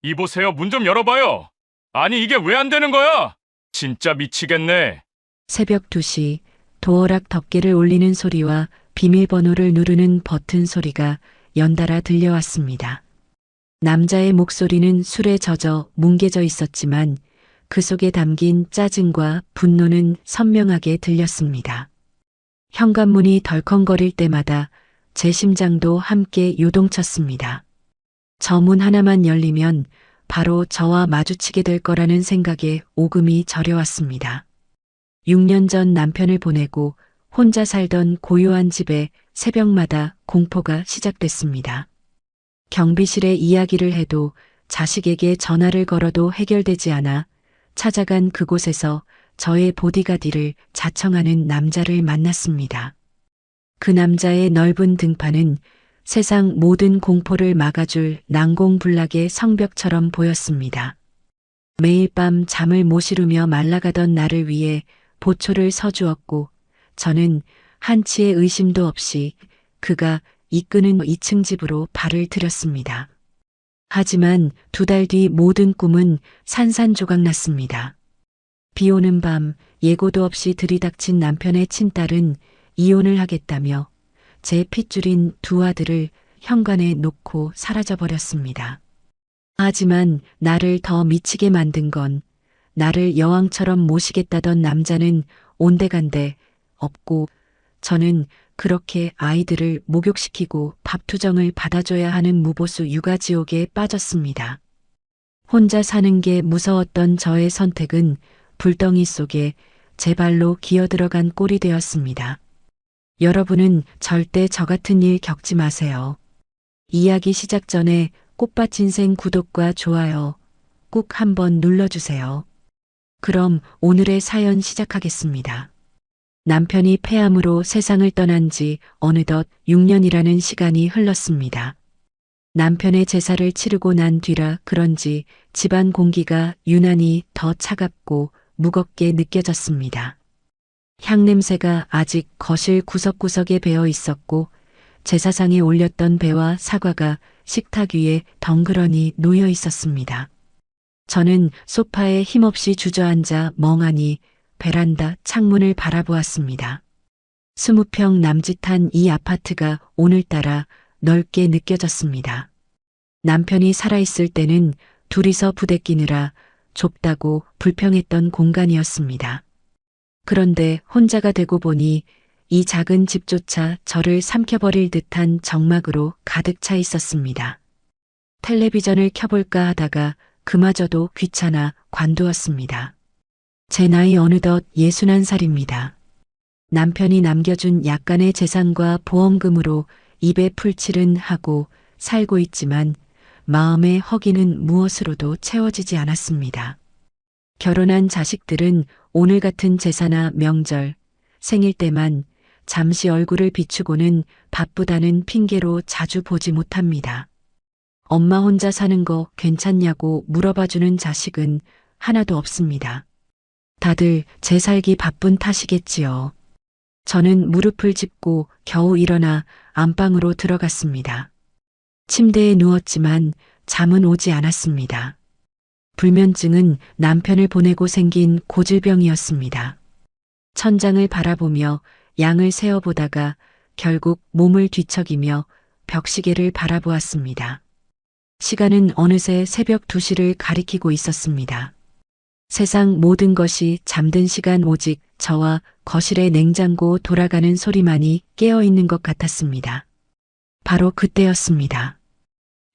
이보세요. 문 좀 열어봐요. 아니, 이게 왜 안 되는 거야? 진짜 미치겠네. 새벽 2시 도어락 덮개를 올리는 소리와 비밀번호를 누르는 버튼 소리가 연달아 들려왔습니다. 남자의 목소리는 술에 젖어 뭉개져 있었지만 그 속에 담긴 짜증과 분노는 선명하게 들렸습니다. 현관문이 덜컹거릴 때마다 제 심장도 함께 요동쳤습니다. 저 문 하나만 열리면 바로 저와 마주치게 될 거라는 생각에 오금이 저려왔습니다. 6년 전 남편을 보내고 혼자 살던 고요한 집에 새벽마다 공포가 시작됐습니다. 경비실에 이야기를 해도 자식에게 전화를 걸어도 해결되지 않아 찾아간 그곳에서 저의 보디가디를 자청하는 남자를 만났습니다. 그 남자의 넓은 등판은 세상 모든 공포를 막아줄 난공불락의 성벽처럼 보였습니다. 매일 밤 잠을 못 이루며 말라가던 나를 위해 보초를 서주었고 저는 한치의 의심도 없이 그가 이끄는 2층 집으로 발을 들였습니다. 하지만 2달 뒤 모든 꿈은 산산조각났습니다. 비 오는 밤 예고도 없이 들이닥친 남편의 친딸은 이혼을 하겠다며 제 핏줄인 2 아들을 현관에 놓고 사라져버렸습니다. 하지만 나를 더 미치게 만든 건 나를 여왕처럼 모시겠다던 남자는 온데간데 없고 저는 그렇게 아이들을 목욕시키고 밥투정을 받아줘야 하는 무보수 육아지옥에 빠졌습니다. 혼자 사는 게 무서웠던 저의 선택은 불덩이 속에 제 발로 기어들어간 꼴이 되었습니다. 여러분은 절대 저 같은 일 겪지 마세요. 이야기 시작 전에 꽃밭 인생 구독과 좋아요 꼭 한번 눌러주세요. 그럼 오늘의 사연 시작하겠습니다. 남편이 폐암으로 세상을 떠난 지 어느덧 6년이라는 시간이 흘렀습니다. 남편의 제사를 치르고 난 뒤라 그런지 집안 공기가 유난히 더 차갑고 무겁게 느껴졌습니다. 향냄새가 아직 거실 구석구석에 배어 있었고 제사상에 올렸던 배와 사과가 식탁 위에 덩그러니 놓여 있었습니다. 저는 소파에 힘없이 주저앉아 멍하니 베란다 창문을 바라보았습니다. 20평 남짓한 이 아파트가 오늘따라 넓게 느껴졌습니다. 남편이 살아있을 때는 둘이서 부대끼느라 좁다고 불평했던 공간이었습니다. 그런데 혼자가 되고 보니 이 작은 집조차 저를 삼켜버릴 듯한 적막으로 가득 차 있었습니다. 텔레비전을 켜볼까 하다가 그마저도 귀찮아 관두었습니다. 제 나이 어느덧 61살입니다. 남편이 남겨준 약간의 재산과 보험금으로 입에 풀칠은 하고 살고 있지만 마음의 허기는 무엇으로도 채워지지 않았습니다. 결혼한 자식들은 오늘 같은 제사나 명절, 생일 때만 잠시 얼굴을 비추고는 바쁘다는 핑계로 자주 보지 못합니다. 엄마 혼자 사는 거 괜찮냐고 물어봐주는 자식은 하나도 없습니다. 다들 제 살기 바쁜 탓이겠지요. 저는 무릎을 짚고 겨우 일어나 안방으로 들어갔습니다. 침대에 누웠지만 잠은 오지 않았습니다. 불면증은 남편을 보내고 생긴 고질병이었습니다. 천장을 바라보며 양을 세어보다가 결국 몸을 뒤척이며 벽시계를 바라보았습니다. 시간은 어느새 새벽 2시를 가리키고 있었습니다. 세상 모든 것이 잠든 시간 오직 저와 거실의 냉장고 돌아가는 소리만이 깨어있는 것 같았습니다. 바로 그때였습니다.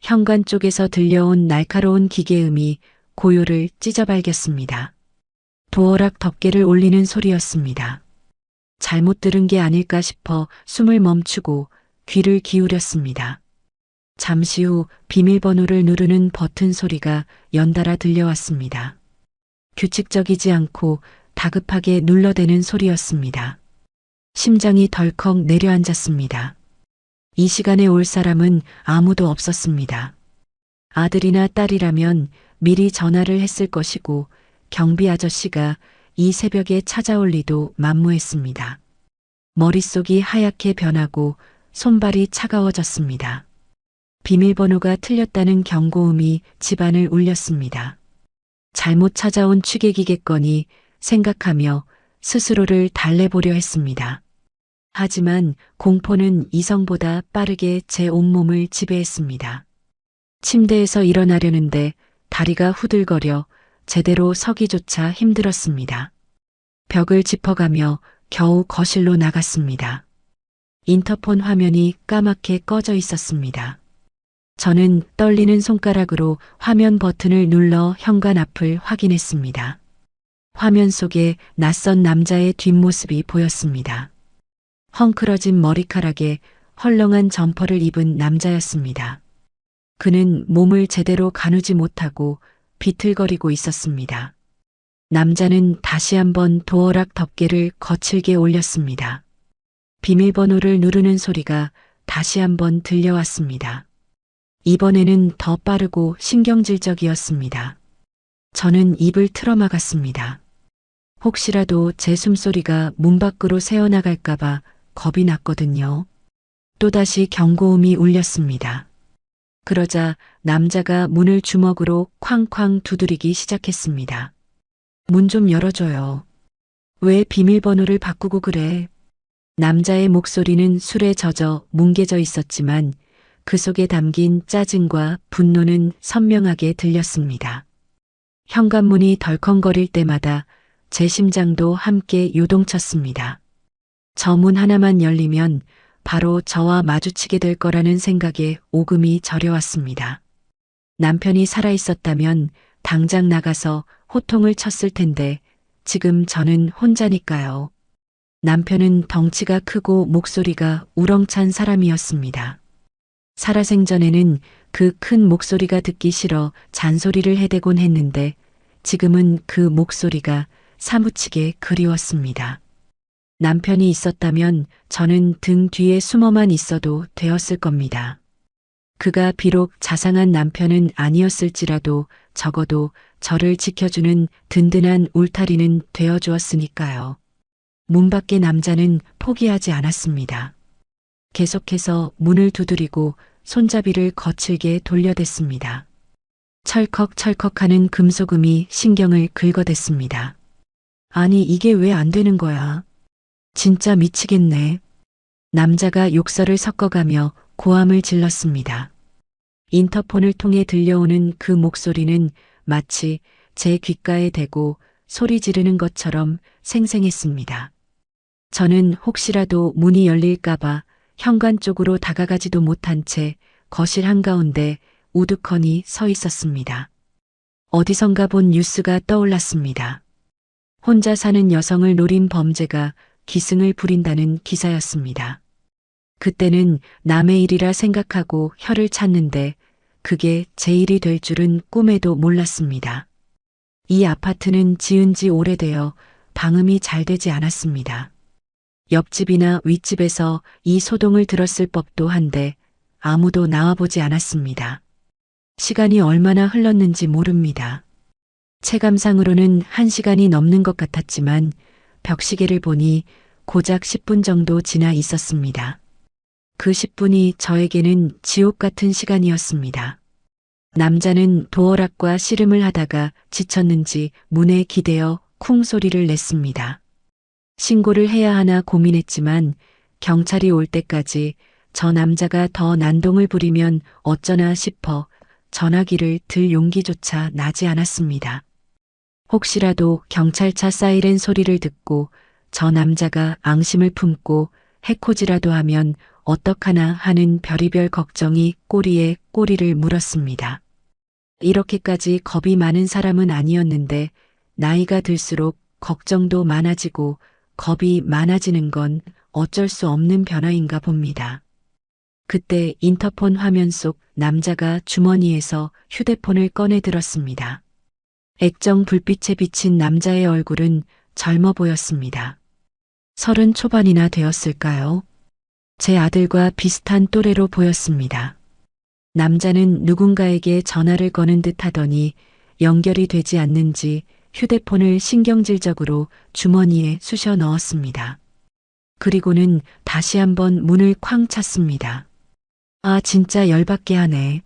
현관 쪽에서 들려온 날카로운 기계음이 고요를 찢어발겼습니다. 도어락 덮개를 올리는 소리였습니다. 잘못 들은 게 아닐까 싶어 숨을 멈추고 귀를 기울였습니다. 잠시 후 비밀번호를 누르는 버튼 소리가 연달아 들려왔습니다. 규칙적이지 않고 다급하게 눌러대는 소리였습니다. 심장이 덜컥 내려앉았습니다. 이 시간에 올 사람은 아무도 없었습니다. 아들이나 딸이라면 미리 전화를 했을 것이고 경비 아저씨가 이 새벽에 찾아올 리도 만무했습니다. 머릿속이 하얗게 변하고 손발이 차가워졌습니다. 비밀번호가 틀렸다는 경고음이 집안을 울렸습니다. 잘못 찾아온 취객이겠거니 생각하며 스스로를 달래보려 했습니다. 하지만 공포는 이성보다 빠르게 제 온몸을 지배했습니다. 침대에서 일어나려는데 다리가 후들거려 제대로 서기조차 힘들었습니다. 벽을 짚어가며 겨우 거실로 나갔습니다. 인터폰 화면이 까맣게 꺼져 있었습니다. 저는 떨리는 손가락으로 화면 버튼을 눌러 현관 앞을 확인했습니다. 화면 속에 낯선 남자의 뒷모습이 보였습니다. 헝클어진 머리카락에 헐렁한 점퍼를 입은 남자였습니다. 그는 몸을 제대로 가누지 못하고 비틀거리고 있었습니다. 남자는 다시 한번 도어락 덮개를 거칠게 올렸습니다. 비밀번호를 누르는 소리가 다시 한번 들려왔습니다. 이번에는 더 빠르고 신경질적이었습니다. 저는 입을 틀어막았습니다. 혹시라도 제 숨소리가 문 밖으로 새어나갈까봐 겁이 났거든요. 또다시 경고음이 울렸습니다. 그러자 남자가 문을 주먹으로 쾅쾅 두드리기 시작했습니다. 문 좀 열어줘요. 왜 비밀번호를 바꾸고 그래? 남자의 목소리는 술에 젖어 뭉개져 있었지만 그 속에 담긴 짜증과 분노는 선명하게 들렸습니다. 현관문이 덜컹거릴 때마다 제 심장도 함께 요동쳤습니다. 저 문 하나만 열리면 바로 저와 마주치게 될 거라는 생각에 오금이 저려왔습니다. 남편이 살아있었다면 당장 나가서 호통을 쳤을 텐데 지금 저는 혼자니까요. 남편은 덩치가 크고 목소리가 우렁찬 사람이었습니다. 살아생전에는 그 큰 목소리가 듣기 싫어 잔소리를 해대곤 했는데 지금은 그 목소리가 사무치게 그리웠습니다. 남편이 있었다면 저는 등 뒤에 숨어만 있어도 되었을 겁니다. 그가 비록 자상한 남편은 아니었을지라도 적어도 저를 지켜주는 든든한 울타리는 되어주었으니까요. 문 밖의 남자는 포기하지 않았습니다. 계속해서 문을 두드리고 손잡이를 거칠게 돌려댔습니다. 철컥철컥하는 금속음이 신경을 긁어댔습니다. 아니 이게 왜 안 되는 거야? 진짜 미치겠네. 남자가 욕설을 섞어가며 고함을 질렀습니다. 인터폰을 통해 들려오는 그 목소리는 마치 제 귓가에 대고 소리 지르는 것처럼 생생했습니다. 저는 혹시라도 문이 열릴까봐 현관 쪽으로 다가가지도 못한 채 거실 한가운데 우두커니 서 있었습니다. 어디선가 본 뉴스가 떠올랐습니다. 혼자 사는 여성을 노린 범죄가 기승을 부린다는 기사였습니다. 그때는 남의 일이라 생각하고 혀를 찼는데 그게 제 일이 될 줄은 꿈에도 몰랐습니다. 이 아파트는 지은 지 오래되어 방음이 잘 되지 않았습니다. 옆집이나 윗집에서 이 소동을 들었을 법도 한데 아무도 나와보지 않았습니다. 시간이 얼마나 흘렀는지 모릅니다. 체감상으로는 1시간이 넘는 것 같았지만 벽시계를 보니 고작 10분 정도 지나 있었습니다. 그 10분이 저에게는 지옥 같은 시간이었습니다. 남자는 도어락과 씨름을 하다가 지쳤는지 문에 기대어 쿵 소리를 냈습니다. 신고를 해야 하나 고민했지만 경찰이 올 때까지 저 남자가 더 난동을 부리면 어쩌나 싶어 전화기를 들 용기조차 나지 않았습니다. 혹시라도 경찰차 사이렌 소리를 듣고 저 남자가 앙심을 품고 해코지라도 하면 어떡하나 하는 별의별 걱정이 꼬리에 꼬리를 물었습니다. 이렇게까지 겁이 많은 사람은 아니었는데 나이가 들수록 걱정도 많아지고 겁이 많아지는 건 어쩔 수 없는 변화인가 봅니다. 그때 인터폰 화면 속 남자가 주머니에서 휴대폰을 꺼내 들었습니다. 액정 불빛에 비친 남자의 얼굴은 젊어 보였습니다. 30 초반이나 되었을까요? 제 아들과 비슷한 또래로 보였습니다. 남자는 누군가에게 전화를 거는 듯 하더니 연결이 되지 않는지 휴대폰을 신경질적으로 주머니에 쑤셔 넣었습니다. 그리고는 다시 한번 문을 쾅 찼습니다. 아, 진짜 열받게 하네.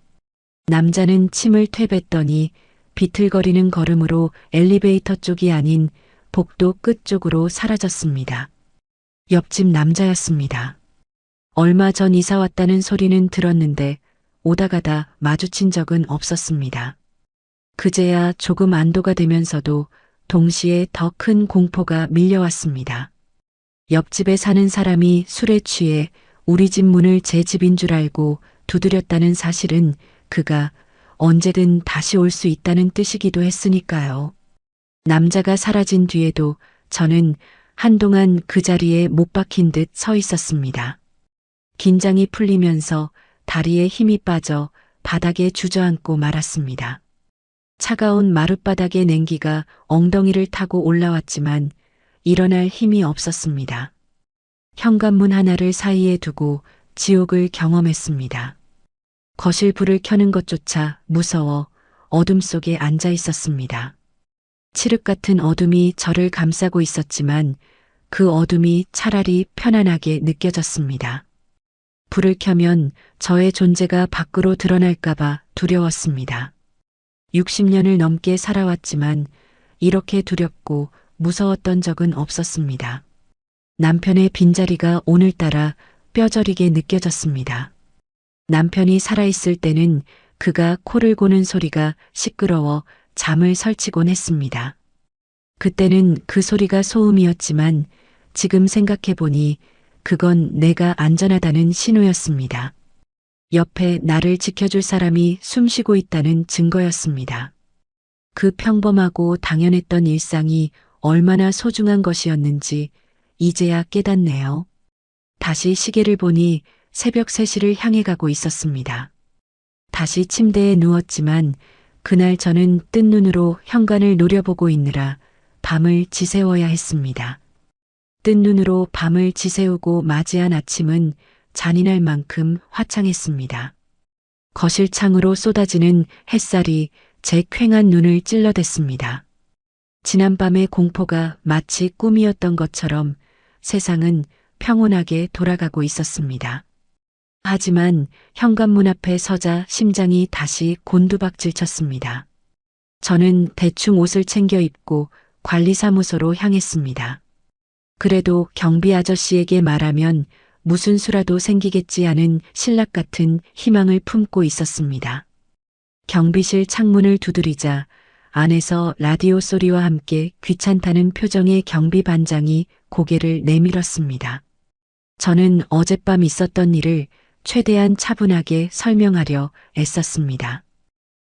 남자는 침을 퇴뱉더니 비틀거리는 걸음으로 엘리베이터 쪽이 아닌 복도 끝 쪽으로 사라졌습니다. 옆집 남자였습니다. 얼마 전 이사 왔다는 소리는 들었는데 오다 가다 마주친 적은 없었습니다. 그제야 조금 안도가 되면서도 동시에 더 큰 공포가 밀려왔습니다. 옆집에 사는 사람이 술에 취해 우리 집 문을 제 집인 줄 알고 두드렸다는 사실은 그가 언제든 다시 올 수 있다는 뜻이기도 했으니까요. 남자가 사라진 뒤에도 저는 한동안 그 자리에 못 박힌 듯 서 있었습니다. 긴장이 풀리면서 다리에 힘이 빠져 바닥에 주저앉고 말았습니다. 차가운 마룻바닥의 냉기가 엉덩이를 타고 올라왔지만 일어날 힘이 없었습니다. 현관문 하나를 사이에 두고 지옥을 경험했습니다. 거실 불을 켜는 것조차 무서워 어둠 속에 앉아 있었습니다. 칠흑 같은 어둠이 저를 감싸고 있었지만 그 어둠이 차라리 편안하게 느껴졌습니다. 불을 켜면 저의 존재가 밖으로 드러날까봐 두려웠습니다. 60년을 넘게 살아왔지만 이렇게 두렵고 무서웠던 적은 없었습니다. 남편의 빈자리가 오늘따라 뼈저리게 느껴졌습니다. 남편이 살아있을 때는 그가 코를 고는 소리가 시끄러워 잠을 설치곤 했습니다. 그때는 그 소리가 소음이었지만 지금 생각해보니 그건 내가 안전하다는 신호였습니다. 옆에 나를 지켜줄 사람이 숨쉬고 있다는 증거였습니다. 그 평범하고 당연했던 일상이 얼마나 소중한 것이었는지 이제야 깨닫네요. 다시 시계를 보니 새벽 3시를 향해 가고 있었습니다. 다시 침대에 누웠지만 그날 저는 뜬 눈으로 현관을 노려보고 있느라 밤을 지새워야 했습니다. 뜬 눈으로 밤을 지새우고 맞이한 아침은 잔인할 만큼 화창했습니다. 거실 창으로 쏟아지는 햇살이 제 퀭한 눈을 찔러댔습니다. 지난밤의 공포가 마치 꿈이었던 것처럼 세상은 평온하게 돌아가고 있었습니다. 하지만 현관문 앞에 서자 심장이 다시 곤두박질 쳤습니다. 저는 대충 옷을 챙겨 입고 관리사무소로 향했습니다. 그래도 경비 아저씨에게 말하면 무슨 수라도 생기겠지 하는 신락 같은 희망을 품고 있었습니다. 경비실 창문을 두드리자 안에서 라디오 소리와 함께 귀찮다는 표정의 경비 반장이 고개를 내밀었습니다. 저는 어젯밤 있었던 일을 최대한 차분하게 설명하려 애썼습니다.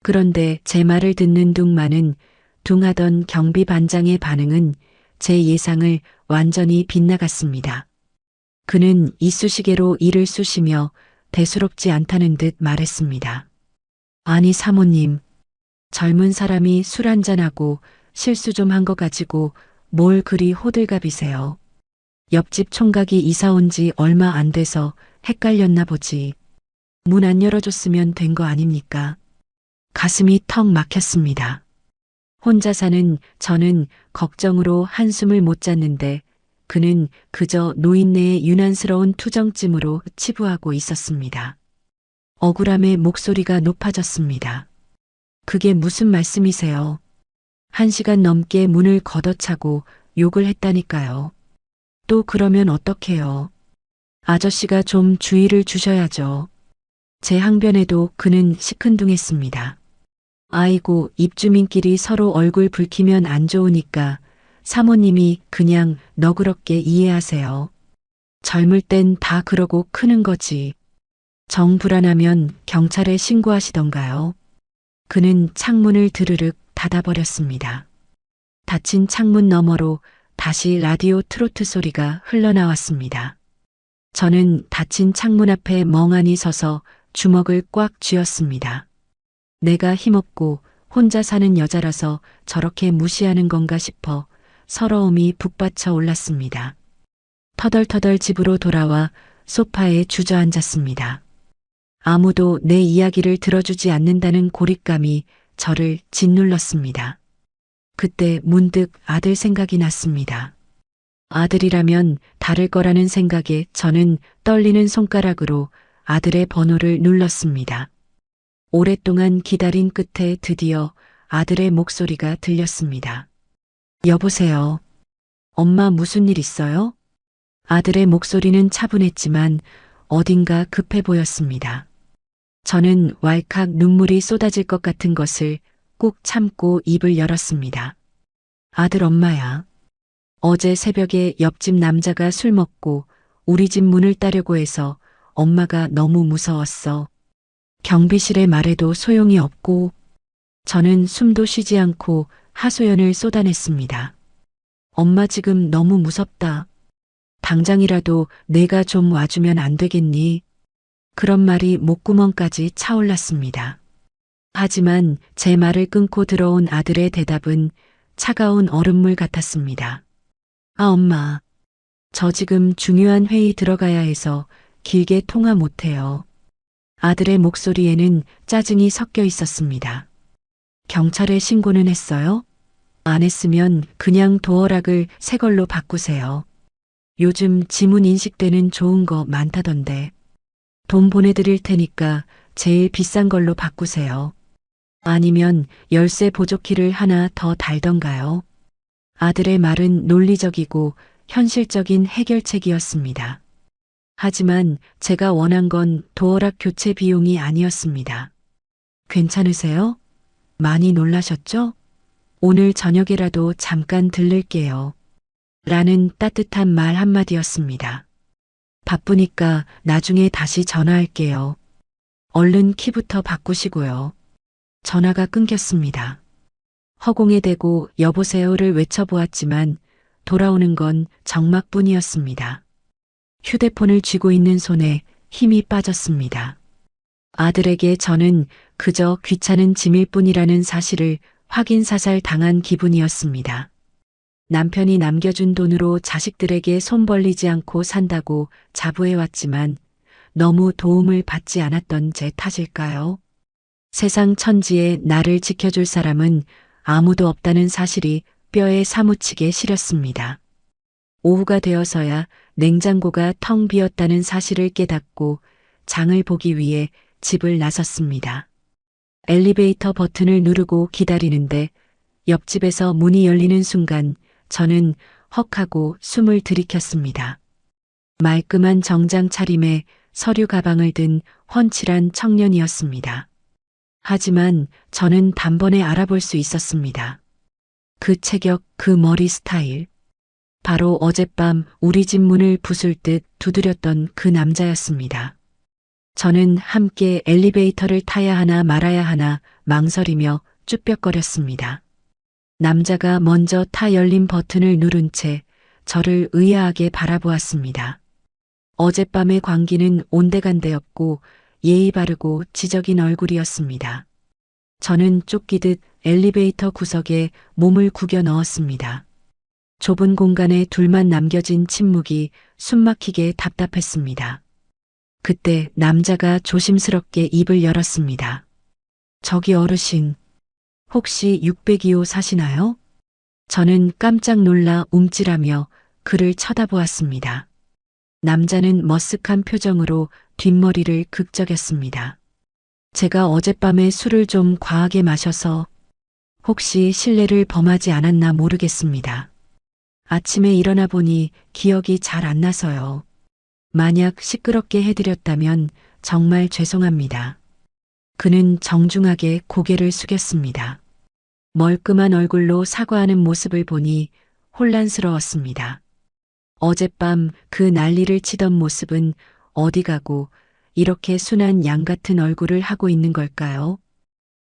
그런데 제 말을 듣는 둥마는 둥하던 경비 반장의 반응은 제 예상을 완전히 빗나갔습니다. 그는 이쑤시개로 이를 쑤시며 대수롭지 않다는 듯 말했습니다. 아니 사모님, 젊은 사람이 술 한잔하고 실수 좀 한 거 가지고 뭘 그리 호들갑이세요. 옆집 총각이 이사 온 지 얼마 안 돼서 헷갈렸나 보지. 문 안 열어줬으면 된 거 아닙니까? 가슴이 턱 막혔습니다. 혼자 사는 저는 걱정으로 한숨을 못 잤는데 그는 그저 노인네의 유난스러운 투정쯤으로 치부하고 있었습니다. 억울함의 목소리가 높아졌습니다. 그게 무슨 말씀이세요? 1시간 넘게 문을 걷어차고 욕을 했다니까요. 또 그러면 어떡해요? 아저씨가 좀 주의를 주셔야죠. 제 항변에도 그는 시큰둥했습니다. 아이고, 입주민끼리 서로 얼굴 붉히면 안 좋으니까 사모님이 그냥 너그럽게 이해하세요. 젊을 땐 다 그러고 크는 거지. 정 불안하면 경찰에 신고하시던가요. 그는 창문을 드르륵 닫아버렸습니다. 닫힌 창문 너머로 다시 라디오 트로트 소리가 흘러나왔습니다. 저는 닫힌 창문 앞에 멍하니 서서 주먹을 꽉 쥐었습니다. 내가 힘없고 혼자 사는 여자라서 저렇게 무시하는 건가 싶어 서러움이 북받쳐 올랐습니다. 터덜터덜 집으로 돌아와 소파에 주저앉았습니다. 아무도 내 이야기를 들어주지 않는다는 고립감이 저를 짓눌렀습니다. 그때 문득 아들 생각이 났습니다. 아들이라면 다를 거라는 생각에 저는 떨리는 손가락으로 아들의 번호를 눌렀습니다. 오랫동안 기다린 끝에 드디어 아들의 목소리가 들렸습니다. 여보세요. 엄마 무슨 일 있어요? 아들의 목소리는 차분했지만 어딘가 급해 보였습니다. 저는 왈칵 눈물이 쏟아질 것 같은 것을 꾹 참고 입을 열었습니다. 아들 엄마야. 어제 새벽에 옆집 남자가 술 먹고 우리 집 문을 따려고 해서 엄마가 너무 무서웠어. 경비실에 말해도 소용이 없고 저는 숨도 쉬지 않고 하소연을 쏟아냈습니다. 엄마 지금 너무 무섭다. 당장이라도 내가 좀 와주면 안 되겠니? 그런 말이 목구멍까지 차올랐습니다. 하지만 제 말을 끊고 들어온 아들의 대답은 차가운 얼음물 같았습니다. 아, 엄마. 저 지금 중요한 회의 들어가야 해서 길게 통화 못해요. 아들의 목소리에는 짜증이 섞여 있었습니다. 경찰에 신고는 했어요? 안 했으면 그냥 도어락을 새 걸로 바꾸세요. 요즘 지문 인식되는 좋은 거 많다던데. 돈 보내드릴 테니까 제일 비싼 걸로 바꾸세요. 아니면 열쇠 보조키를 하나 더 달던가요. 아들의 말은 논리적이고 현실적인 해결책이었습니다. 하지만 제가 원한 건 도어락 교체 비용이 아니었습니다. 괜찮으세요? 많이 놀라셨죠? 오늘 저녁에라도 잠깐 들를게요. 라는 따뜻한 말 한마디였습니다. 바쁘니까 나중에 다시 전화할게요. 얼른 키부터 바꾸시고요. 전화가 끊겼습니다. 허공에 대고 여보세요를 외쳐보았지만 돌아오는 건 정막뿐이었습니다. 휴대폰을 쥐고 있는 손에 힘이 빠졌습니다. 아들에게 저는 그저 귀찮은 짐일 뿐이라는 사실을 확인사살 당한 기분이었습니다. 남편이 남겨준 돈으로 자식들에게 손 벌리지 않고 산다고 자부해왔지만 너무 도움을 받지 않았던 제 탓일까요? 세상 천지에 나를 지켜줄 사람은 아무도 없다는 사실이 뼈에 사무치게 시렸습니다. 오후가 되어서야 냉장고가 텅 비었다는 사실을 깨닫고 장을 보기 위해 집을 나섰습니다. 엘리베이터 버튼을 누르고 기다리는데 옆집에서 문이 열리는 순간 저는 헉하고 숨을 들이켰습니다. 말끔한 정장 차림에 서류 가방을 든 훤칠한 청년이었습니다. 하지만 저는 단번에 알아볼 수 있었습니다. 그 체격, 그 머리 스타일. 바로 어젯밤 우리 집 문을 부술 듯 두드렸던 그 남자였습니다. 저는 함께 엘리베이터를 타야 하나 말아야 하나 망설이며 쭈뼛거렸습니다. 남자가 먼저 타 열린 버튼을 누른 채 저를 의아하게 바라보았습니다. 어젯밤의 광기는 온데간데였고 예의 바르고 지적인 얼굴이었습니다. 저는 쫓기듯 엘리베이터 구석에 몸을 구겨 넣었습니다. 좁은 공간에 둘만 남겨진 침묵이 숨막히게 답답했습니다. 그때 남자가 조심스럽게 입을 열었습니다. 저기 어르신, 혹시 602호 사시나요? 저는 깜짝 놀라 움찔하며 그를 쳐다보았습니다. 남자는 머쓱한 표정으로 뒷머리를 극적였습니다. 제가 어젯밤에 술을 좀 과하게 마셔서 혹시 실례를 범하지 않았나 모르겠습니다. 아침에 일어나 보니 기억이 잘 안 나서요. 만약 시끄럽게 해드렸다면 정말 죄송합니다. 그는 정중하게 고개를 숙였습니다. 멀끔한 얼굴로 사과하는 모습을 보니 혼란스러웠습니다. 어젯밤 그 난리를 치던 모습은 어디 가고 이렇게 순한 양 같은 얼굴을 하고 있는 걸까요?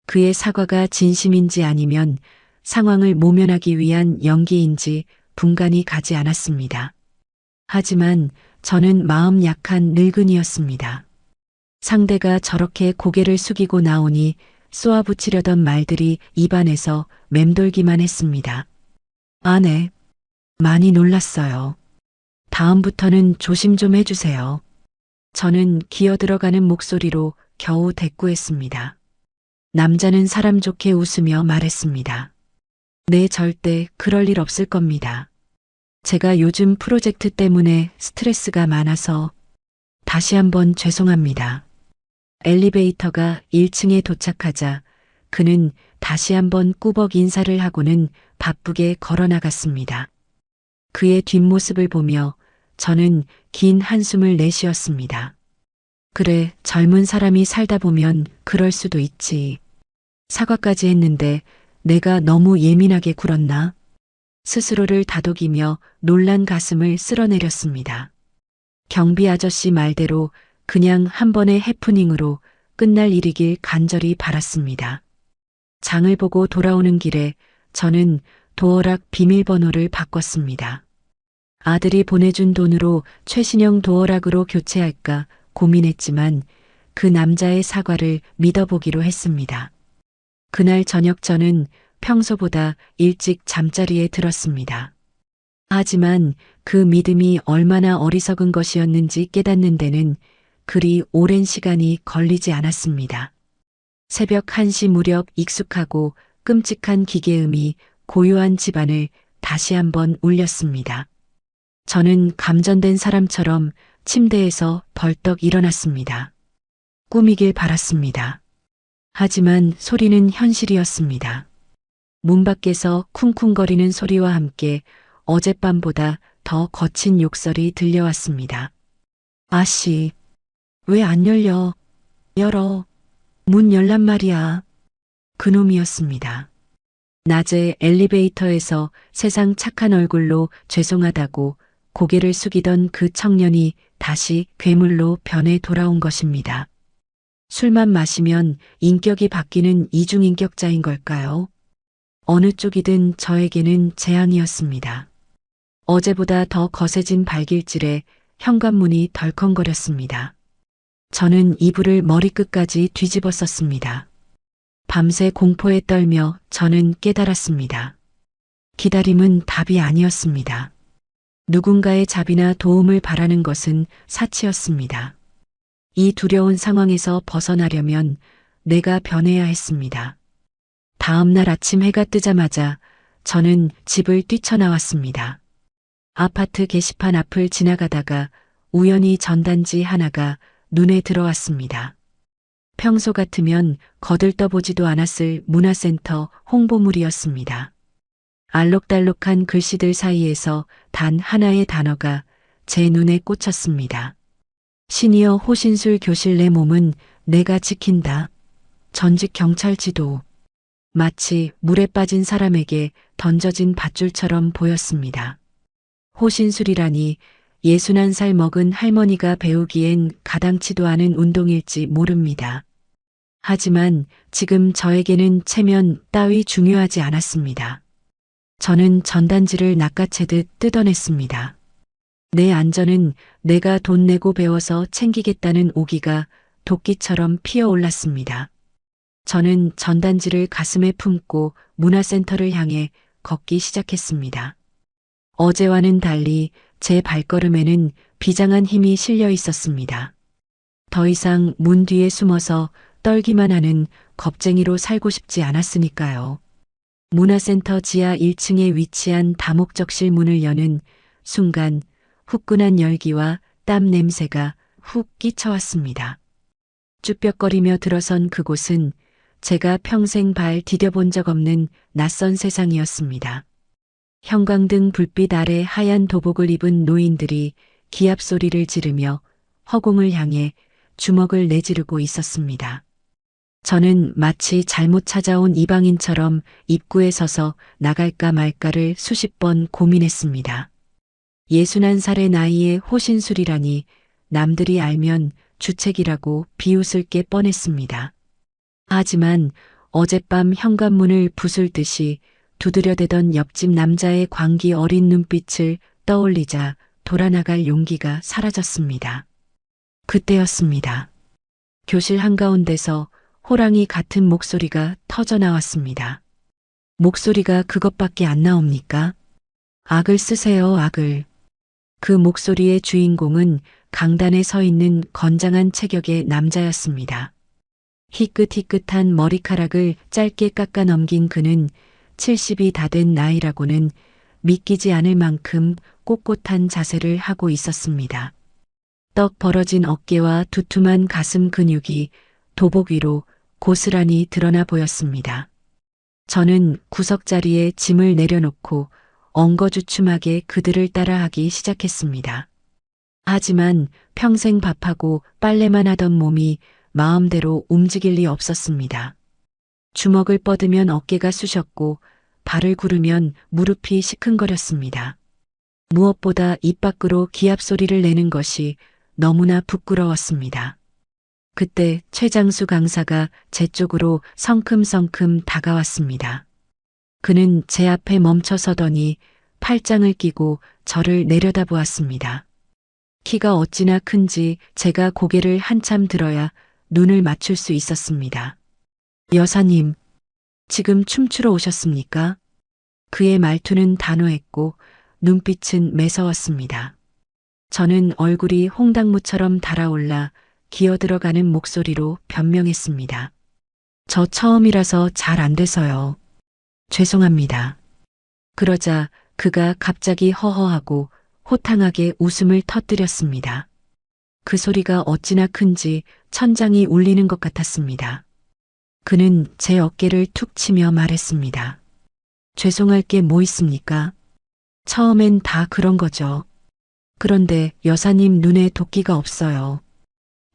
그의 사과가 진심인지 아니면 상황을 모면하기 위한 연기인지 분간이 가지 않았습니다. 하지만 저는 마음 약한 늙은이였습니다. 상대가 저렇게 고개를 숙이고 나오니 쏘아붙이려던 말들이 입안에서 맴돌기만 했습니다. 아, 네. 많이 놀랐어요. 다음부터는 조심 좀 해주세요. 저는 기어들어가는 목소리로 겨우 대꾸했습니다. 남자는 사람 좋게 웃으며 말했습니다. 네, 절대 그럴 일 없을 겁니다. 제가 요즘 프로젝트 때문에 스트레스가 많아서 다시 한번 죄송합니다. 엘리베이터가 1층에 도착하자 그는 다시 한번 꾸벅 인사를 하고는 바쁘게 걸어 나갔습니다. 그의 뒷모습을 보며 저는 긴 한숨을 내쉬었습니다. 그래, 젊은 사람이 살다 보면 그럴 수도 있지. 사과까지 했는데 내가 너무 예민하게 굴었나? 스스로를 다독이며 놀란 가슴을 쓸어내렸습니다. 경비 아저씨 말대로 그냥 한 번의 해프닝으로 끝날 일이길 간절히 바랐습니다. 장을 보고 돌아오는 길에 저는 도어락 비밀번호를 바꿨습니다. 아들이 보내준 돈으로 최신형 도어락으로 교체할까 고민했지만 그 남자의 사과를 믿어보기로 했습니다. 그날 저녁 저는 평소보다 일찍 잠자리에 들었습니다. 하지만 그 믿음이 얼마나 어리석은 것이었는지 깨닫는 데는 그리 오랜 시간이 걸리지 않았습니다. 새벽 1시 무렵 익숙하고 끔찍한 기계음이 고요한 집안을 다시 한번 울렸습니다. 저는 감전된 사람처럼 침대에서 벌떡 일어났습니다. 꿈이길 바랐습니다. 하지만 소리는 현실이었습니다. 문 밖에서 쿵쿵거리는 소리와 함께 어젯밤보다 더 거친 욕설이 들려왔습니다. 아씨, 왜 안 열려? 열어. 문 열란 말이야. 그놈이었습니다. 낮에 엘리베이터에서 세상 착한 얼굴로 죄송하다고 고개를 숙이던 그 청년이 다시 괴물로 변해 돌아온 것입니다. 술만 마시면 인격이 바뀌는 이중인격자인 걸까요? 어느 쪽이든 저에게는 재앙이었습니다. 어제보다 더 거세진 발길질에 현관문이 덜컹거렸습니다. 저는 이불을 머리끝까지 뒤집었었습니다. 밤새 공포에 떨며 저는 깨달았습니다. 기다림은 답이 아니었습니다. 누군가의 자비나 도움을 바라는 것은 사치였습니다. 이 두려운 상황에서 벗어나려면 내가 변해야 했습니다. 다음 날 아침 해가 뜨자마자 저는 집을 뛰쳐나왔습니다. 아파트 게시판 앞을 지나가다가 우연히 전단지 하나가 눈에 들어왔습니다. 평소 같으면 거들떠보지도 않았을 문화센터 홍보물이었습니다. 알록달록한 글씨들 사이에서 단 하나의 단어가 제 눈에 꽂혔습니다. 시니어 호신술 교실 내 몸은 내가 지킨다. 전직 경찰 지도. 마치 물에 빠진 사람에게 던져진 밧줄처럼 보였습니다. 호신술이라니 61살 먹은 할머니가 배우기엔 가당치도 않은 운동일지 모릅니다. 하지만 지금 저에게는 체면 따위 중요하지 않았습니다. 저는 전단지를 낚아채듯 뜯어냈습니다. 내 안전은 내가 돈 내고 배워서 챙기겠다는 오기가 도끼처럼 피어올랐습니다. 저는 전단지를 가슴에 품고 문화센터를 향해 걷기 시작했습니다. 어제와는 달리 제 발걸음에는 비장한 힘이 실려 있었습니다. 더 이상 문 뒤에 숨어서 떨기만 하는 겁쟁이로 살고 싶지 않았으니까요. 문화센터 지하 1층에 위치한 다목적실 문을 여는 순간 후끈한 열기와 땀 냄새가 훅 끼쳐왔습니다. 쭈뼛거리며 들어선 그곳은 제가 평생 발 디뎌본 적 없는 낯선 세상이었습니다. 형광등 불빛 아래 하얀 도복을 입은 노인들이 기합 소리를 지르며 허공을 향해 주먹을 내지르고 있었습니다. 저는 마치 잘못 찾아온 이방인처럼 입구에 서서 나갈까 말까를 수십 번 고민했습니다. 61살의 나이에 호신술이라니 남들이 알면 주책이라고 비웃을 게 뻔했습니다. 하지만 어젯밤 현관문을 부술듯이 두드려대던 옆집 남자의 광기 어린 눈빛을 떠올리자 돌아나갈 용기가 사라졌습니다. 그때였습니다. 교실 한가운데서 호랑이 같은 목소리가 터져 나왔습니다. 목소리가 그것밖에 안 나옵니까? 악을 쓰세요, 악을. 그 목소리의 주인공은 강단에 서 있는 건장한 체격의 남자였습니다. 희끗희끗한 머리카락을 짧게 깎아 넘긴 그는 70이 다 된 나이라고는 믿기지 않을 만큼 꼿꼿한 자세를 하고 있었습니다. 떡 벌어진 어깨와 두툼한 가슴 근육이 도복 위로 고스란히 드러나 보였습니다. 저는 구석자리에 짐을 내려놓고 엉거주춤하게 그들을 따라하기 시작했습니다. 하지만 평생 밥하고 빨래만 하던 몸이 마음대로 움직일 리 없었습니다. 주먹을 뻗으면 어깨가 쑤셨고 발을 구르면 무릎이 시큰거렸습니다. 무엇보다 입 밖으로 기합 소리를 내는 것이 너무나 부끄러웠습니다. 그때 최장수 강사가 제 쪽으로 성큼성큼 다가왔습니다. 그는 제 앞에 멈춰 서더니 팔짱을 끼고 저를 내려다보았습니다. 키가 어찌나 큰지 제가 고개를 한참 들어야 눈을 맞출 수 있었습니다. 여사님, 지금 춤추러 오셨습니까? 그의 말투는 단호했고 눈빛은 매서웠습니다. 저는 얼굴이 홍당무처럼 달아올라 기어들어가는 목소리로 변명했습니다. 저 처음이라서 잘 안 돼서요. 죄송합니다. 그러자 그가 갑자기 허허하고 호탕하게 웃음을 터뜨렸습니다. 그 소리가 어찌나 큰지 천장이 울리는 것 같았습니다. 그는 제 어깨를 툭 치며 말했습니다. 죄송할 게 뭐 있습니까? 처음엔 다 그런 거죠. 그런데 여사님 눈에 도끼가 없어요.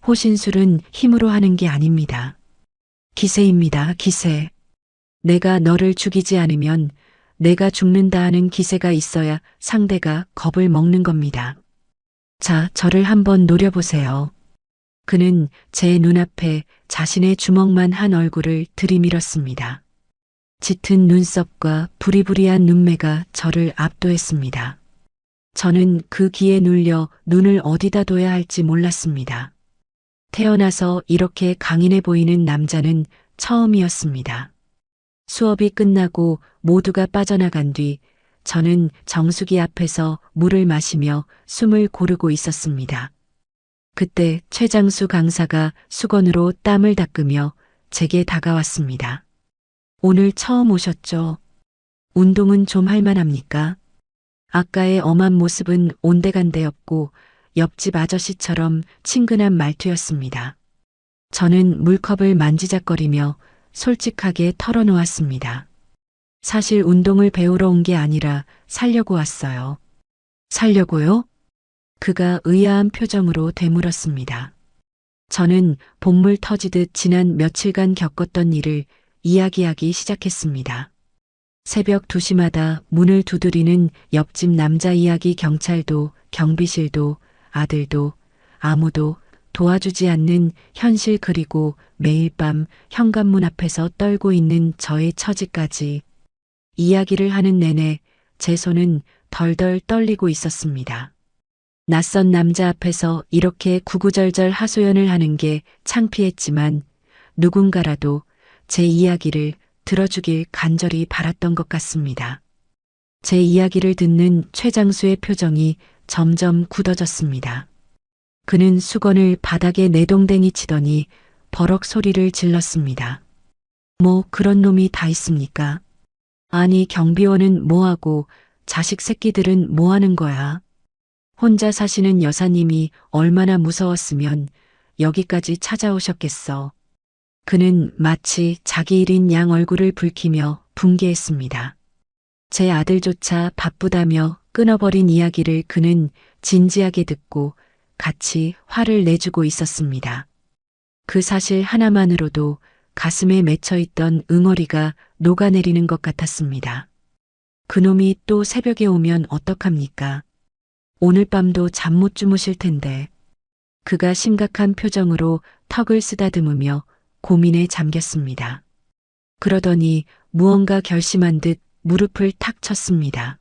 호신술은 힘으로 하는 게 아닙니다. 기세입니다, 기세. 내가 너를 죽이지 않으면 내가 죽는다 하는 기세가 있어야 상대가 겁을 먹는 겁니다. 자, 저를 한번 노려보세요. 그는 제 눈앞에 자신의 주먹만 한 얼굴을 들이밀었습니다. 짙은 눈썹과 부리부리한 눈매가 저를 압도했습니다. 저는 그 기에 눌려 눈을 어디다 둬야 할지 몰랐습니다. 태어나서 이렇게 강인해 보이는 남자는 처음이었습니다. 수업이 끝나고 모두가 빠져나간 뒤 저는 정수기 앞에서 물을 마시며 숨을 고르고 있었습니다. 그때 최장수 강사가 수건으로 땀을 닦으며 제게 다가왔습니다. 오늘 처음 오셨죠? 운동은 좀 할만합니까? 아까의 엄한 모습은 온데간데였고 옆집 아저씨처럼 친근한 말투였습니다. 저는 물컵을 만지작거리며 솔직하게 털어놓았습니다. 사실 운동을 배우러 온 게 아니라 살려고 왔어요. 살려고요? 그가 의아한 표정으로 되물었습니다. 저는 본물 터지듯 지난 며칠간 겪었던 일을 이야기하기 시작했습니다. 새벽 2시마다 문을 두드리는 옆집 남자 이야기, 경찰도 경비실도 아들도 아무도 도와주지 않는 현실, 그리고 매일 밤 현관문 앞에서 떨고 있는 저의 처지까지 이야기를 하는 내내 제 손은 덜덜 떨리고 있었습니다. 낯선 남자 앞에서 이렇게 구구절절 하소연을 하는 게 창피했지만 누군가라도 제 이야기를 들어주길 간절히 바랐던 것 같습니다. 제 이야기를 듣는 최장수의 표정이 점점 굳어졌습니다. 그는 수건을 바닥에 내동댕이 치더니 버럭 소리를 질렀습니다. 뭐 그런 놈이 다 있습니까? 아니, 경비원은 뭐하고 자식 새끼들은 뭐하는 거야? 혼자 사시는 여사님이 얼마나 무서웠으면 여기까지 찾아오셨겠어. 그는 마치 자기 일인 양 얼굴을 붉히며 분개했습니다. 제 아들조차 바쁘다며 끊어버린 이야기를 그는 진지하게 듣고 같이 화를 내주고 있었습니다. 그 사실 하나만으로도 가슴에 맺혀있던 응어리가 녹아내리는 것 같았습니다. 그놈이 또 새벽에 오면 어떡합니까? 오늘 밤도 잠 못 주무실 텐데. 그가 심각한 표정으로 턱을 쓰다듬으며 고민에 잠겼습니다. 그러더니 무언가 결심한 듯 무릎을 탁 쳤습니다.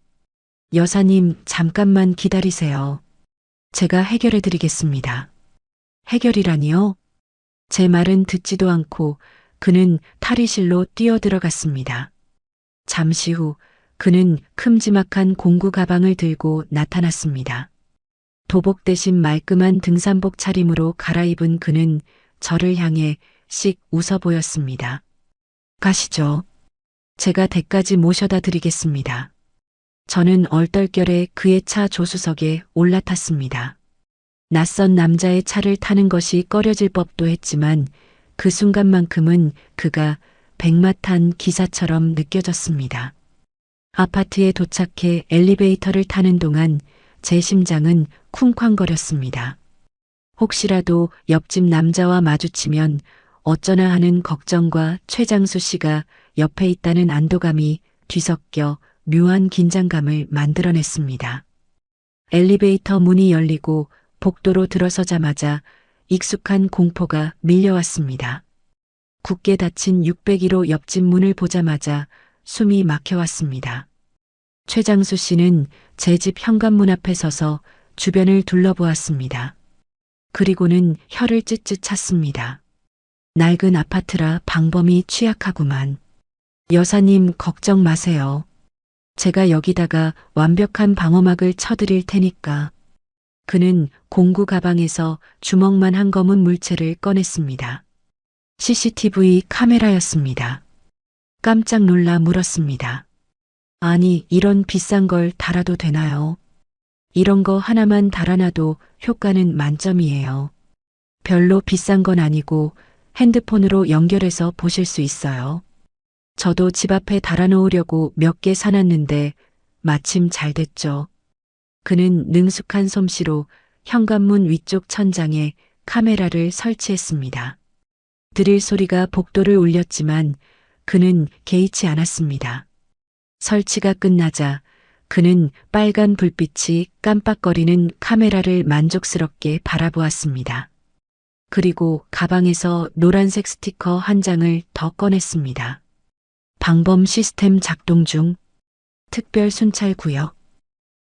여사님, 잠깐만 기다리세요. 제가 해결해 드리겠습니다. 해결이라니요? 제 말은 듣지도 않고 그는 탈의실로 뛰어들어갔습니다. 잠시 후 그는 큼지막한 공구 가방을 들고 나타났습니다. 도복 대신 말끔한 등산복 차림으로 갈아입은 그는 저를 향해 씩 웃어 보였습니다. 가시죠. 제가 댁까지 모셔다 드리겠습니다. 저는 얼떨결에 그의 차 조수석에 올라탔습니다. 낯선 남자의 차를 타는 것이 꺼려질 법도 했지만 그 순간만큼은 그가 백마탄 기사처럼 느껴졌습니다. 아파트에 도착해 엘리베이터를 타는 동안 제 심장은 쿵쾅거렸습니다. 혹시라도 옆집 남자와 마주치면 어쩌나 하는 걱정과 최장수 씨가 옆에 있다는 안도감이 뒤섞여 묘한 긴장감을 만들어냈습니다. 엘리베이터 문이 열리고 복도로 들어서자마자 익숙한 공포가 밀려왔습니다. 굳게 닫힌 601호 옆집 문을 보자마자 숨이 막혀왔습니다. 최장수 씨는 제 집 현관문 앞에 서서 주변을 둘러보았습니다. 그리고는 혀를 찢찢 찼습니다. 낡은 아파트라 방범이 취약하구만. 여사님 걱정 마세요. 제가 여기다가 완벽한 방어막을 쳐드릴 테니까. 그는 공구 가방에서 주먹만 한 검은 물체를 꺼냈습니다. CCTV 카메라였습니다. 깜짝 놀라 물었습니다. 아니, 이런 비싼 걸 달아도 되나요? 이런 거 하나만 달아놔도 효과는 만점이에요. 별로 비싼 건 아니고 핸드폰으로 연결해서 보실 수 있어요. 저도 집 앞에 달아놓으려고 몇 개 사놨는데 마침 잘 됐죠. 그는 능숙한 솜씨로 현관문 위쪽 천장에 카메라를 설치했습니다. 드릴 소리가 복도를 울렸지만 그는 개의치 않았습니다. 설치가 끝나자 그는 빨간 불빛이 깜빡거리는 카메라를 만족스럽게 바라보았습니다. 그리고 가방에서 노란색 스티커 한 장을 더 꺼냈습니다. 방범 시스템 작동 중. 특별 순찰 구역.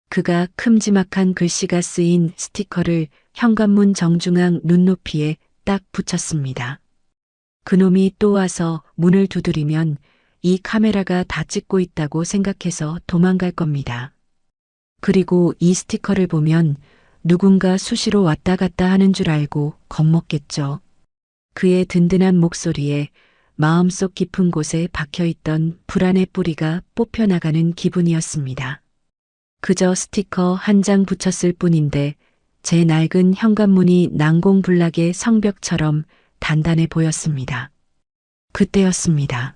그가 큼지막한 글씨가 쓰인 스티커를 현관문 정중앙 눈높이에 딱 붙였습니다. 그놈이 또 와서 문을 두드리면 이 카메라가 다 찍고 있다고 생각해서 도망갈 겁니다. 그리고 이 스티커를 보면 누군가 수시로 왔다 갔다 하는 줄 알고 겁먹겠죠. 그의 든든한 목소리에 마음속 깊은 곳에 박혀있던 불안의 뿌리가 뽑혀나가는 기분이었습니다. 그저 스티커 한 장 붙였을 뿐인데 제 낡은 현관문이 난공불락의 성벽처럼 단단해 보였습니다. 그때였습니다.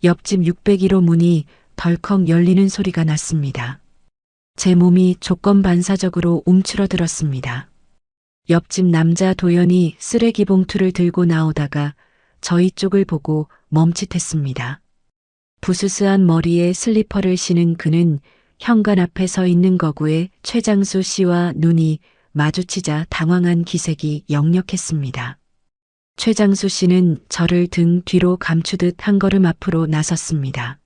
옆집 601호 문이 덜컥 열리는 소리가 났습니다. 제 몸이 조건반사적으로 움츠러들었습니다. 옆집 남자 도연이 쓰레기 봉투를 들고 나오다가 저희 쪽을 보고 멈칫했습니다. 부스스한 머리에 슬리퍼를 신은 그는 현관 앞에 서 있는 거구에 최장수 씨와 눈이 마주치자 당황한 기색이 역력했습니다. 최장수 씨는 저를 등 뒤로 감추듯 한 걸음 앞으로 나섰습니다.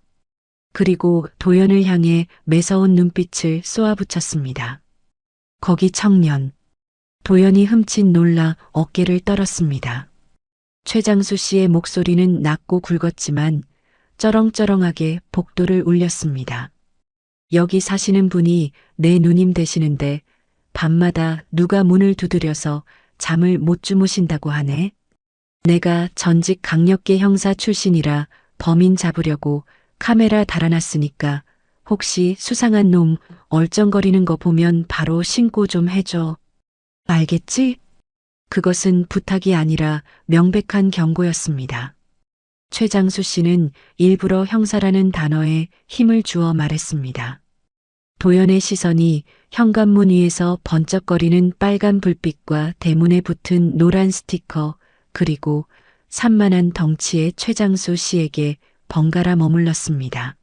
그리고 도연을 향해 매서운 눈빛을 쏘아붙였습니다. 거기 청년. 도연이 흠칫 놀라 어깨를 떨었습니다. 최장수 씨의 목소리는 낮고 굵었지만 쩌렁쩌렁하게 복도를 울렸습니다. 여기 사시는 분이 내 누님 되시는데 밤마다 누가 문을 두드려서 잠을 못 주무신다고 하네. 내가 전직 강력계 형사 출신이라 범인 잡으려고 카메라 달아놨으니까 혹시 수상한 놈 얼쩡거리는 거 보면 바로 신고 좀 해줘. 알겠지? 그것은 부탁이 아니라 명백한 경고였습니다. 최장수 씨는 일부러 형사라는 단어에 힘을 주어 말했습니다. 도연의 시선이 현관문 위에서 번쩍거리는 빨간 불빛과 대문에 붙은 노란 스티커 그리고 산만한 덩치의 최장수 씨에게 번갈아 머물렀습니다.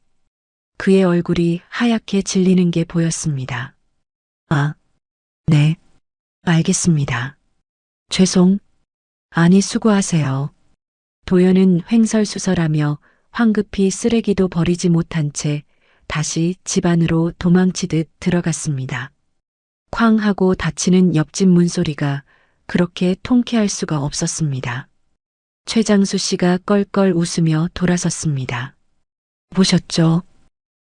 그의 얼굴이 하얗게 질리는 게 보였습니다. 아, 네, 알겠습니다. 죄송. 아니 수고하세요. 도연은 횡설수설하며 황급히 쓰레기도 버리지 못한 채 다시 집 안으로 도망치듯 들어갔습니다. 쾅 하고 닫히는 옆집 문소리가 그렇게 통쾌할 수가 없었습니다. 최장수 씨가 껄껄 웃으며 돌아섰습니다. 보셨죠?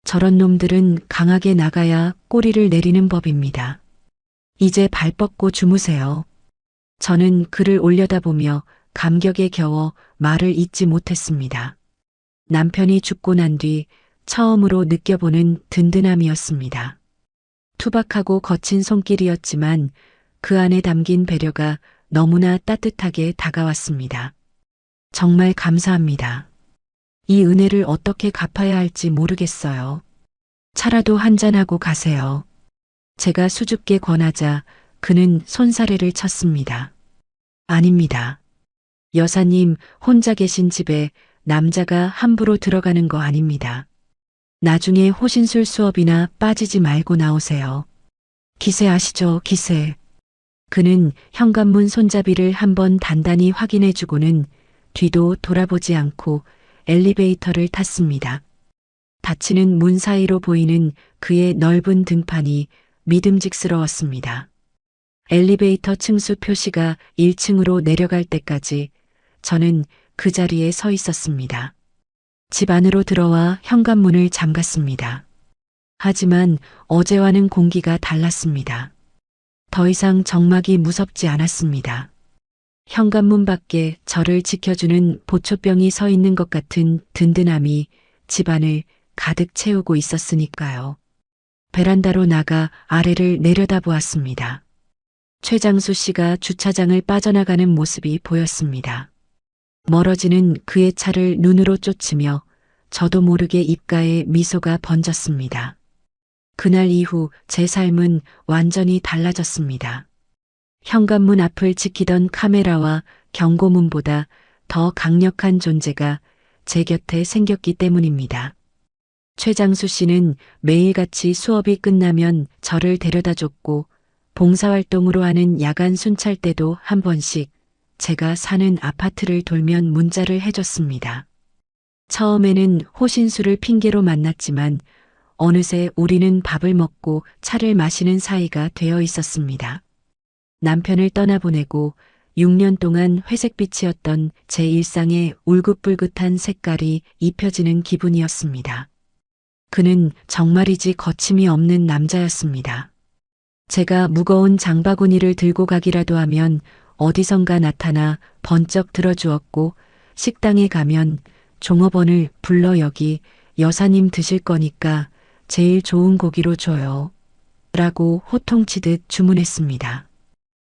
저런 놈들은 강하게 나가야 꼬리를 내리는 법입니다. 이제 발 뻗고 주무세요. 저는 그를 올려다보며 감격에 겨워 말을 잇지 못했습니다. 남편이 죽고 난 뒤 처음으로 느껴보는 든든함이었습니다. 투박하고 거친 손길이었지만 그 안에 담긴 배려가 너무나 따뜻하게 다가왔습니다. 정말 감사합니다. 이 은혜를 어떻게 갚아야 할지 모르겠어요. 차라도 한잔하고 가세요. 제가 수줍게 권하자 그는 손사래를 쳤습니다. 아닙니다. 여사님, 혼자 계신 집에 남자가 함부로 들어가는 거 아닙니다. 나중에 호신술 수업이나 빠지지 말고 나오세요. 기세 아시죠, 기세. 그는 현관문 손잡이를 한번 단단히 확인해주고는 뒤도 돌아보지 않고 엘리베이터를 탔습니다. 닫히는 문 사이로 보이는 그의 넓은 등판이 믿음직스러웠습니다. 엘리베이터 층수 표시가 1층으로 내려갈 때까지 저는 그 자리에 서 있었습니다. 집 안으로 들어와 현관문을 잠갔습니다. 하지만 어제와는 공기가 달랐습니다. 더 이상 정막이 무섭지 않았습니다. 현관문 밖에 저를 지켜주는 보초병이 서 있는 것 같은 든든함이 집안을 가득 채우고 있었으니까요. 베란다로 나가 아래를 내려다보았습니다. 최장수 씨가 주차장을 빠져나가는 모습이 보였습니다. 멀어지는 그의 차를 눈으로 쫓으며 저도 모르게 입가에 미소가 번졌습니다. 그날 이후 제 삶은 완전히 달라졌습니다. 현관문 앞을 지키던 카메라와 경고문보다 더 강력한 존재가 제 곁에 생겼기 때문입니다. 최장수 씨는 매일같이 수업이 끝나면 저를 데려다 줬고 봉사활동으로 하는 야간 순찰 때도 한 번씩 제가 사는 아파트를 돌면 문자를 해줬습니다. 처음에는 호신술을 핑계로 만났지만 어느새 우리는 밥을 먹고 차를 마시는 사이가 되어 있었습니다. 남편을 떠나보내고 6년 동안 회색빛이었던 제 일상의 울긋불긋한 색깔이 입혀지는 기분이었습니다. 그는 정말이지 거침이 없는 남자였습니다. 제가 무거운 장바구니를 들고 가기라도 하면 어디선가 나타나 번쩍 들어주었고 식당에 가면 종업원을 불러 여기 여사님 드실 거니까 제일 좋은 고기로 줘요. 라고 호통치듯 주문했습니다.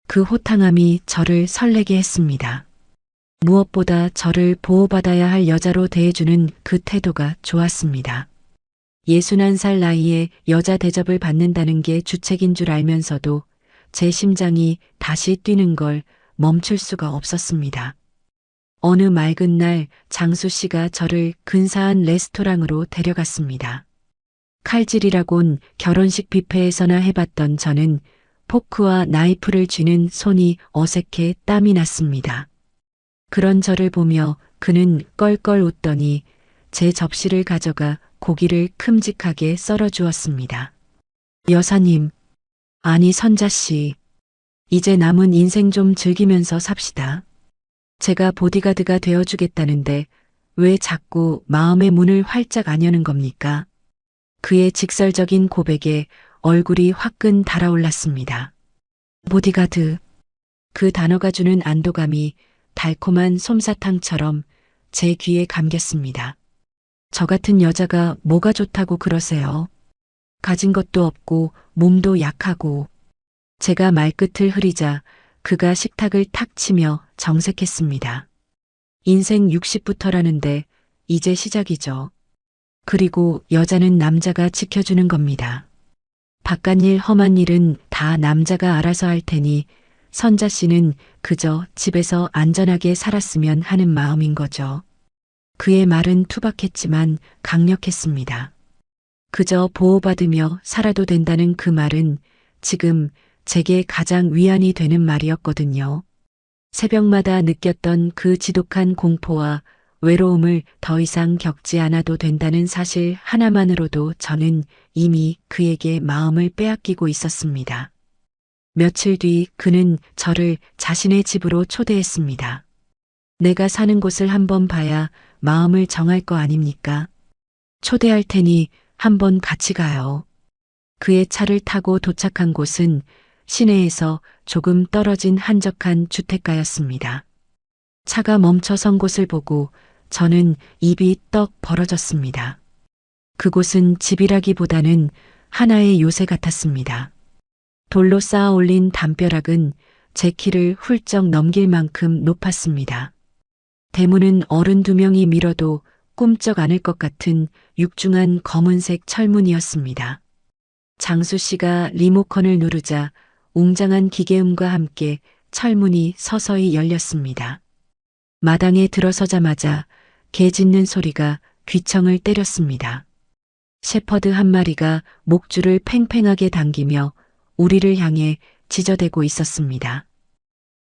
그 호탕함이 저를 설레게 했습니다. 무엇보다 저를 보호받아야 할 여자로 대해주는 그 태도가 좋았습니다. 61살 나이에 여자 대접을 받는다는 게 주책인 줄 알면서도 제 심장이 다시 뛰는 걸 멈출 수가 없었습니다. 어느 맑은 날 장수 씨가 저를 근사한 레스토랑으로 데려갔습니다. 칼질이라곤 결혼식 뷔페에서나 해봤던 저는 포크와 나이프를 쥐는 손이 어색해 땀이 났습니다. 그런 저를 보며 그는 껄껄 웃더니 제 접시를 가져가 고기를 큼직하게 썰어 주었습니다. 여사님, 아니 선자씨, 이제 남은 인생 좀 즐기면서 삽시다. 제가 보디가드가 되어주겠다는데 왜 자꾸 마음의 문을 활짝 안 여는 겁니까? 그의 직설적인 고백에 얼굴이 화끈 달아올랐습니다. 보디가드. 그 단어가 주는 안도감이 달콤한 솜사탕처럼 제 귀에 감겼습니다. 저 같은 여자가 뭐가 좋다고 그러세요? 가진 것도 없고 몸도 약하고. 제가 말끝을 흐리자 그가 식탁을 탁 치며 정색했습니다. 인생 60부터라는데 이제 시작이죠. 그리고 여자는 남자가 지켜주는 겁니다. 바깥일 험한 일은 다 남자가 알아서 할 테니 선자 씨는 그저 집에서 안전하게 살았으면 하는 마음인 거죠. 그의 말은 투박했지만 강력했습니다. 그저 보호받으며 살아도 된다는 그 말은 지금 제게 가장 위안이 되는 말이었거든요. 새벽마다 느꼈던 그 지독한 공포와 외로움을 더 이상 겪지 않아도 된다는 사실 하나만으로도 저는 이미 그에게 마음을 빼앗기고 있었습니다. 며칠 뒤 그는 저를 자신의 집으로 초대했습니다. 내가 사는 곳을 한번 봐야 마음을 정할 거 아닙니까? 초대할 테니 한번 같이 가요. 그의 차를 타고 도착한 곳은 시내에서 조금 떨어진 한적한 주택가였습니다. 차가 멈춰 선 곳을 보고 저는 입이 떡 벌어졌습니다. 그곳은 집이라기보다는 하나의 요새 같았습니다. 돌로 쌓아 올린 담벼락은 제 키를 훌쩍 넘길 만큼 높았습니다. 대문은 어른 2명이 밀어도 꿈쩍 않을 것 같은 육중한 검은색 철문이었습니다. 장수 씨가 리모컨을 누르자 웅장한 기계음과 함께 철문이 서서히 열렸습니다. 마당에 들어서자마자 개 짖는 소리가 귀청을 때렸습니다. shepherd 한 마리가 목줄을 팽팽하게 당기며 우리를 향해 지저대고 있었습니다.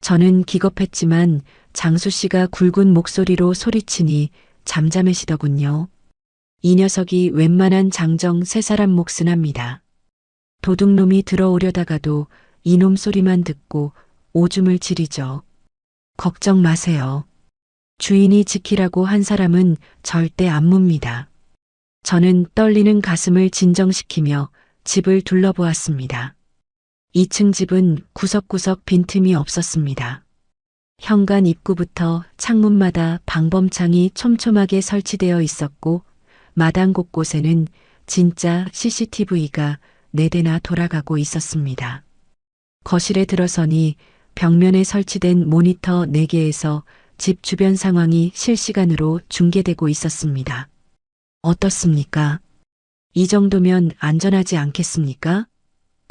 저는 기겁했지만 장수 씨가 굵은 목소리로 소리치니 잠잠해지더군요. 이 녀석이 웬만한 장정 3사람 몫은 합니다. 도둑놈이 들어오려다가도 이놈 소리만 듣고 오줌을 지리죠. 걱정 마세요. 주인이 지키라고 한 사람은 절대 안 묻니다. 저는 떨리는 가슴을 진정시키며 집을 둘러보았습니다. 2층 집은 구석구석 빈틈이 없었습니다. 현관 입구부터 창문마다 방범창이 촘촘하게 설치되어 있었고 마당 곳곳에는 진짜 CCTV가 4대나 돌아가고 있었습니다. 거실에 들어서니 벽면에 설치된 모니터 4개에서 집 주변 상황이 실시간으로 중계되고 있었습니다. 어떻습니까? 이 정도면 안전하지 않겠습니까?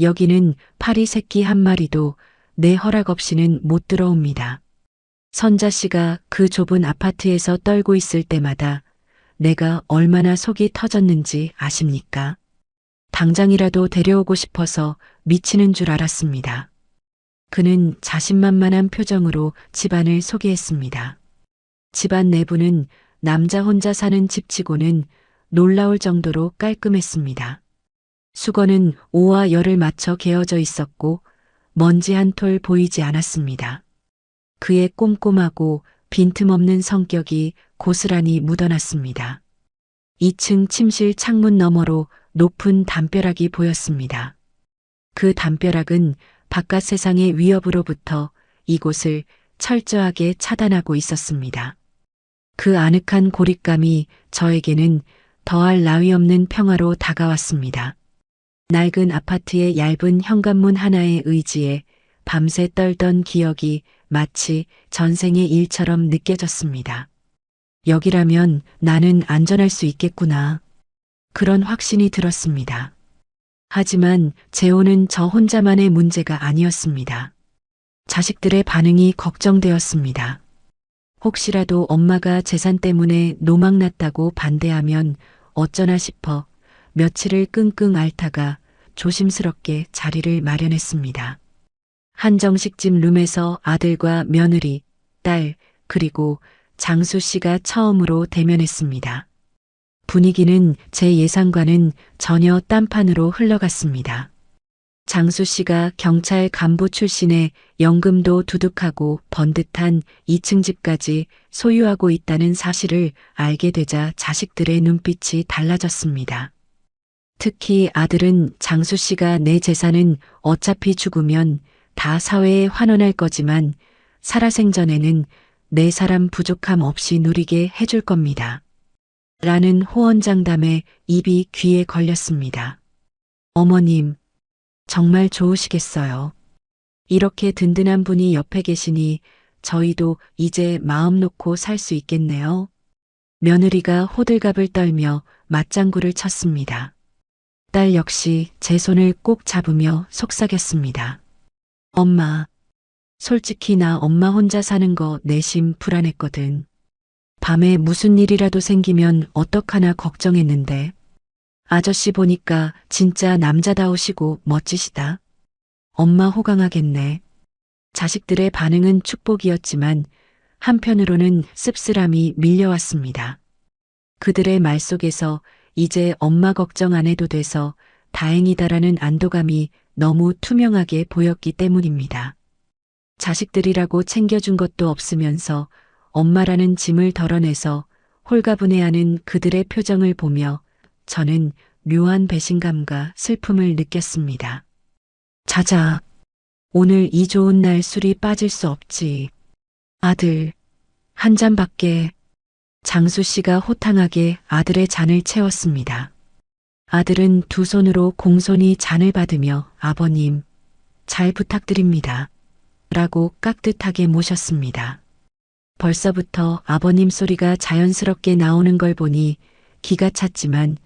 여기는 파리 새끼 한 마리도 내 허락 없이는 못 들어옵니다. 선자 씨가 그 좁은 아파트에서 떨고 있을 때마다 내가 얼마나 속이 터졌는지 아십니까? 당장이라도 데려오고 싶어서 미치는 줄 알았습니다. 그는 자신만만한 표정으로 집안을 소개했습니다. 집안 내부는 남자 혼자 사는 집치고는 놀라울 정도로 깔끔했습니다. 수건은 오와 열을 맞춰 개어져 있었고 먼지 한 톨 보이지 않았습니다. 그의 꼼꼼하고 빈틈없는 성격이 고스란히 묻어났습니다. 2층 침실 창문 너머로 높은 담벼락이 보였습니다. 그 담벼락은 바깥 세상의 위협으로부터 이곳을 철저하게 차단하고 있었습니다. 그 아늑한 고립감이 저에게는 더할 나위 없는 평화로 다가왔습니다. 낡은 아파트의 얇은 현관문 하나에 의지해 밤새 떨던 기억이 마치 전생의 일처럼 느껴졌습니다. 여기라면 나는 안전할 수 있겠구나. 그런 확신이 들었습니다. 하지만 재혼은 저 혼자만의 문제가 아니었습니다. 자식들의 반응이 걱정되었습니다. 혹시라도 엄마가 재산 때문에 노망났다고 반대하면 어쩌나 싶어 며칠을 끙끙 앓다가 조심스럽게 자리를 마련했습니다. 한정식집 룸에서 아들과 며느리, 딸, 그리고 장수 씨가 처음으로 대면했습니다. 분위기는 제 예상과는 전혀 딴판으로 흘러갔습니다. 장수 씨가 경찰 간부 출신의 연금도 두둑하고 번듯한 2층 집까지 소유하고 있다는 사실을 알게 되자 자식들의 눈빛이 달라졌습니다. 특히 아들은 장수 씨가 내 재산은 어차피 죽으면 다 사회에 환원할 거지만 살아생전에는 내 사람 부족함 없이 누리게 해줄 겁니다. 라는 호언장담에 입이 귀에 걸렸습니다. 어머님, 정말 좋으시겠어요. 이렇게 든든한 분이 옆에 계시니 저희도 이제 마음 놓고 살 수 있겠네요. 며느리가 호들갑을 떨며 맞장구를 쳤습니다. 딸 역시 제 손을 꼭 잡으며 속삭였습니다. 엄마, 솔직히 나 엄마 혼자 사는 거 내심 불안했거든. 밤에 무슨 일이라도 생기면 어떡하나 걱정했는데. 아저씨 보니까 진짜 남자다우시고 멋지시다. 엄마 호강하겠네. 자식들의 반응은 축복이었지만 한편으로는 씁쓸함이 밀려왔습니다. 그들의 말 속에서 이제 엄마 걱정 안 해도 돼서 다행이다라는 안도감이 너무 투명하게 보였기 때문입니다. 자식들이라고 챙겨준 것도 없으면서 엄마라는 짐을 덜어내서 홀가분해하는 그들의 표정을 보며 저는 묘한 배신감과 슬픔을 느꼈습니다. 자자, 오늘 이 좋은 날 술이 빠질 수 없지. 아들, 한 잔밖에. 장수 씨가 호탕하게 아들의 잔을 채웠습니다. 아들은 두 손으로 공손히 잔을 받으며 아버님, 잘 부탁드립니다. 라고 깍듯하게 모셨습니다. 벌써부터 아버님 소리가 자연스럽게 나오는 걸 보니 기가 찼지만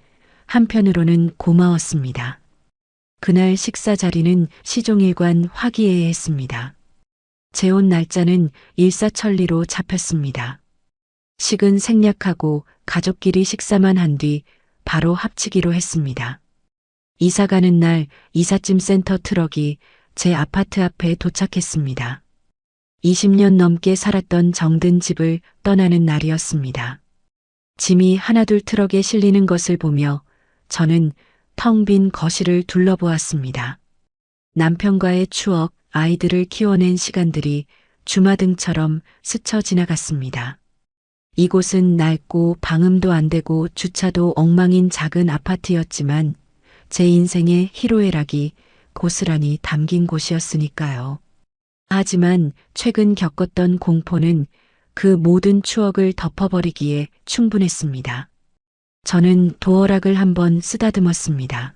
한편으로는 고마웠습니다. 그날 식사 자리는 시종일관 화기애애했습니다. 재혼 날짜는 일사천리로 잡혔습니다. 식은 생략하고 가족끼리 식사만 한 뒤 바로 합치기로 했습니다. 이사 가는 날 이삿짐 센터 트럭이 제 아파트 앞에 도착했습니다. 20년 넘게 살았던 정든 집을 떠나는 날이었습니다. 짐이 하나둘 트럭에 실리는 것을 보며 저는 텅 빈 거실을 둘러보았습니다. 남편과의 추억, 아이들을 키워낸 시간들이 주마등처럼 스쳐 지나갔습니다. 이곳은 낡고 방음도 안 되고 주차도 엉망인 작은 아파트였지만 제 인생의 희로애락이 고스란히 담긴 곳이었으니까요. 하지만 최근 겪었던 공포는 그 모든 추억을 덮어버리기에 충분했습니다. 저는 도어락을 한번 쓰다듬었습니다.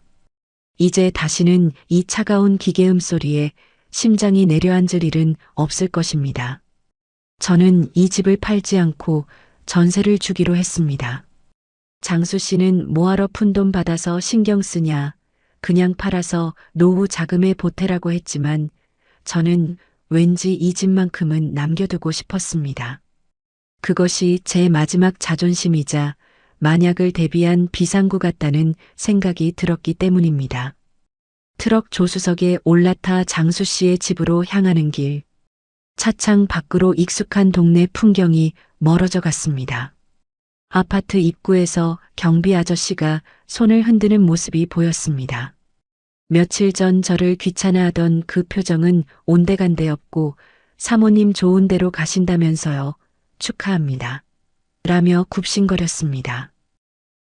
이제 다시는 이 차가운 기계음 소리에 심장이 내려앉을 일은 없을 것입니다. 저는 이 집을 팔지 않고 전세를 주기로 했습니다. 장수 씨는 뭐하러 푼돈 받아서 신경 쓰냐, 그냥 팔아서 노후 자금에 보태라고 했지만 저는 왠지 이 집만큼은 남겨두고 싶었습니다. 그것이 제 마지막 자존심이자 만약을 대비한 비상구 같다는 생각이 들었기 때문입니다. 트럭 조수석에 올라타 장수 씨의 집으로 향하는 길. 차창 밖으로 익숙한 동네 풍경이 멀어져 갔습니다. 아파트 입구에서 경비 아저씨가 손을 흔드는 모습이 보였습니다. 며칠 전 저를 귀찮아하던 그 표정은 온데간데 없고 사모님 좋은 데로 가신다면서요. 축하합니다. 라며 굽신거렸습니다.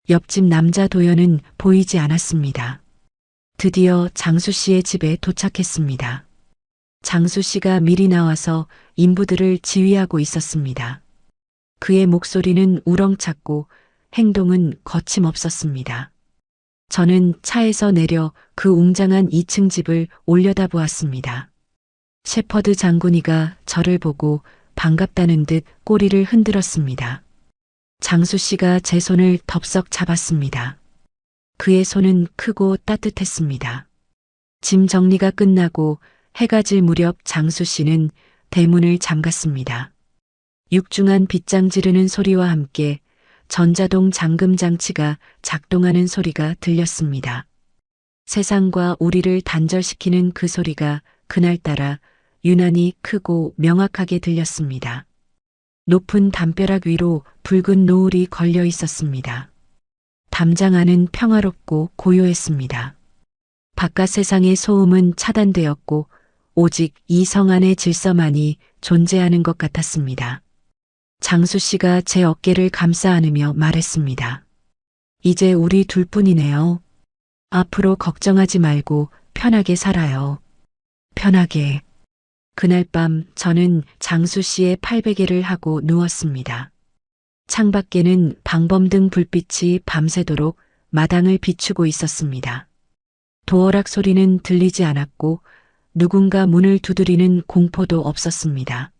옆집 남자 도연은 보이지 않았습니다. 드디어 장수 씨의 집에 도착했습니다. 장수 씨가 미리 나와서 인부들을 지휘하고 있었습니다. 그의 목소리는 우렁찼고 행동은 거침없었습니다. 저는 차에서 내려 그 웅장한 2층 집을 올려다보았습니다. 셰퍼드 장군이가 저를 보고 반갑다는 듯 꼬리를 흔들었습니다. 장수 씨가 제 손을 덥석 잡았습니다. 그의 손은 크고 따뜻했습니다. 짐 정리가 끝나고 해가 질 무렵 장수 씨는 대문을 잠갔습니다. 육중한 빗장 지르는 소리와 함께 전자동 잠금 장치가 작동하는 소리가 들렸습니다. 세상과 우리를 단절시키는 그 소리가 그날따라 유난히 크고 명확하게 들렸습니다. 높은 담벼락 위로 붉은 노을이 걸려 있었습니다. 담장 안은 평화롭고 고요했습니다. 바깥 세상의 소음은 차단되었고 오직 이 성 안의 질서만이 존재하는 것 같았습니다. 장수 씨가 제 어깨를 감싸 안으며 말했습니다. 이제 우리 둘뿐이네요. 앞으로 걱정하지 말고 편하게 살아요. 편하게. 그날 밤 저는 장수 씨의 팔베개를 하고 누웠습니다. 창밖에는 방범등 불빛이 밤새도록 마당을 비추고 있었습니다. 도어락 소리는 들리지 않았고 누군가 문을 두드리는 공포도 없었습니다.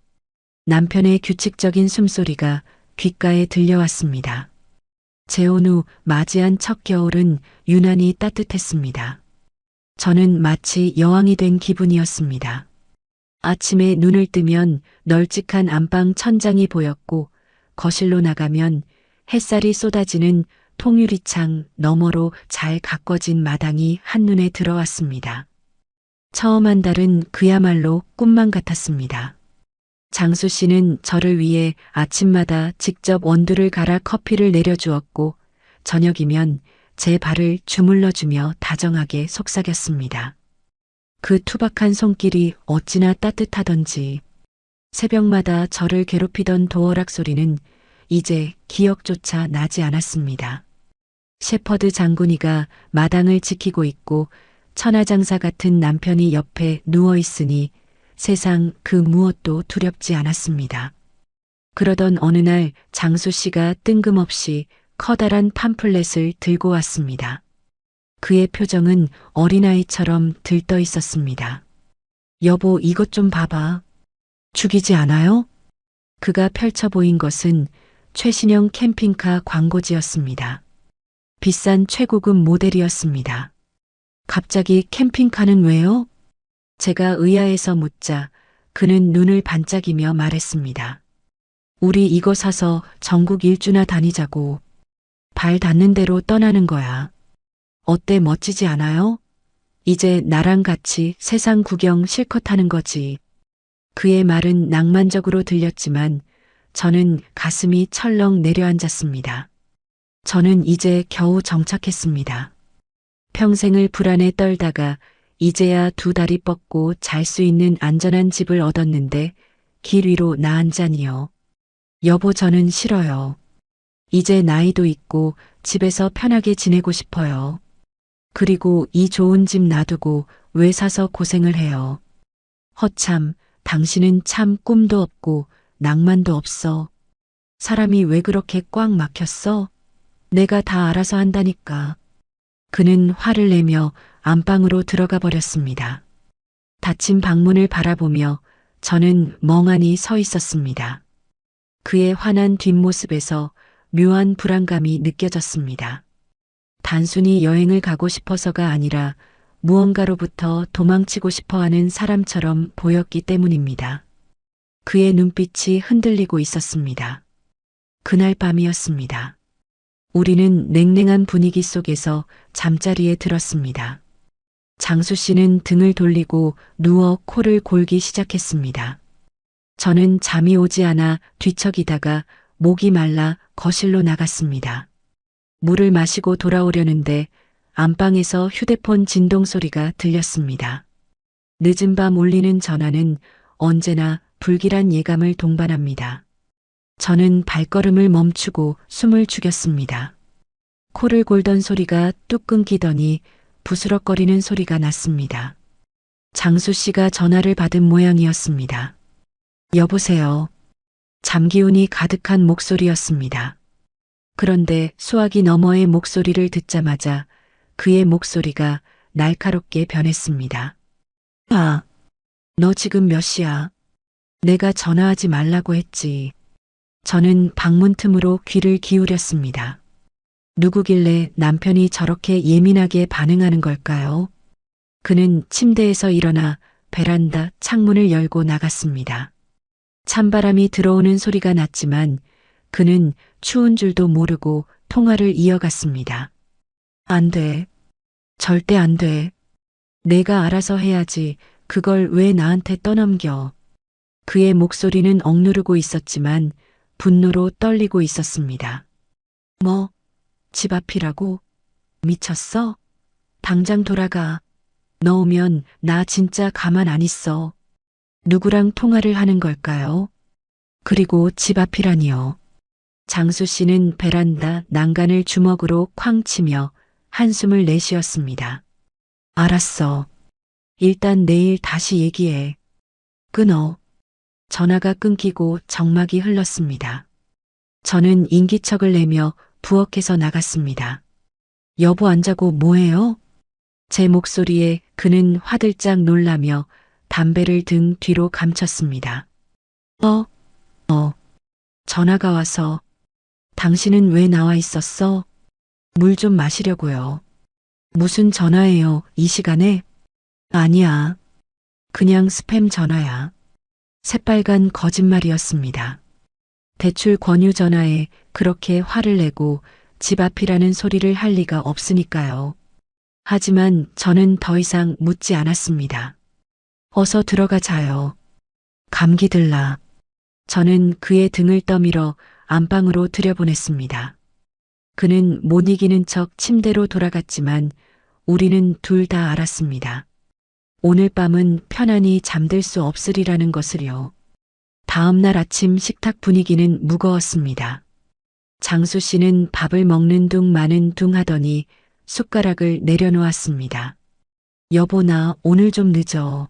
남편의 규칙적인 숨소리가 귓가에 들려왔습니다. 재혼 후 맞이한 첫 겨울은 유난히 따뜻했습니다. 저는 마치 여왕이 된 기분이었습니다. 아침에 눈을 뜨면 널찍한 안방 천장이 보였고 거실로 나가면 햇살이 쏟아지는 통유리창 너머로 잘 가꿔진 마당이 한눈에 들어왔습니다. 처음 한 달은 그야말로 꿈만 같았습니다. 장수 씨는 저를 위해 아침마다 직접 원두를 갈아 커피를 내려주었고 저녁이면 제 발을 주물러주며 다정하게 속삭였습니다. 그 투박한 손길이 어찌나 따뜻하던지 새벽마다 저를 괴롭히던 도어락 소리는 이제 기억조차 나지 않았습니다. 셰퍼드 장군이가 마당을 지키고 있고 천하장사 같은 남편이 옆에 누워 있으니 세상 그 무엇도 두렵지 않았습니다. 그러던 어느 날 장수 씨가 뜬금없이 커다란 팜플렛을 들고 왔습니다. 그의 표정은 어린아이처럼 들떠 있었습니다. 여보, 이것 좀 봐봐. 죽이지 않아요? 그가 펼쳐 보인 것은 최신형 캠핑카 광고지였습니다. 비싼 최고급 모델이었습니다. 갑자기 캠핑카는 왜요? 제가 의아해서 묻자 그는 눈을 반짝이며 말했습니다. 우리 이거 사서 전국 일주나 다니자고. 발 닿는 대로 떠나는 거야. 어때, 멋지지 않아요? 이제 나랑 같이 세상 구경 실컷 하는 거지. 그의 말은 낭만적으로 들렸지만 저는 가슴이 철렁 내려앉았습니다. 저는 이제 겨우 정착했습니다. 평생을 불안에 떨다가 이제야 두 다리 뻗고 잘 수 있는 안전한 집을 얻었는데 길 위로 나앉자니요. 여보, 저는 싫어요. 이제 나이도 있고 집에서 편하게 지내고 싶어요. 그리고 이 좋은 집 놔두고 왜 사서 고생을 해요. 허참, 당신은 참 꿈도 없고 낭만도 없어. 사람이 왜 그렇게 꽉 막혔어? 내가 다 알아서 한다니까. 그는 화를 내며 안방으로 들어가 버렸습니다. 닫힌 방문을 바라보며 저는 멍하니 서 있었습니다. 그의 환한 뒷모습에서 묘한 불안감이 느껴졌습니다. 단순히 여행을 가고 싶어서가 아니라 무언가로부터 도망치고 싶어 하는 사람처럼 보였기 때문입니다. 그의 눈빛이 흔들리고 있었습니다. 그날 밤이었습니다. 우리는 냉랭한 분위기 속에서 잠자리에 들었습니다. 장수 씨는 등을 돌리고 누워 코를 골기 시작했습니다. 저는 잠이 오지 않아 뒤척이다가 목이 말라 거실로 나갔습니다. 물을 마시고 돌아오려는데 안방에서 휴대폰 진동 소리가 들렸습니다. 늦은 밤 울리는 전화는 언제나 불길한 예감을 동반합니다. 저는 발걸음을 멈추고 숨을 죽였습니다. 코를 골던 소리가 뚝 끊기더니 부스럭거리는 소리가 났습니다. 장수 씨가 전화를 받은 모양이었습니다. 여보세요. 잠기운이 가득한 목소리였습니다. 그런데 수화기 너머의 목소리를 듣자마자 그의 목소리가 날카롭게 변했습니다. 아, 너 지금 몇 시야? 내가 전화하지 말라고 했지. 저는 방문 틈으로 귀를 기울였습니다. 누구길래 남편이 저렇게 예민하게 반응하는 걸까요? 그는 침대에서 일어나 베란다 창문을 열고 나갔습니다. 찬바람이 들어오는 소리가 났지만 그는 추운 줄도 모르고 통화를 이어갔습니다. 안 돼. 절대 안 돼. 내가 알아서 해야지. 그걸 왜 나한테 떠넘겨. 그의 목소리는 억누르고 있었지만 분노로 떨리고 있었습니다. 뭐? 집 앞이라고? 미쳤어? 당장 돌아가. 너 오면 나 진짜 가만 안 있어. 누구랑 통화를 하는 걸까요? 그리고 집 앞이라니요. 장수 씨는 베란다 난간을 주먹으로 쾅 치며 한숨을 내쉬었습니다. 알았어. 일단 내일 다시 얘기해. 끊어. 전화가 끊기고 정막이 흘렀습니다. 저는 인기척을 내며 부엌에서 나갔습니다. 여보, 안 자고 뭐해요? 제 목소리에 그는 화들짝 놀라며 담배를 등 뒤로 감췄습니다. 전화가 와서. 당신은 왜 나와 있었어? 물 좀 마시려고요. 무슨 전화예요, 이 시간에? 아니야. 그냥 스팸 전화야. 새빨간 거짓말이었습니다. 대출 권유 전화에 그렇게 화를 내고 집 앞이라는 소리를 할 리가 없으니까요. 하지만 저는 더 이상 묻지 않았습니다. 어서 들어가 자요. 감기 들라. 저는 그의 등을 떠밀어 안방으로 들여보냈습니다. 그는 못 이기는 척 침대로 돌아갔지만 우리는 둘 다 알았습니다. 오늘 밤은 편안히 잠들 수 없으리라는 것을요. 다음 날 아침 식탁 분위기는 무거웠습니다. 장수 씨는 밥을 먹는 둥 마는 둥 하더니 숟가락을 내려놓았습니다. 여보, 나 오늘 좀 늦어.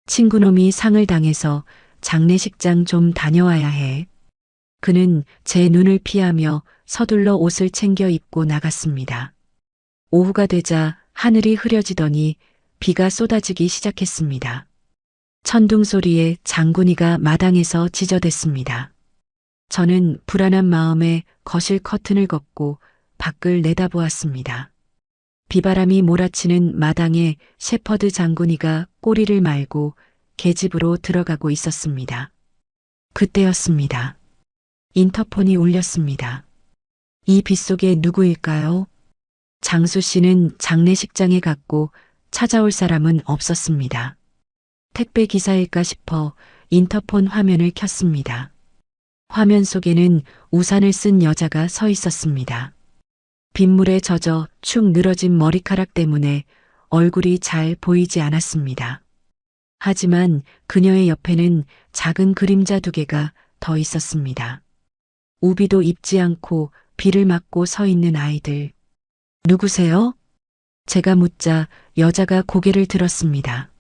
친구놈이 상을 당해서 장례식장 좀 다녀와야 해. 그는 제 눈을 피하며 서둘러 옷을 챙겨 입고 나갔습니다. 오후가 되자 하늘이 흐려지더니 비가 쏟아지기 시작했습니다. 천둥 소리에 장군이가 마당에서 지저댔습니다. 저는 불안한 마음에 거실 커튼을 걷고 밖을 내다보았습니다. 비바람이 몰아치는 마당에 shepherd 장군이가 꼬리를 말고 계집으로 들어가고 있었습니다. 그때였습니다. 인터폰이 울렸습니다. 이 빗속에 누구일까요? 장수 씨는 장례식장에 갔고 찾아올 사람은 없었습니다. 택배 기사일까 싶어 인터폰 화면을 켰습니다. 화면 속에는 우산을 쓴 여자가 서 있었습니다. 빗물에 젖어 축 늘어진 머리카락 때문에 얼굴이 잘 보이지 않았습니다. 하지만 그녀의 옆에는 작은 그림자 2개가 더 있었습니다. 우비도 입지 않고 비를 맞고 서 있는 아이들. 누구세요? 제가 묻자 여자가 고개를 들었습니다.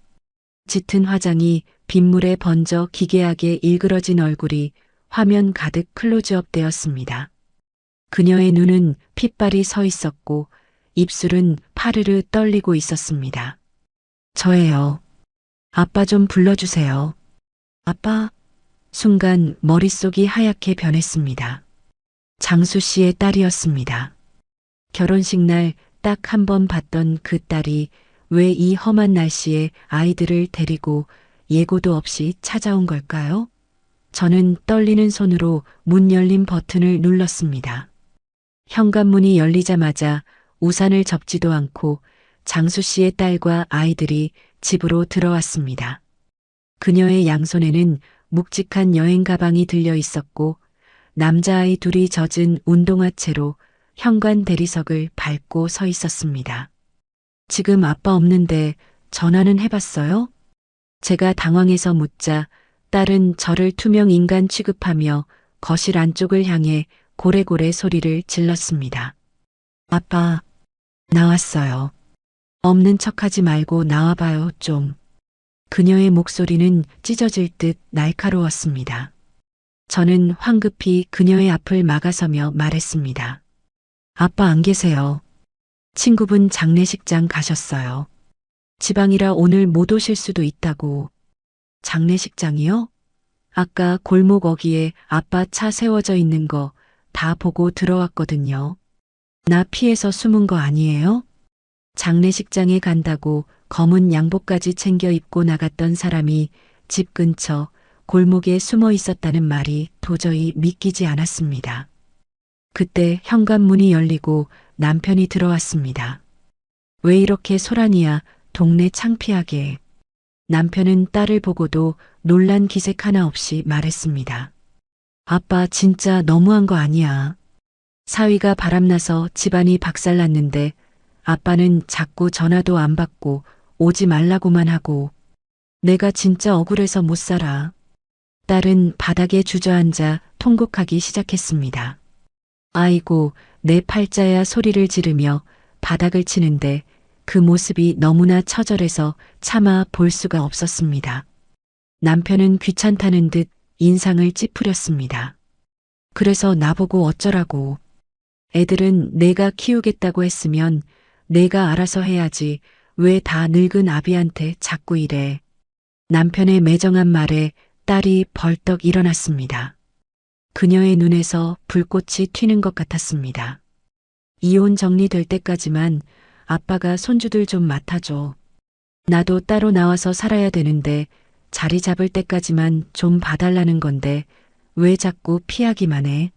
짙은 화장이 빗물에 번져 기괴하게 일그러진 얼굴이 화면 가득 클로즈업 되었습니다. 그녀의 눈은 핏발이 서 있었고 입술은 파르르 떨리고 있었습니다. 저예요. 아빠 좀 불러주세요. 아빠? 순간 머릿속이 하얗게 변했습니다. 장수 씨의 딸이었습니다. 결혼식 날 딱 한 번 봤던 그 딸이 왜 이 험한 날씨에 아이들을 데리고 예고도 없이 찾아온 걸까요? 저는 떨리는 손으로 문 열림 버튼을 눌렀습니다. 현관문이 열리자마자 우산을 접지도 않고 장수 씨의 딸과 아이들이 집으로 들어왔습니다. 그녀의 양손에는 묵직한 여행 가방이 들려 있었고 남자아이 2이 젖은 운동화채로 현관 대리석을 밟고 서 있었습니다. 지금 아빠 없는데 전화는 해봤어요? 제가 당황해서 묻자 딸은 저를 투명 인간 취급하며 거실 안쪽을 향해 고래고래 소리를 질렀습니다. 아빠, 나왔어요. 없는 척하지 말고 나와봐요, 좀. 그녀의 목소리는 찢어질 듯 날카로웠습니다. 저는 황급히 그녀의 앞을 막아서며 말했습니다. 아빠 안 계세요. 친구분 장례식장 가셨어요. 지방이라 오늘 못 오실 수도 있다고. 장례식장이요? 아까 골목 어귀에 아빠 차 세워져 있는 거 다 보고 들어왔거든요. 나 피해서 숨은 거 아니에요? 장례식장에 간다고 검은 양복까지 챙겨 입고 나갔던 사람이 집 근처 골목에 숨어 있었다는 말이 도저히 믿기지 않았습니다. 그때 현관문이 열리고 남편이 들어왔습니다. 왜 이렇게 소란이야, 동네 창피하게. 남편은 딸을 보고도 놀란 기색 하나 없이 말했습니다. 아빠 진짜 너무한 거 아니야. 사위가 바람나서 집안이 박살났는데 아빠는 자꾸 전화도 안 받고 오지 말라고만 하고 내가 진짜 억울해서 못 살아. 딸은 바닥에 주저앉아 통곡하기 시작했습니다. 아이고, 내 팔자야 소리를 지르며 바닥을 치는데 그 모습이 너무나 처절해서 차마 볼 수가 없었습니다. 남편은 귀찮다는 듯 인상을 찌푸렸습니다. 그래서 나보고 어쩌라고. 애들은 내가 키우겠다고 했으면 내가 알아서 해야지 왜 다 늙은 아비한테 자꾸 이래. 남편의 매정한 말에 딸이 벌떡 일어났습니다. 그녀의 눈에서 불꽃이 튀는 것 같았습니다. 이혼 정리될 때까지만 아빠가 손주들 좀 맡아줘. 나도 따로 나와서 살아야 되는데 자리 잡을 때까지만 좀 봐달라는 건데 왜 자꾸 피하기만 해?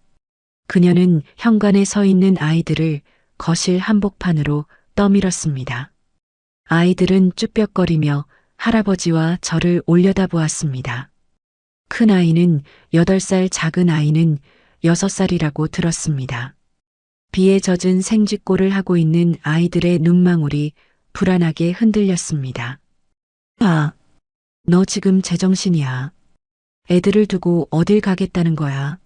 그녀는 현관에 서 있는 아이들을 거실 한복판으로 떠밀었습니다. 아이들은 쭈뼛거리며 할아버지와 저를 올려다보았습니다. 큰 아이는 8살, 작은 아이는 6살이라고 들었습니다. 비에 젖은 생쥐꼴을 하고 있는 아이들의 눈망울이 불안하게 흔들렸습니다. 아, 너 지금 제정신이야. 애들을 두고 어딜 가겠다는 거야.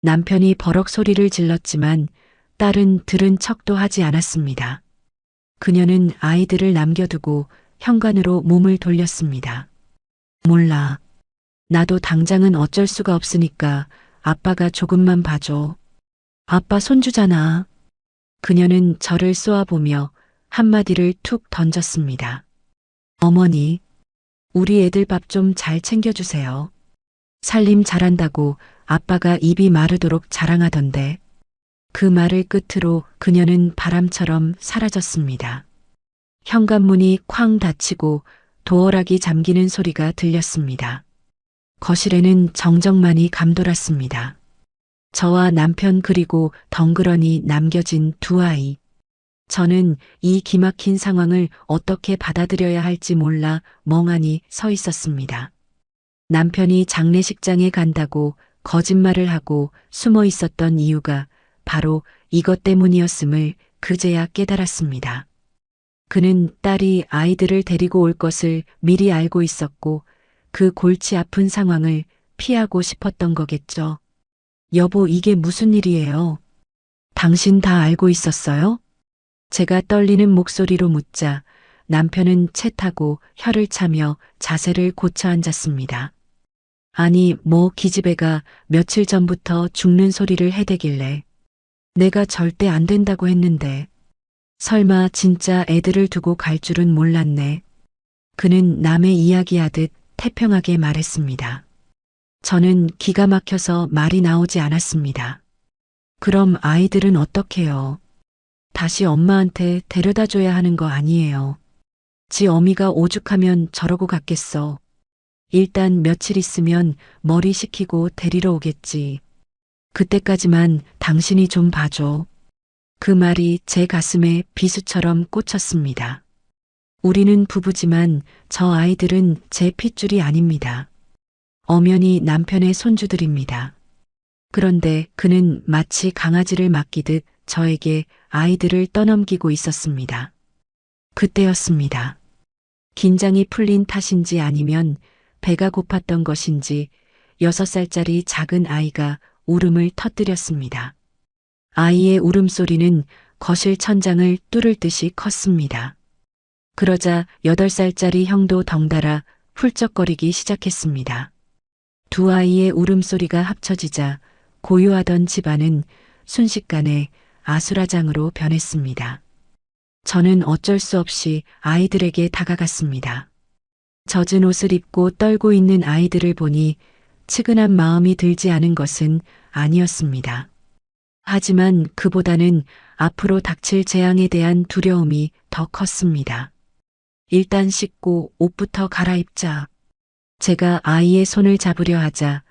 남편이 버럭 소리를 질렀지만 딸은 들은 척도 하지 않았습니다. 그녀는 아이들을 남겨두고 현관으로 몸을 돌렸습니다. 몰라. 나도 당장은 어쩔 수가 없으니까 아빠가 조금만 봐줘. 아빠 손주잖아. 그녀는 저를 쏘아보며 한마디를 툭 던졌습니다. 어머니, 우리 애들 밥 좀 잘 챙겨주세요. 살림 잘한다고 아빠가 입이 마르도록 자랑하던데 그 말을 끝으로 그녀는 바람처럼 사라졌습니다. 현관문이 쾅 닫히고 도어락이 잠기는 소리가 들렸습니다. 거실에는 정적만이 감돌았습니다. 저와 남편 그리고 덩그러니 남겨진 두 아이. 저는 이 기막힌 상황을 어떻게 받아들여야 할지 몰라 멍하니 서 있었습니다. 남편이 장례식장에 간다고 거짓말을 하고 숨어 있었던 이유가 바로 이것 때문이었음을 그제야 깨달았습니다. 그는 딸이 아이들을 데리고 올 것을 미리 알고 있었고 그 골치 아픈 상황을 피하고 싶었던 거겠죠. 여보, 이게 무슨 일이에요? 당신 다 알고 있었어요? 제가 떨리는 목소리로 묻자 남편은 채타고 혀를 차며 자세를 고쳐 앉았습니다. 아니, 뭐 기집애가 며칠 전부터 죽는 소리를 해대길래 내가 절대 안 된다고 했는데 설마 진짜 애들을 두고 갈 줄은 몰랐네. 그는 남의 이야기하듯 태평하게 말했습니다. 저는 기가 막혀서 말이 나오지 않았습니다. 그럼 아이들은 어떡해요? 다시 엄마한테 데려다 줘야 하는 거 아니에요. 지 어미가 오죽하면 저러고 갔겠어. 일단 며칠 있으면 머리 식히고 데리러 오겠지. 그때까지만 당신이 좀 봐줘. 그 말이 제 가슴에 비수처럼 꽂혔습니다. 우리는 부부지만 저 아이들은 제 핏줄이 아닙니다. 엄연히 남편의 손주들입니다. 그런데 그는 마치 강아지를 맡기듯 저에게 아이들을 떠넘기고 있었습니다. 그때였습니다. 긴장이 풀린 탓인지 아니면 배가 고팠던 것인지 6살짜리 작은 아이가 울음을 터뜨렸습니다. 아이의 울음소리는 거실 천장을 뚫을 듯이 컸습니다. 그러자 8살짜리 형도 덩달아 훌쩍거리기 시작했습니다. 두 아이의 울음소리가 합쳐지자 고요하던 집안은 순식간에 아수라장으로 변했습니다. 저는 어쩔 수 없이 아이들에게 다가갔습니다. 젖은 옷을 입고 떨고 있는 아이들을 보니 측은한 마음이 들지 않은 것은 아니었습니다. 하지만 그보다는 앞으로 닥칠 재앙에 대한 두려움이 더 컸습니다. 일단 씻고 옷부터 갈아입자. 제가 아이의 손을 잡으려 하자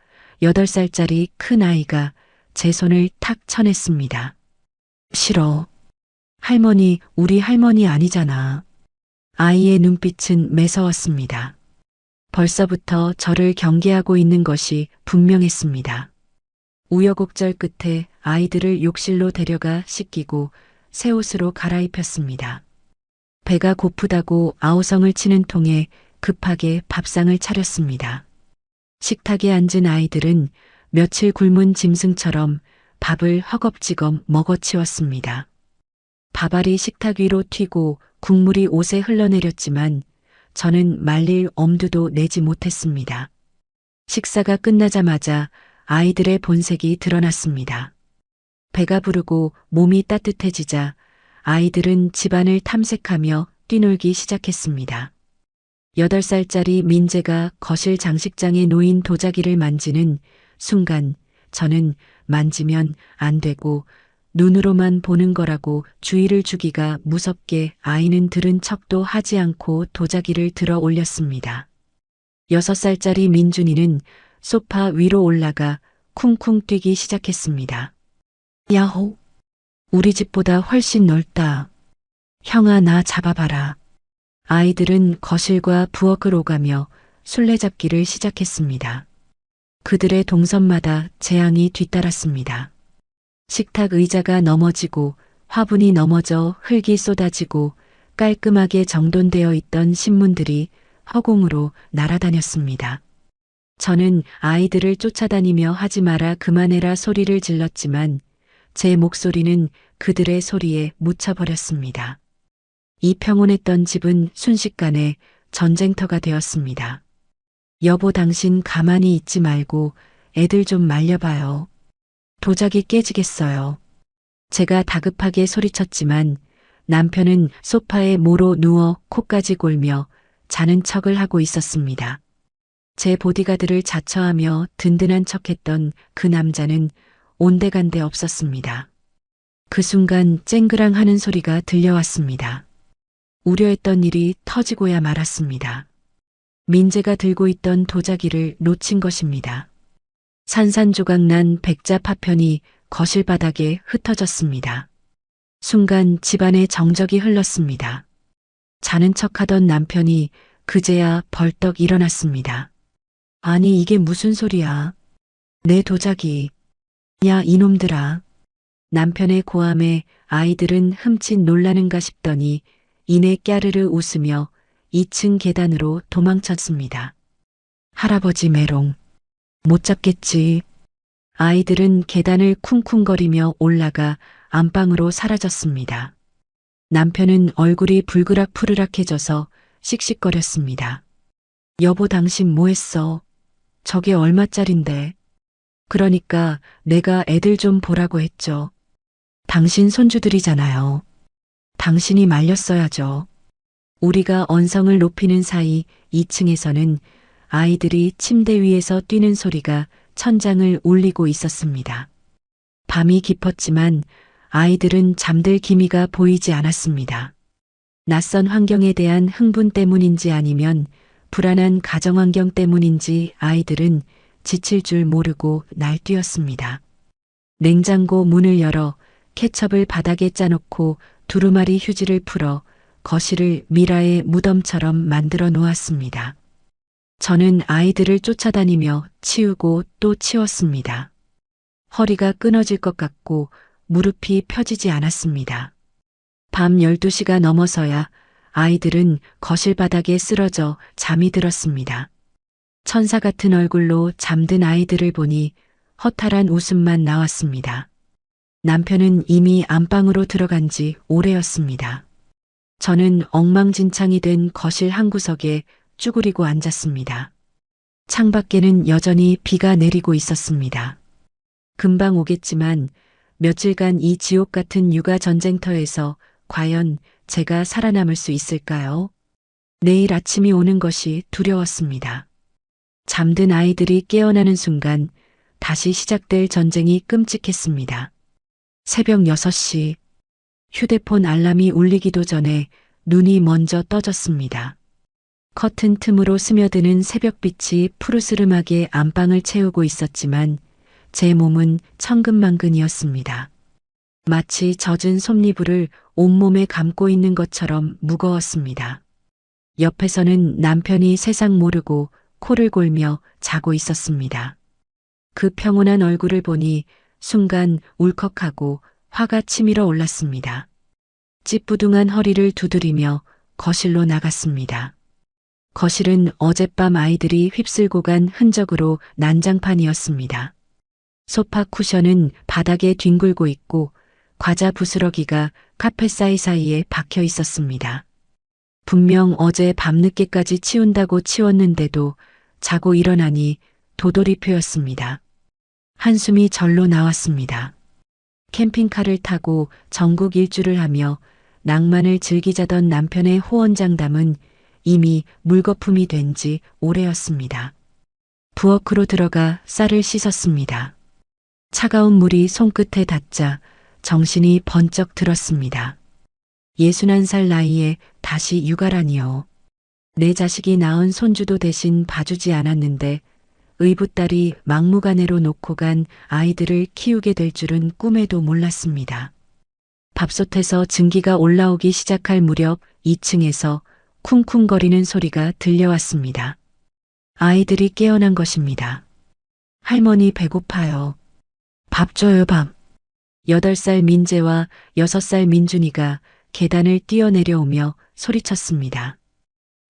8살짜리 큰 아이가 제 손을 탁 쳐냈습니다. 싫어. 할머니, 우리 할머니 아니잖아. 아이의 눈빛은 매서웠습니다. 벌써부터 저를 경계하고 있는 것이 분명했습니다. 우여곡절 끝에 아이들을 욕실로 데려가 씻기고 새 옷으로 갈아입혔습니다. 배가 고프다고 아우성을 치는 통에 급하게 밥상을 차렸습니다. 식탁에 앉은 아이들은 며칠 굶은 짐승처럼 밥을 허겁지겁 먹어치웠습니다. 밥알이 식탁 위로 튀고 국물이 옷에 흘러내렸지만 저는 말릴 엄두도 내지 못했습니다. 식사가 끝나자마자 아이들의 본색이 드러났습니다. 배가 부르고 몸이 따뜻해지자 아이들은 집안을 탐색하며 뛰놀기 시작했습니다. 8살짜리 민재가 거실 장식장에 놓인 도자기를 만지는 순간 저는 만지면 안 되고 눈으로만 보는 거라고 주의를 주기가 무섭게 아이는 들은 척도 하지 않고 도자기를 들어 올렸습니다. 6살짜리 민준이는 소파 위로 올라가 쿵쿵 뛰기 시작했습니다. 야호! 우리 집보다 훨씬 넓다. 형아, 나 잡아봐라. 아이들은 거실과 부엌을 오가며 술래잡기를 시작했습니다. 그들의 동선마다 재앙이 뒤따랐습니다. 식탁 의자가 넘어지고 화분이 넘어져 흙이 쏟아지고 깔끔하게 정돈되어 있던 신문들이 허공으로 날아다녔습니다. 저는 아이들을 쫓아다니며 하지 마라 그만해라 소리를 질렀지만 제 목소리는 그들의 소리에 묻혀버렸습니다. 이 평온했던 집은 순식간에 전쟁터가 되었습니다. 여보, 당신 가만히 있지 말고 애들 좀 말려봐요. 도자기 깨지겠어요. 제가 다급하게 소리쳤지만 남편은 소파에 모로 누워 코까지 골며 자는 척을 하고 있었습니다. 제 보디가드를 자처하며 든든한 척했던 그 남자는 온데간데 없었습니다. 그 순간 쨍그랑 하는 소리가 들려왔습니다. 우려했던 일이 터지고야 말았습니다. 민재가 들고 있던 도자기를 놓친 것입니다. 산산조각난 백자 파편이 거실 바닥에 흩어졌습니다. 순간 집안에 정적이 흘렀습니다. 자는 척하던 남편이 그제야 벌떡 일어났습니다. 아니 이게 무슨 소리야? 내 도자기. 야 이놈들아. 남편의 고함에 아이들은 흠칫 놀라는가 싶더니 이내 깨르르 웃으며 2층 계단으로 도망쳤습니다. 할아버지 메롱. 못 잡겠지. 아이들은 계단을 쿵쿵거리며 올라가 안방으로 사라졌습니다. 남편은 얼굴이 불그락푸르락해져서 씩씩거렸습니다. 여보 당신 뭐 했어? 저게 얼마짜린데? 그러니까 내가 애들 좀 보라고 했죠. 당신 손주들이잖아요. 당신이 말렸어야죠. 우리가 언성을 높이는 사이 2층에서는 아이들이 침대 위에서 뛰는 소리가 천장을 울리고 있었습니다. 밤이 깊었지만 아이들은 잠들 기미가 보이지 않았습니다. 낯선 환경에 대한 흥분 때문인지 아니면 불안한 가정환경 때문인지 아이들은 지칠 줄 모르고 날뛰었습니다. 냉장고 문을 열어 케첩을 바닥에 짜놓고 두루마리 휴지를 풀어 거실을 미라의 무덤처럼 만들어 놓았습니다. 저는 아이들을 쫓아다니며 치우고 또 치웠습니다. 허리가 끊어질 것 같고 무릎이 펴지지 않았습니다. 밤 12시가 넘어서야 아이들은 거실 바닥에 쓰러져 잠이 들었습니다. 천사 같은 얼굴로 잠든 아이들을 보니 허탈한 웃음만 나왔습니다. 남편은 이미 안방으로 들어간 지 오래였습니다. 저는 엉망진창이 된 거실 한 구석에 쭈그리고 앉았습니다. 창밖에는 여전히 비가 내리고 있었습니다. 금방 오겠지만 며칠간 이 지옥 같은 육아 전쟁터에서 과연 제가 살아남을 수 있을까요? 내일 아침이 오는 것이 두려웠습니다. 잠든 아이들이 깨어나는 순간 다시 시작될 전쟁이 끔찍했습니다. 새벽 6시 휴대폰 알람이 울리기도 전에 눈이 먼저 떠졌습니다. 커튼 틈으로 스며드는 새벽빛이 푸르스름하게 안방을 채우고 있었지만 제 몸은 천근만근이었습니다. 마치 젖은 솜니부를 온몸에 감고 있는 것처럼 무거웠습니다. 옆에서는 남편이 세상 모르고 코를 골며 자고 있었습니다. 그 평온한 얼굴을 보니 순간 울컥하고 화가 치밀어 올랐습니다. 찌뿌둥한 허리를 두드리며 거실로 나갔습니다. 거실은 어젯밤 아이들이 휩쓸고 간 흔적으로 난장판이었습니다. 소파 쿠션은 바닥에 뒹굴고 있고 과자 부스러기가 카펫 사이사이에 박혀 있었습니다. 분명 어제 밤늦게까지 치운다고 치웠는데도 자고 일어나니 도돌이표였습니다. 한숨이 절로 나왔습니다. 캠핑카를 타고 전국 일주를 하며 낭만을 즐기자던 남편의 호언장담은 이미 물거품이 된 지 오래였습니다. 부엌으로 들어가 쌀을 씻었습니다. 차가운 물이 손끝에 닿자 정신이 번쩍 들었습니다. 61살 나이에 다시 육아라니요. 내 자식이 낳은 손주도 대신 봐주지 않았는데 의붓딸이 막무가내로 놓고 간 아이들을 키우게 될 줄은 꿈에도 몰랐습니다. 밥솥에서 증기가 올라오기 시작할 무렵 2층에서 쿵쿵거리는 소리가 들려왔습니다. 아이들이 깨어난 것입니다. 할머니 배고파요. 밥 줘요 밥. 8살 민재와 6살 민준이가 계단을 뛰어내려오며 소리쳤습니다.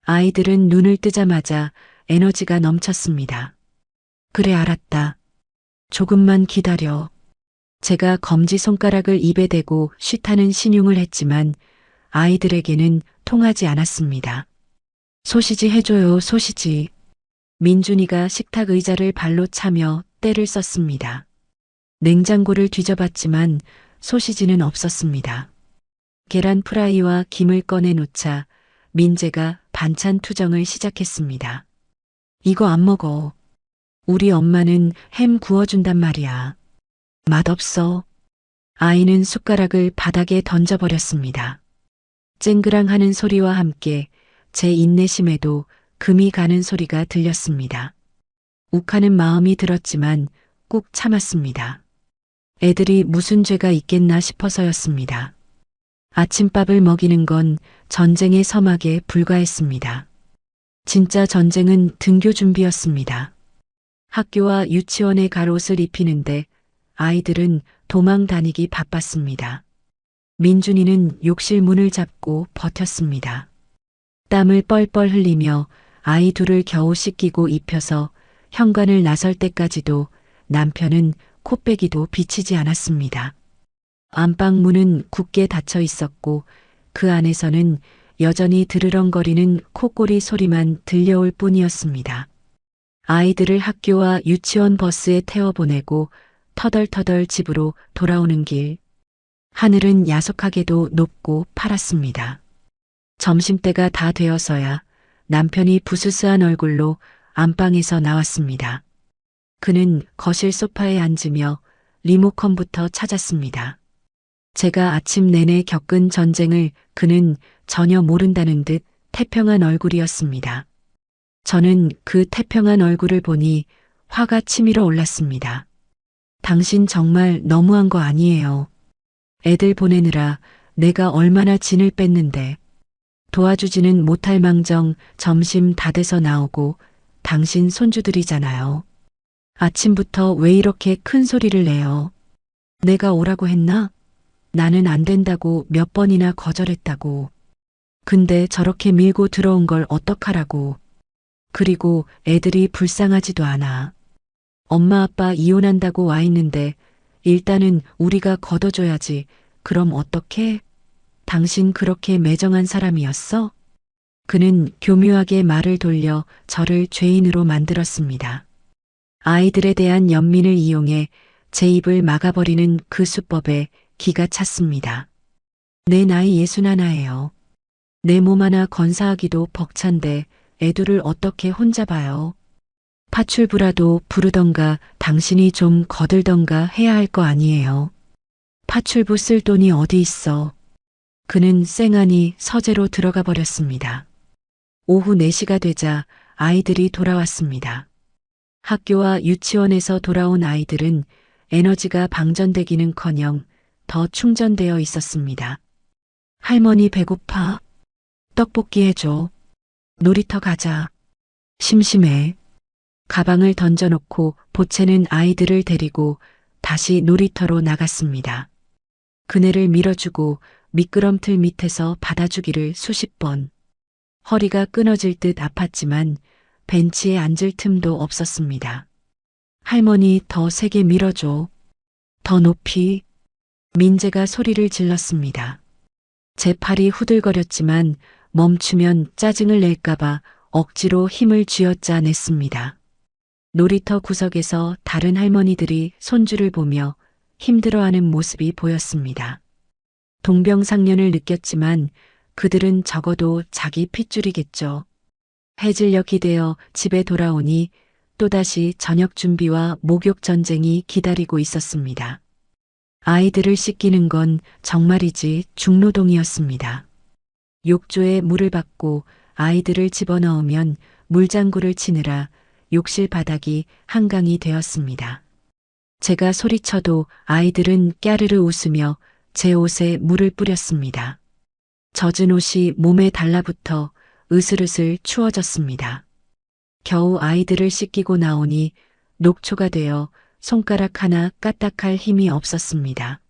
아이들은 눈을 뜨자마자 에너지가 넘쳤습니다. 그래 알았다. 조금만 기다려. 제가 검지손가락을 입에 대고 쉬타는 신용을 했지만 아이들에게는 통하지 않았습니다. 소시지 해줘요 소시지. 민준이가 식탁 의자를 발로 차며 떼를 썼습니다. 냉장고를 뒤져봤지만 소시지는 없었습니다. 계란 프라이와 김을 꺼내 놓자 민재가 반찬 투정을 시작했습니다. 이거 안 먹어. 우리 엄마는 햄 구워준단 말이야. 맛없어. 아이는 숟가락을 바닥에 던져버렸습니다. 쨍그랑 하는 소리와 함께 제 인내심에도 금이 가는 소리가 들렸습니다. 욱하는 마음이 들었지만 꾹 참았습니다. 애들이 무슨 죄가 있겠나 싶어서였습니다. 아침밥을 먹이는 건 전쟁의 서막에 불과했습니다. 진짜 전쟁은 등교 준비였습니다. 학교와 유치원에 갈 옷을 입히는데 아이들은 도망 다니기 바빴습니다. 민준이는 욕실 문을 잡고 버텼습니다. 땀을 뻘뻘 흘리며 아이 둘을 겨우 씻기고 입혀서 현관을 나설 때까지도 남편은 코빼기도 비치지 않았습니다. 안방 문은 굳게 닫혀 있었고 그 안에서는 여전히 드르렁거리는 콧꼬리 소리만 들려올 뿐이었습니다. 아이들을 학교와 유치원 버스에 태워보내고 터덜터덜 집으로 돌아오는 길. 하늘은 야속하게도 높고 파랗습니다. 점심때가 다 되어서야 남편이 부스스한 얼굴로 안방에서 나왔습니다. 그는 거실 소파에 앉으며 리모컨부터 찾았습니다. 제가 아침 내내 겪은 전쟁을 그는 전혀 모른다는 듯 태평한 얼굴이었습니다. 저는 그 태평한 얼굴을 보니 화가 치밀어 올랐습니다. 당신 정말 너무한 거 아니에요. 애들 보내느라 내가 얼마나 진을 뺐는데 도와주지는 못할 망정 점심 다 돼서 나오고 당신 손주들이잖아요. 아침부터 왜 이렇게 큰 소리를 내요? 내가 오라고 했나? 나는 안 된다고 몇 번이나 거절했다고. 근데 저렇게 밀고 들어온 걸 어떡하라고. 그리고 애들이 불쌍하지도 않아. 엄마 아빠 이혼한다고 와 있는데 일단은 우리가 걷어줘야지. 그럼 어떡해? 당신 그렇게 매정한 사람이었어? 그는 교묘하게 말을 돌려 저를 죄인으로 만들었습니다. 아이들에 대한 연민을 이용해 제 입을 막아버리는 그 수법에 기가 찼습니다. 내 나이 61예요. 내 몸 하나 건사하기도 벅찬데 애들을 어떻게 혼자 봐요. 파출부라도 부르던가 당신이 좀 거들던가 해야 할 거 아니에요. 파출부 쓸 돈이 어디 있어. 그는 쌩하니 서재로 들어가 버렸습니다. 오후 4시가 되자 아이들이 돌아왔습니다. 학교와 유치원에서 돌아온 아이들은 에너지가 방전되기는커녕 더 충전되어 있었습니다. 할머니 배고파. 떡볶이 해줘. 놀이터 가자. 심심해. 가방을 던져놓고 보채는 아이들을 데리고 다시 놀이터로 나갔습니다. 그네를 밀어주고 미끄럼틀 밑에서 받아주기를 수십 번. 허리가 끊어질 듯 아팠지만 벤치에 앉을 틈도 없었습니다. 할머니 더 세게 밀어줘. 더 높이. 민재가 소리를 질렀습니다. 제 팔이 후들거렸지만 멈추면 짜증을 낼까봐 억지로 힘을 쥐어짜냈습니다. 놀이터 구석에서 다른 할머니들이 손주를 보며 힘들어하는 모습이 보였습니다. 동병상련을 느꼈지만 그들은 적어도 자기 핏줄이겠죠. 해질녘 기대어 집에 돌아오니 또다시 저녁 준비와 목욕 전쟁이 기다리고 있었습니다. 아이들을 씻기는 건 정말이지 중노동이었습니다. 욕조에 물을 받고 아이들을 집어넣으면 물장구를 치느라 욕실 바닥이 한강이 되었습니다. 제가 소리쳐도 아이들은 까르르 웃으며 제 옷에 물을 뿌렸습니다. 젖은 옷이 몸에 달라붙어 으슬으슬 추워졌습니다. 겨우 아이들을 씻기고 나오니 녹초가 되어 손가락 하나 까딱할 힘이 없었습니다.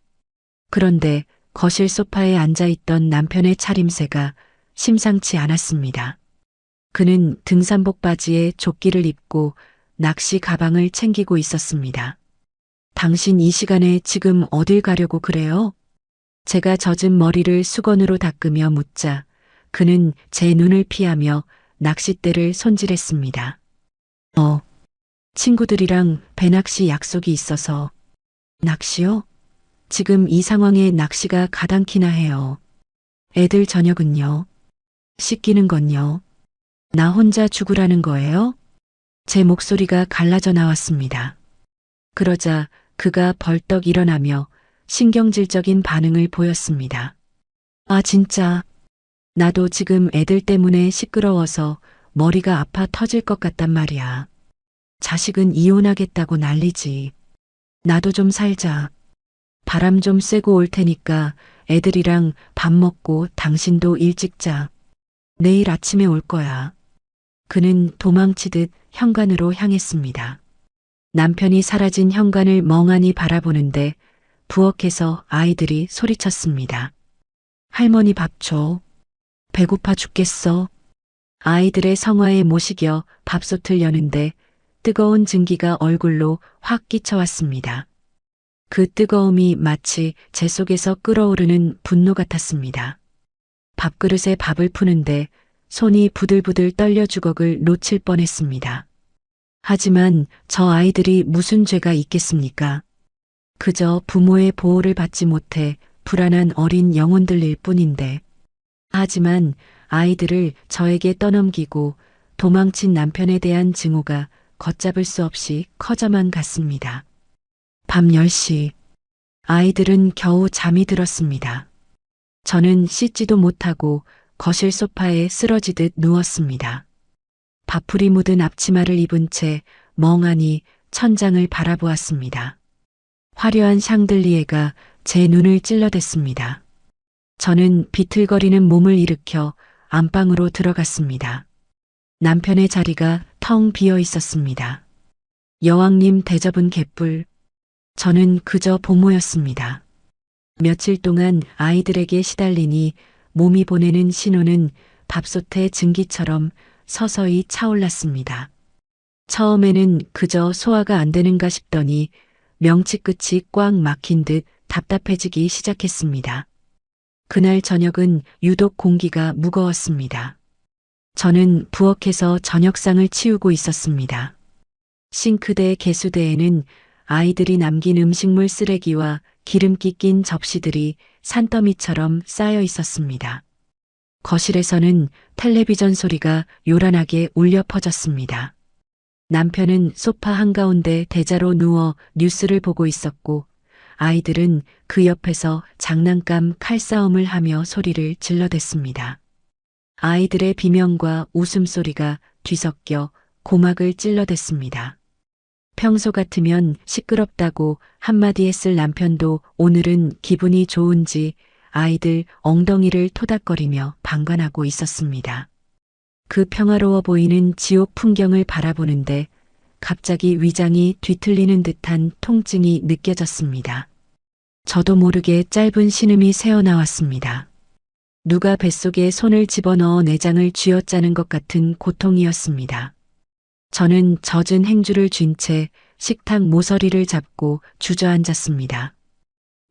그런데 거실 소파에 앉아있던 남편의 차림새가 심상치 않았습니다. 그는 등산복 바지에 조끼를 입고 낚시 가방을 챙기고 있었습니다. 당신 이 시간에 지금 어딜 가려고 그래요? 제가 젖은 머리를 수건으로 닦으며 묻자 그는 제 눈을 피하며 낚싯대를 손질했습니다. 친구들이랑 배낚시 약속이 있어서. 낚시요? 지금 이 상황에 낚시가 가당키나 해요. 애들 저녁은요? 씻기는 건요? 나 혼자 죽으라는 거예요? 제 목소리가 갈라져 나왔습니다. 그러자 그가 벌떡 일어나며 신경질적인 반응을 보였습니다. 아, 진짜. 나도 지금 애들 때문에 시끄러워서 머리가 아파 터질 것 같단 말이야. 자식은 이혼하겠다고 난리지. 나도 좀 살자. 바람 좀 쐬고 올 테니까 애들이랑 밥 먹고 당신도 일찍 자. 내일 아침에 올 거야. 그는 도망치듯 현관으로 향했습니다. 남편이 사라진 현관을 멍하니 바라보는데 부엌에서 아이들이 소리쳤습니다. 할머니 밥 줘. 배고파 죽겠어. 아이들의 성화에 못 이겨 밥솥을 여는데 뜨거운 증기가 얼굴로 확 끼쳐왔습니다. 그 뜨거움이 마치 제 속에서 끓어오르는 분노 같았습니다. 밥그릇에 밥을 푸는데 손이 부들부들 떨려 주걱을 놓칠 뻔했습니다. 하지만 저 아이들이 무슨 죄가 있겠습니까? 그저 부모의 보호를 받지 못해 불안한 어린 영혼들일 뿐인데. 하지만 아이들을 저에게 떠넘기고 도망친 남편에 대한 증오가 걷잡을 수 없이 커져만 갔습니다. 밤 10시. 아이들은 겨우 잠이 들었습니다. 저는 씻지도 못하고 거실 소파에 쓰러지듯 누웠습니다. 밥풀이 묻은 앞치마를 입은 채 멍하니 천장을 바라보았습니다. 화려한 샹들리에가 제 눈을 찔러댔습니다. 저는 비틀거리는 몸을 일으켜 안방으로 들어갔습니다. 남편의 자리가 텅 비어 있었습니다. 여왕님 대접은 개뿔. 저는 그저 보모였습니다. 며칠 동안 아이들에게 시달리니 몸이 보내는 신호는 밥솥의 증기처럼 서서히 차올랐습니다. 처음에는 그저 소화가 안 되는가 싶더니 명치 끝이 꽉 막힌 듯 답답해지기 시작했습니다. 그날 저녁은 유독 공기가 무거웠습니다. 저는 부엌에서 저녁상을 치우고 있었습니다. 싱크대 개수대에는 아이들이 남긴 음식물 쓰레기와 기름기 낀 접시들이 산더미처럼 쌓여 있었습니다. 거실에서는 텔레비전 소리가 요란하게 울려 퍼졌습니다. 남편은 소파 한가운데 대자로 누워 뉴스를 보고 있었고 아이들은 그 옆에서 장난감 칼싸움을 하며 소리를 질러댔습니다. 아이들의 비명과 웃음소리가 뒤섞여 고막을 찔러댔습니다. 평소 같으면 시끄럽다고 한마디 했을 남편도 오늘은 기분이 좋은지 아이들 엉덩이를 토닥거리며 방관하고 있었습니다. 그 평화로워 보이는 지옥 풍경을 바라보는데 갑자기 위장이 뒤틀리는 듯한 통증이 느껴졌습니다. 저도 모르게 짧은 신음이 새어나왔습니다. 누가 뱃속에 손을 집어넣어 내장을 쥐어짜는 것 같은 고통이었습니다. 저는 젖은 행주를 쥔 채 식탁 모서리를 잡고 주저앉았습니다.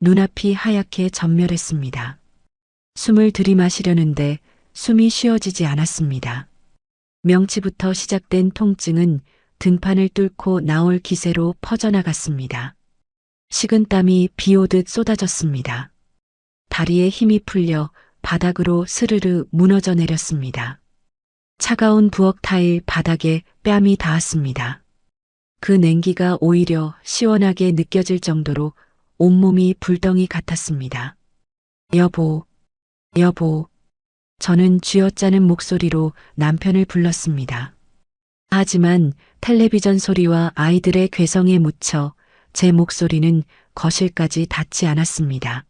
눈앞이 하얗게 전멸했습니다. 숨을 들이마시려는데 숨이 쉬어지지 않았습니다. 명치부터 시작된 통증은 등판을 뚫고 나올 기세로 퍼져나갔습니다. 식은땀이 비오듯 쏟아졌습니다. 다리에 힘이 풀려 바닥으로 스르르 무너져 내렸습니다. 차가운 부엌 타일 바닥에 뺨이 닿았습니다. 그 냉기가 오히려 시원하게 느껴질 정도로 온몸이 불덩이 같았습니다. 여보, 여보. 저는 쥐어짜는 목소리로 남편을 불렀습니다. 하지만 텔레비전 소리와 아이들의 괴성에 묻혀 제 목소리는 거실까지 닿지 않았습니다.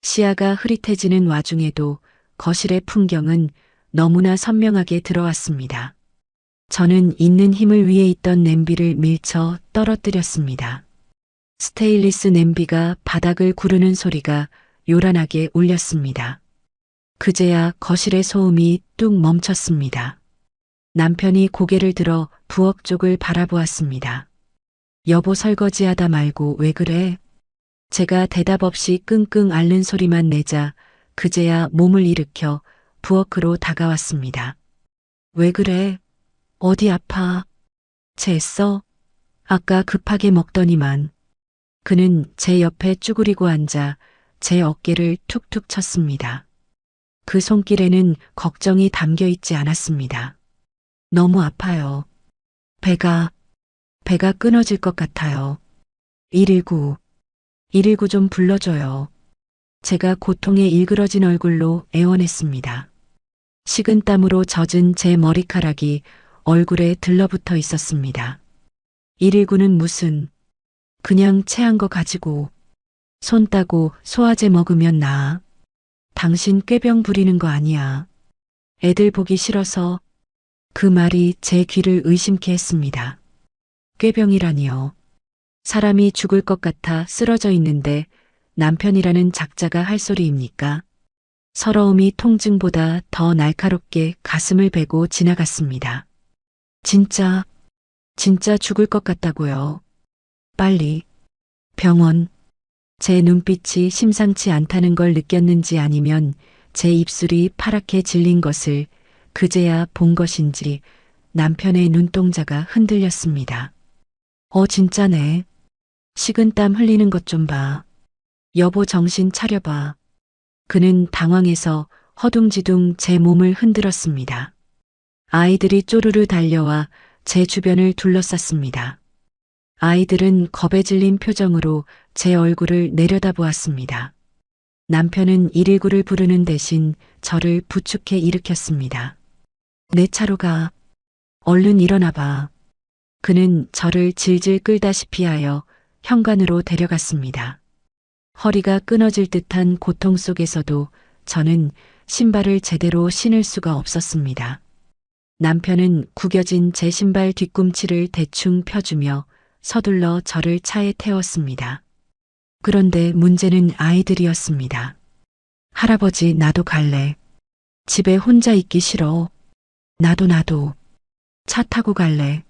시야가 흐릿해지는 와중에도 거실의 풍경은 너무나 선명하게 들어왔습니다. 저는 있는 힘을 위에 있던 냄비를 밀쳐 떨어뜨렸습니다. 스테인리스 냄비가 바닥을 구르는 소리가 요란하게 울렸습니다. 그제야 거실의 소음이 뚝 멈췄습니다. 남편이 고개를 들어 부엌 쪽을 바라보았습니다. 여보 설거지하다 말고 왜 그래? 제가 대답 없이 끙끙 앓는 소리만 내자 그제야 몸을 일으켜 부엌으로 다가왔습니다. 왜 그래? 어디 아파? 쟤했어? 아까 급하게 먹더니만. 그는 제 옆에 쭈그리고 앉아 제 어깨를 툭툭 쳤습니다. 그 손길에는 걱정이 담겨 있지 않았습니다. 너무 아파요. 배가 끊어질 것 같아요. 119, 119 좀 불러줘요. 제가 고통에 일그러진 얼굴로 애원했습니다. 식은땀으로 젖은 제 머리카락이 얼굴에 들러붙어 있었습니다. 119는 무슨, 그냥 체한 거 가지고 손 따고 소화제 먹으면 나아. 당신 꾀병 부리는 거 아니야. 애들 보기 싫어서. 그 말이 제 귀를 의심케 했습니다. 꾀병이라니요. 사람이 죽을 것 같아 쓰러져 있는데 남편이라는 작자가 할 소리입니까? 서러움이 통증보다 더 날카롭게 가슴을 베고 지나갔습니다. 진짜 죽을 것 같다고요. 빨리 병원. 제 눈빛이 심상치 않다는 걸 느꼈는지 아니면 제 입술이 파랗게 질린 것을 그제야 본 것인지 남편의 눈동자가 흔들렸습니다. 진짜네. 식은땀 흘리는 것 좀 봐. 여보 정신 차려봐. 그는 당황해서 허둥지둥 제 몸을 흔들었습니다. 아이들이 쪼르르 달려와 제 주변을 둘러쌌습니다. 아이들은 겁에 질린 표정으로 제 얼굴을 내려다보았습니다. 남편은 119를 부르는 대신 저를 부축해 일으켰습니다. 내 차로 가. 얼른 일어나봐. 그는 저를 질질 끌다시피 하여 현관으로 데려갔습니다. 허리가 끊어질 듯한 고통 속에서도 저는 신발을 제대로 신을 수가 없었습니다. 남편은 구겨진 제 신발 뒤꿈치를 대충 펴주며 서둘러 저를 차에 태웠습니다. 그런데 문제는 아이들이었습니다. 할아버지, 나도 갈래. 집에 혼자 있기 싫어. 나도. 차 타고 갈래.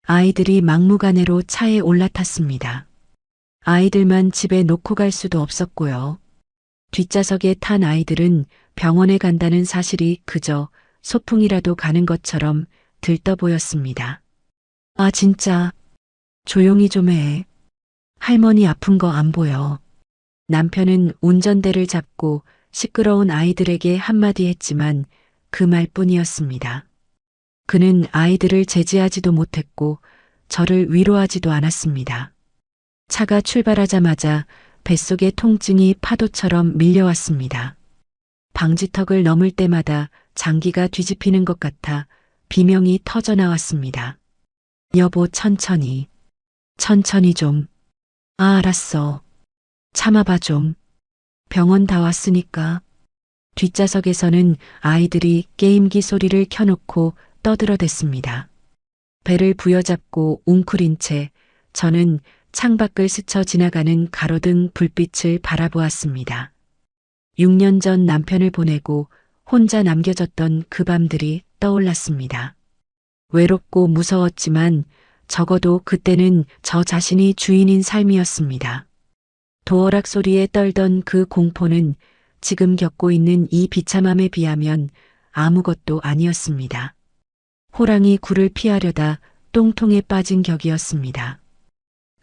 아이들이 막무가내로 차에 올라탔습니다. 아이들만 집에 놓고 갈 수도 없었고요. 뒷좌석에 탄 아이들은 병원에 간다는 사실이 그저 소풍이라도 가는 것처럼 들떠 보였습니다. 아, 진짜. 조용히 좀 해. 할머니 아픈 거 안 보여. 남편은 운전대를 잡고 시끄러운 아이들에게 한마디 했지만 그 말뿐이었습니다. 그는 아이들을 제지하지도 못했고 저를 위로하지도 않았습니다. 차가 출발하자마자 뱃속의 통증이 파도처럼 밀려왔습니다. 방지턱을 넘을 때마다 장기가 뒤집히는 것 같아 비명이 터져 나왔습니다. 여보, 천천히 좀. 아, 알았어. 참아봐 좀. 병원 다 왔으니까. 뒷좌석에서는 아이들이 게임기 소리를 켜놓고 떠들어댔습니다. 배를 부여잡고 웅크린 채 저는 창밖을 스쳐 지나가는 가로등 불빛을 바라보았습니다. 6년 전 남편을 보내고 혼자 남겨졌던 그 밤들이 떠올랐습니다. 외롭고 무서웠지만 적어도 그때는 저 자신이 주인인 삶이었습니다. 도어락 소리에 떨던 그 공포는 지금 겪고 있는 이 비참함에 비하면 아무것도 아니었습니다. 호랑이 굴을 피하려다 똥통에 빠진 격이었습니다.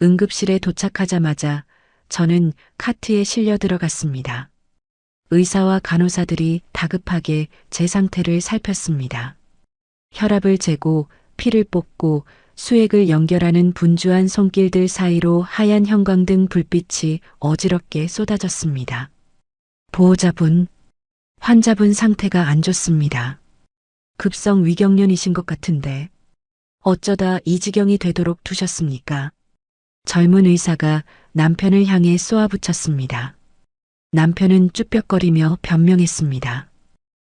응급실에 도착하자마자 저는 카트에 실려 들어갔습니다. 의사와 간호사들이 다급하게 제 상태를 살폈습니다. 혈압을 재고 피를 뽑고 수액을 연결하는 분주한 손길들 사이로 하얀 형광등 불빛이 어지럽게 쏟아졌습니다. 보호자분, 환자분 상태가 안 좋습니다. 급성 위경련이신 것 같은데 어쩌다 이 지경이 되도록 두셨습니까? 젊은 의사가 남편을 향해 쏘아붙였습니다. 남편은 쭈뼛거리며 변명했습니다.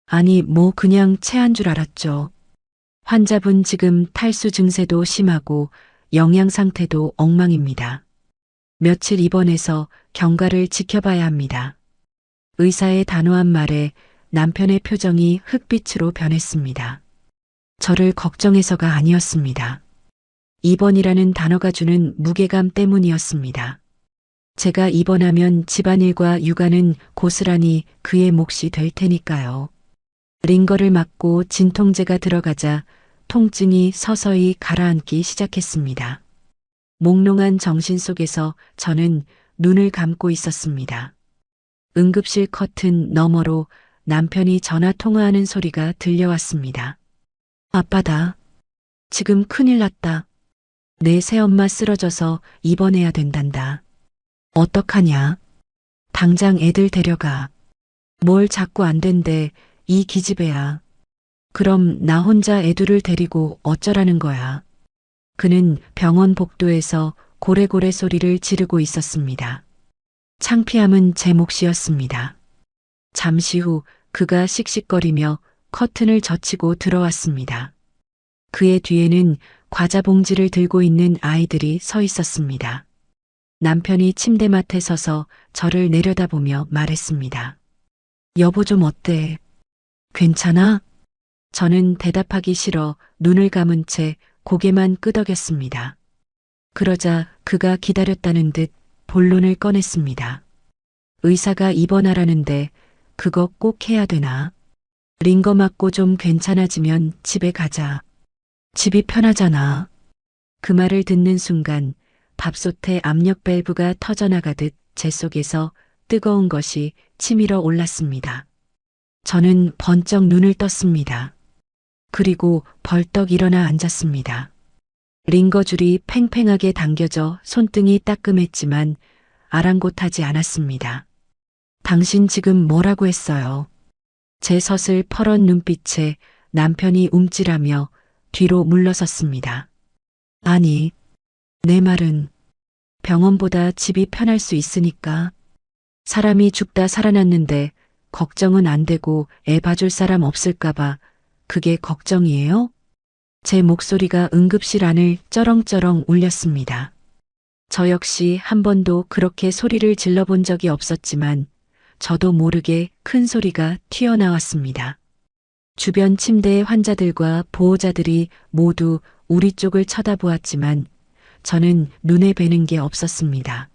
아니, 뭐 그냥 체한 줄 알았죠. 환자분 지금 탈수 증세도 심하고 영양 상태도 엉망입니다. 며칠 입원해서 경과를 지켜봐야 합니다. 의사의 단호한 말에 남편의 표정이 흑빛으로 변했습니다. 저를 걱정해서가 아니었습니다. 입원이라는 단어가 주는 무게감 때문이었습니다. 제가 입원하면 집안일과 육아는 고스란히 그의 몫이 될 테니까요. 링거를 맞고 진통제가 들어가자 통증이 서서히 가라앉기 시작했습니다. 몽롱한 정신 속에서 저는 눈을 감고 있었습니다. 응급실 커튼 너머로 남편이 전화 통화하는 소리가 들려왔습니다. 아빠다. 지금 큰일 났다. 내 새엄마 쓰러져서 입원해야 된단다. 어떡하냐? 당장 애들 데려가. 뭘 자꾸 안 된대, 이 기집애야. 그럼 나 혼자 애들을 데리고 어쩌라는 거야. 그는 병원 복도에서 고래고래 소리를 지르고 있었습니다. 창피함은 제 몫이었습니다. 잠시 후 그가 씩씩거리며 커튼을 젖히고 들어왔습니다. 그의 뒤에는 과자 봉지를 들고 있는 아이들이 서 있었습니다. 남편이 침대맡에 서서 저를 내려다보며 말했습니다. 여보 좀 어때? 괜찮아? 저는 대답하기 싫어 눈을 감은 채 고개만 끄덕였습니다. 그러자 그가 기다렸다는 듯 본론을 꺼냈습니다. 의사가 입원하라는데 그거 꼭 해야 되나? 링거 맞고 좀 괜찮아지면 집에 가자. 집이 편하잖아. 그 말을 듣는 순간 밥솥에 압력 밸브가 터져나가듯 제 속에서 뜨거운 것이 치밀어 올랐습니다. 저는 번쩍 눈을 떴습니다. 그리고 벌떡 일어나 앉았습니다. 링거줄이 팽팽하게 당겨져 손등이 따끔했지만 아랑곳하지 않았습니다. 당신 지금 뭐라고 했어요? 제 서슬 퍼런 눈빛에 남편이 움찔하며 뒤로 물러섰습니다. 아니, 내 말은 병원보다 집이 편할 수 있으니까. 사람이 죽다 살아났는데 걱정은 안 되고 애 봐줄 사람 없을까봐 그게 걱정이에요? 제 목소리가 응급실 안을 쩌렁쩌렁 울렸습니다. 저 역시 한 번도 그렇게 소리를 질러본 적이 없었지만 저도 모르게 큰 소리가 튀어나왔습니다. 주변 침대의 환자들과 보호자들이 모두 우리 쪽을 쳐다보았지만 저는 눈에 뵈는 게 없었습니다.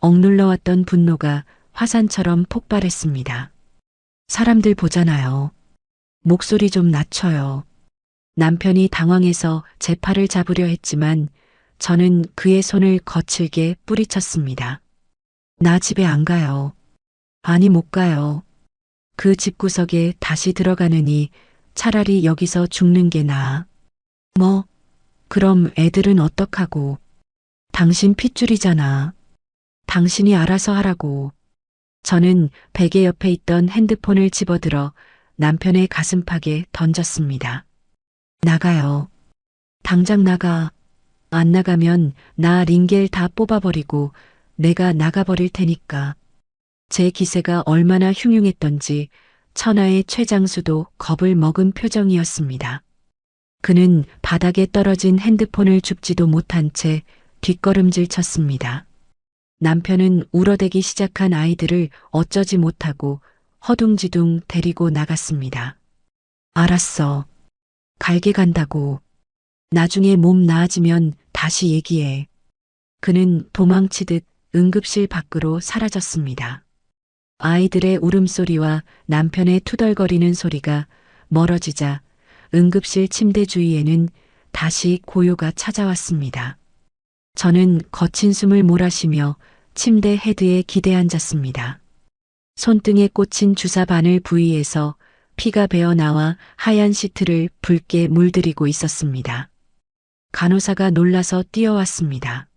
억눌러왔던 분노가 화산처럼 폭발했습니다. 사람들 보잖아요. 목소리 좀 낮춰요. 남편이 당황해서 제 팔을 잡으려 했지만 저는 그의 손을 거칠게 뿌리쳤습니다. 나 집에 안 가요. 아니 못 가요. 그 집구석에 다시 들어가느니 차라리 여기서 죽는 게 나아. 뭐? 그럼 애들은 어떡하고? 당신 핏줄이잖아. 당신이 알아서 하라고. 저는 베개 옆에 있던 핸드폰을 집어들어 남편의 가슴팍에 던졌습니다. 나가요. 당장 나가. 안 나가면 나 링겔 다 뽑아버리고 내가 나가버릴 테니까. 제 기세가 얼마나 흉흉했던지 천하의 최장수도 겁을 먹은 표정이었습니다. 그는 바닥에 떨어진 핸드폰을 줍지도 못한 채 뒷걸음질 쳤습니다. 남편은 울어대기 시작한 아이들을 어쩌지 못하고 허둥지둥 데리고 나갔습니다. 알았어. 갈게 간다고. 나중에 몸 나아지면 다시 얘기해. 그는 도망치듯 응급실 밖으로 사라졌습니다. 아이들의 울음소리와 남편의 투덜거리는 소리가 멀어지자 응급실 침대 주위에는 다시 고요가 찾아왔습니다. 저는 거친 숨을 몰아쉬며 침대 헤드에 기대 앉았습니다. 손등에 꽂힌 주사 바늘 부위에서 피가 배어나와 하얀 시트를 붉게 물들이고 있었습니다. 간호사가 놀라서 뛰어왔습니다.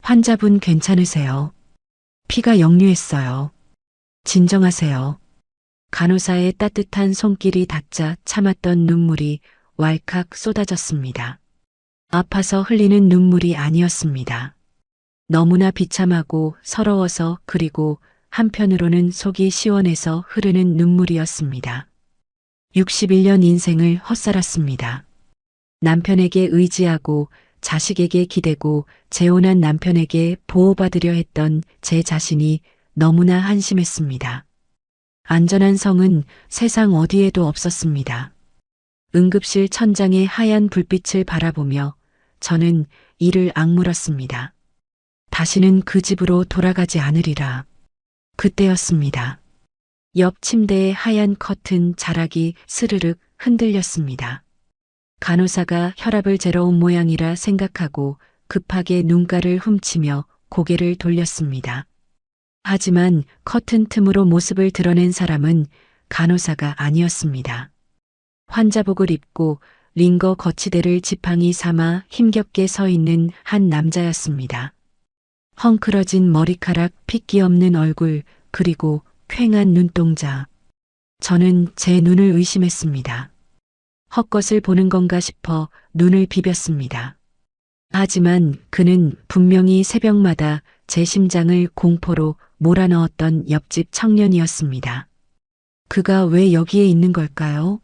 환자분 괜찮으세요? 피가 역류했어요. 진정하세요. 간호사의 따뜻한 손길이 닿자 참았던 눈물이 왈칵 쏟아졌습니다. 아파서 흘리는 눈물이 아니었습니다. 너무나 비참하고 서러워서 그리고 한편으로는 속이 시원해서 흐르는 눈물이었습니다. 61년 인생을 헛살았습니다. 남편에게 의지하고 자식에게 기대고 재혼한 남편에게 보호받으려 했던 제 자신이 너무나 한심했습니다. 안전한 성은 세상 어디에도 없었습니다. 응급실 천장의 하얀 불빛을 바라보며 저는 이를 악물었습니다. 다시는 그 집으로 돌아가지 않으리라. 그때였습니다. 옆 침대의 하얀 커튼 자락이 스르륵 흔들렸습니다. 간호사가 혈압을 재러 온 모양이라 생각하고 급하게 눈가를 훔치며 고개를 돌렸습니다. 하지만 커튼 틈으로 모습을 드러낸 사람은 간호사가 아니었습니다. 환자복을 입고 링거 거치대를 지팡이 삼아 힘겹게 서 있는 한 남자였습니다. 헝클어진 머리카락, 핏기 없는 얼굴, 그리고 퀭한 눈동자. 저는 제 눈을 의심했습니다. 헛것을 보는 건가 싶어 눈을 비볐습니다. 하지만 그는 분명히 새벽마다 제 심장을 공포로 몰아넣었던 옆집 청년이었습니다. 그가 왜 여기에 있는 걸까요?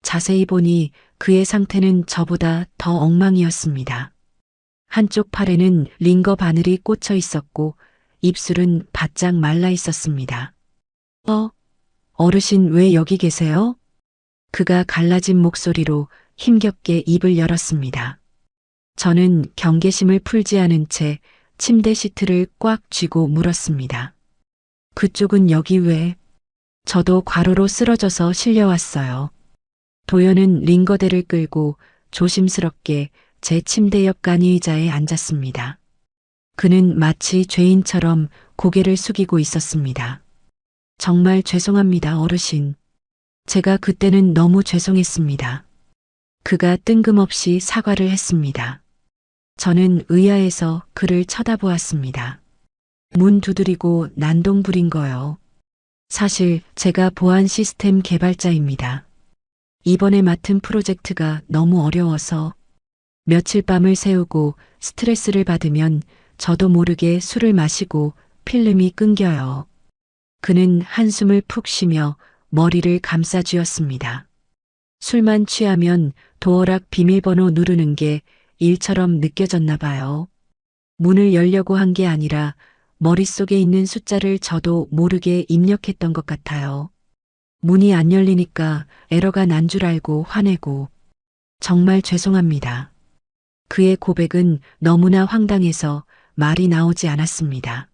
자세히 보니 그의 상태는 저보다 더 엉망이었습니다. 한쪽 팔에는 링거 바늘이 꽂혀 있었고 입술은 바짝 말라 있었습니다. 어르신 왜 여기 계세요? 그가 갈라진 목소리로 힘겹게 입을 열었습니다. 저는 경계심을 풀지 않은 채 침대 시트를 꽉 쥐고 물었습니다. 그쪽은 여기 왜? 저도 과로로 쓰러져서 실려왔어요. 도연은 링거대를 끌고 조심스럽게 제 침대 옆 간이의자에 앉았습니다. 그는 마치 죄인처럼 고개를 숙이고 있었습니다. 정말 죄송합니다, 어르신. 제가 그때는 너무 죄송했습니다. 그가 뜬금없이 사과를 했습니다. 저는 의아해서 그를 쳐다보았습니다. 문 두드리고 난동 부린 거요. 사실 제가 보안 시스템 개발자입니다. 이번에 맡은 프로젝트가 너무 어려워서 며칠 밤을 새우고 스트레스를 받으면 저도 모르게 술을 마시고 필름이 끊겨요. 그는 한숨을 푹 쉬며 머리를 감싸쥐었습니다. 술만 취하면 도어락 비밀번호 누르는 게 일처럼 느껴졌나 봐요. 문을 열려고 한 게 아니라 머릿속에 있는 숫자를 저도 모르게 입력했던 것 같아요. 문이 안 열리니까 에러가 난 줄 알고 화내고. 정말 죄송합니다. 그의 고백은 너무나 황당해서 말이 나오지 않았습니다.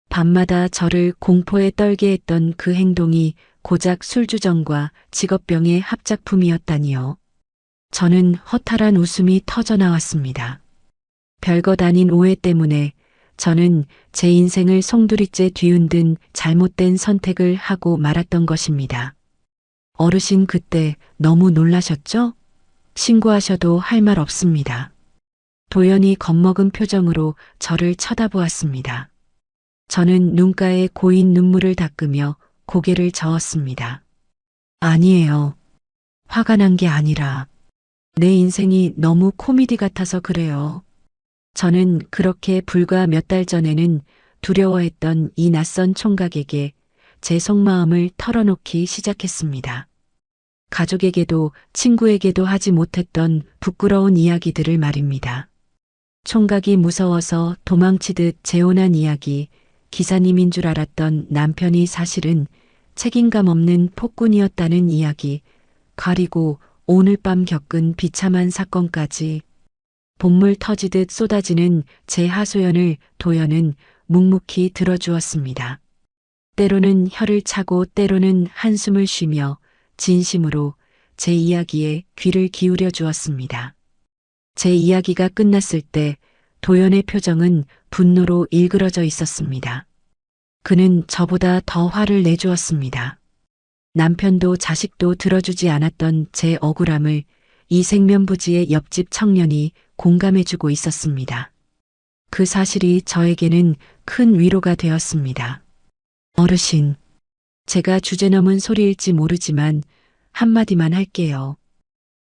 밤마다 저를 공포에 떨게 했던 그 행동이 고작 술주정과 직업병의 합작품이었다니요. 저는 허탈한 웃음이 터져 나왔습니다. 별것 아닌 오해 때문에 저는 제 인생을 송두리째 뒤흔든 잘못된 선택을 하고 말았던 것입니다. 어르신 그때 너무 놀라셨죠? 신고하셔도 할 말 없습니다. 도연이 겁먹은 표정으로 저를 쳐다보았습니다. 저는 눈가에 고인 눈물을 닦으며 고개를 저었습니다. 아니에요. 화가 난 게 아니라 내 인생이 너무 코미디 같아서 그래요. 저는 그렇게 불과 몇 달 전에는 두려워했던 이 낯선 총각에게 제 속마음을 털어놓기 시작했습니다. 가족에게도 친구에게도 하지 못했던 부끄러운 이야기들을 말입니다. 총각이 무서워서 도망치듯 재혼한 이야기, 기사님인 줄 알았던 남편이 사실은 책임감 없는 폭군이었다는 이야기, 그리고 오늘 밤 겪은 비참한 사건까지 본물 터지듯 쏟아지는 제 하소연을 도연은 묵묵히 들어주었습니다. 때로는 혀를 차고 때로는 한숨을 쉬며 진심으로 제 이야기에 귀를 기울여 주었습니다. 제 이야기가 끝났을 때 도연의 표정은 분노로 일그러져 있었습니다. 그는 저보다 더 화를 내주었습니다. 남편도 자식도 들어주지 않았던 제 억울함을 이 생면부지의 옆집 청년이 공감해주고 있었습니다. 그 사실이 저에게는 큰 위로가 되었습니다. 어르신, 제가 주제넘은 소리일지 모르지만 한마디만 할게요.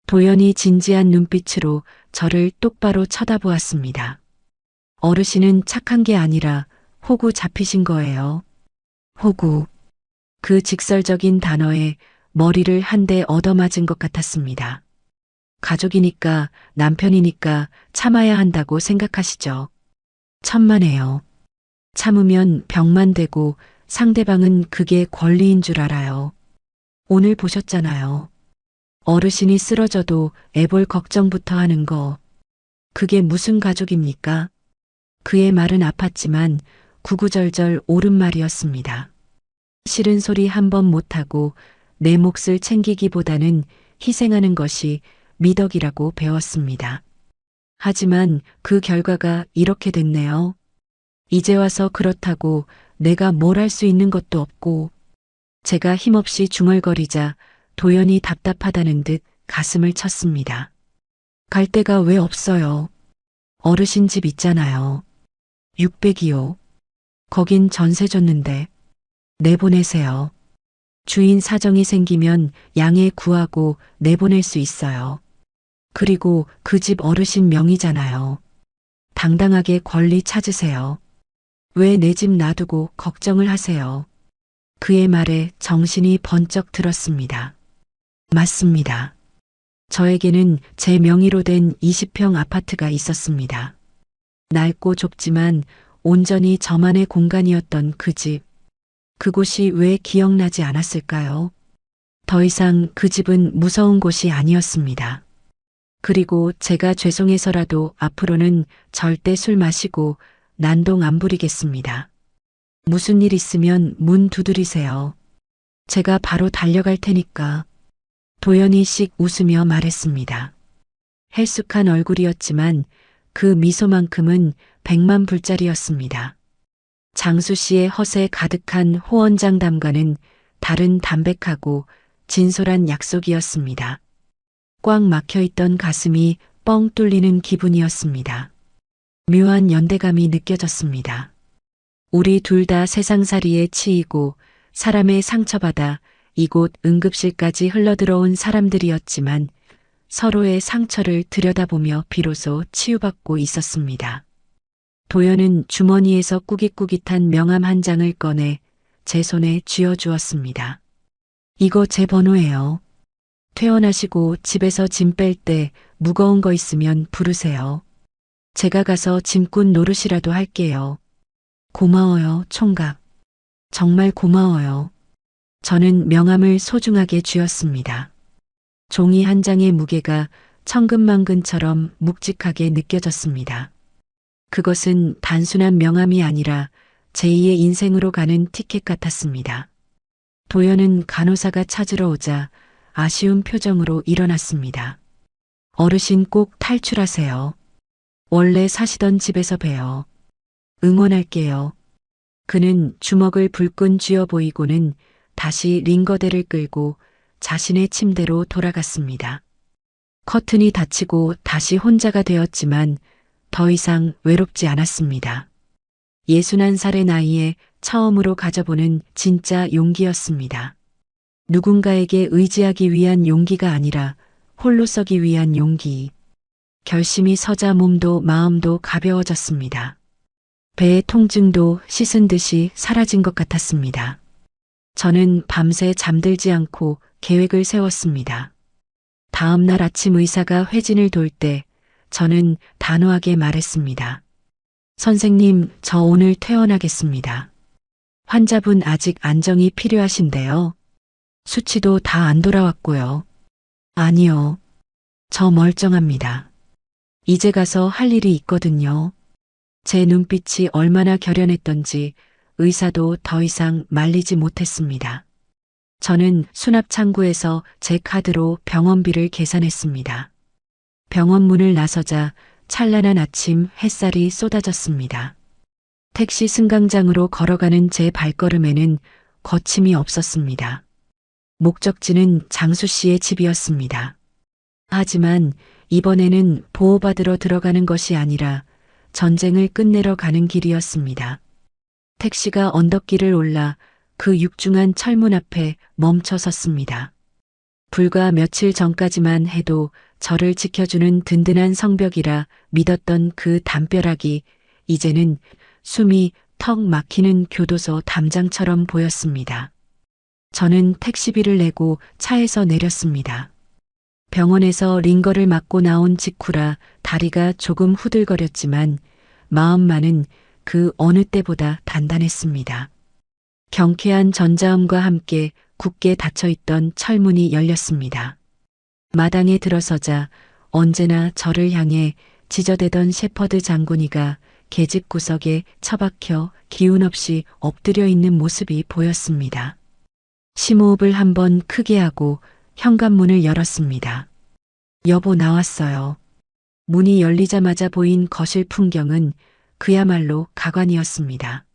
도연이 진지한 눈빛으로 저를 똑바로 쳐다보았습니다. 어르신은 착한 게 아니라 호구 잡히신 거예요. 호구. 그 직설적인 단어에 머리를 한 대 얻어맞은 것 같았습니다. 가족이니까 남편이니까 참아야 한다고 생각하시죠. 천만에요. 참으면 병만 되고 상대방은 그게 권리인 줄 알아요. 오늘 보셨잖아요. 어르신이 쓰러져도 애볼 걱정부터 하는 거. 그게 무슨 가족입니까? 그의 말은 아팠지만 구구절절 옳은 말이었습니다. 싫은 소리 한 번 못하고 내 몫을 챙기기보다는 희생하는 것이 미덕이라고 배웠습니다. 하지만 그 결과가 이렇게 됐네요. 이제 와서 그렇다고 내가 뭘 할 수 있는 것도 없고 제가 힘없이 중얼거리자 도연이 답답하다는 듯 가슴을 쳤습니다. 갈 데가 왜 없어요? 어르신 집 있잖아요. 600이요. 거긴 전세 줬는데. 내보내세요. 주인 사정이 생기면 양해 구하고 내보낼 수 있어요. 그리고 그 집 어르신 명의잖아요. 당당하게 권리 찾으세요. 왜 내 집 놔두고 걱정을 하세요? 그의 말에 정신이 번쩍 들었습니다. 맞습니다. 저에게는 제 명의로 된 20평 아파트가 있었습니다. 낡고 좁지만 온전히 저만의 공간이었던 그 집. 그곳이 왜 기억나지 않았을까요? 더 이상 그 집은 무서운 곳이 아니었습니다. 그리고 제가 죄송해서라도 앞으로는 절대 술 마시고 난동 안 부리겠습니다. 무슨 일 있으면 문 두드리세요. 제가 바로 달려갈 테니까. 도연이 씩 웃으며 말했습니다. 헬쑥한 얼굴이었지만 그 미소만큼은 100만 불짜리였습니다. 장수 씨의 허세 가득한 호언장담과는 다른 담백하고 진솔한 약속이었습니다. 꽉 막혀있던 가슴이 뻥 뚫리는 기분이었습니다. 묘한 연대감이 느껴졌습니다. 우리 둘 다 세상살이에 치이고 사람의 상처받아 이곳 응급실까지 흘러들어온 사람들이었지만 서로의 상처를 들여다보며 비로소 치유받고 있었습니다. 도연은 주머니에서 꾸깃꾸깃한 명함 한 장을 꺼내 제 손에 쥐어주었습니다. 이거 제 번호예요. 퇴원하시고 집에서 짐 뺄 때 무거운 거 있으면 부르세요. 제가 가서 짐꾼 노릇이라도 할게요. 고마워요, 총각. 정말 고마워요. 저는 명함을 소중하게 쥐었습니다. 종이 한 장의 무게가 천근만근처럼 묵직하게 느껴졌습니다. 그것은 단순한 명함이 아니라 제2의 인생으로 가는 티켓 같았습니다. 도연은 간호사가 찾으러 오자 아쉬운 표정으로 일어났습니다. 어르신 꼭 탈출하세요. 원래 사시던 집에서 봬요. 응원할게요. 그는 주먹을 불끈 쥐어 보이고는 다시 링거대를 끌고 자신의 침대로 돌아갔습니다. 커튼이 닫히고 다시 혼자가 되었지만 더 이상 외롭지 않았습니다. 61살의 나이에 처음으로 가져보는 진짜 용기였습니다. 누군가에게 의지하기 위한 용기가 아니라 홀로 서기 위한 용기. 결심이 서자 몸도 마음도 가벼워졌습니다. 배의 통증도 씻은 듯이 사라진 것 같았습니다. 저는 밤새 잠들지 않고 계획을 세웠습니다. 다음 날 아침 의사가 회진을 돌 때 저는 단호하게 말했습니다. 선생님, 저 오늘 퇴원하겠습니다. 환자분 아직 안정이 필요하신데요. 수치도 다 안 돌아왔고요. 아니요. 저 멀쩡합니다. 이제 가서 할 일이 있거든요. 제 눈빛이 얼마나 결연했던지 의사도 더 이상 말리지 못했습니다. 저는 수납 창구에서 제 카드로 병원비를 계산했습니다. 병원 문을 나서자 찬란한 아침 햇살이 쏟아졌습니다. 택시 승강장으로 걸어가는 제 발걸음에는 거침이 없었습니다. 목적지는 장수 씨의 집이었습니다. 하지만 이번에는 보호받으러 들어가는 것이 아니라 전쟁을 끝내러 가는 길이었습니다. 택시가 언덕길을 올라 그 육중한 철문 앞에 멈춰 섰습니다. 불과 며칠 전까지만 해도 저를 지켜주는 든든한 성벽이라 믿었던 그 담벼락이 이제는 숨이 턱 막히는 교도소 담장처럼 보였습니다. 저는 택시비를 내고 차에서 내렸습니다. 병원에서 링거를 맞고 나온 직후라 다리가 조금 후들거렸지만 마음만은 그 어느 때보다 단단했습니다. 경쾌한 전자음과 함께 굳게 닫혀있던 철문이 열렸습니다. 마당에 들어서자 언제나 저를 향해 지저대던 shepherd 장군이가 계집 구석에 처박혀 기운 없이 엎드려 있는 모습이 보였습니다. 심호흡을 한번 크게 하고 현관문을 열었습니다. 여보, 나왔어요. 문이 열리자마자 보인 거실 풍경은 그야말로 가관이었습니다.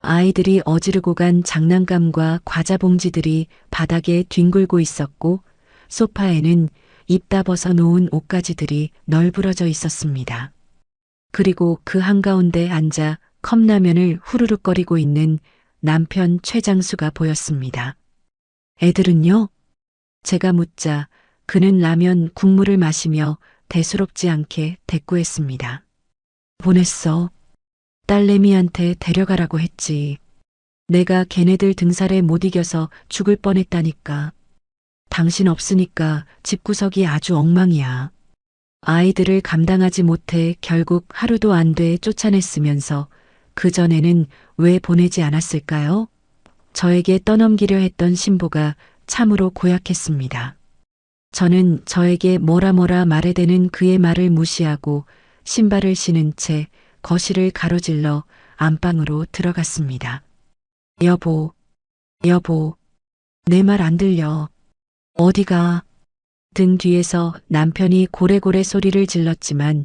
아이들이 어지르고 간 장난감과 과자 봉지들이 바닥에 뒹굴고 있었고 소파에는 입다 벗어 놓은 옷가지들이 널브러져 있었습니다. 그리고 그 한가운데 앉아 컵라면을 후루룩거리고 있는 남편 최장수가 보였습니다. 애들은요? 제가 묻자 그는 라면 국물을 마시며 대수롭지 않게 대꾸했습니다. 보냈어. 딸내미한테 데려가라고 했지. 내가 걔네들 등살에 못 이겨서 죽을 뻔했다니까. 당신 없으니까 집구석이 아주 엉망이야. 아이들을 감당하지 못해 결국 하루도 안 돼 쫓아냈으면서 그전에는 왜 보내지 않았을까요? 저에게 떠넘기려 했던 신부가 참으로 고약했습니다. 저는 저에게 뭐라 말해대는 그의 말을 무시하고 신발을 신은 채 거실을 가로질러 안방으로 들어갔습니다. 여보, 내 말 안 들려. 어디가? 등 뒤에서 남편이 고래고래 소리를 질렀지만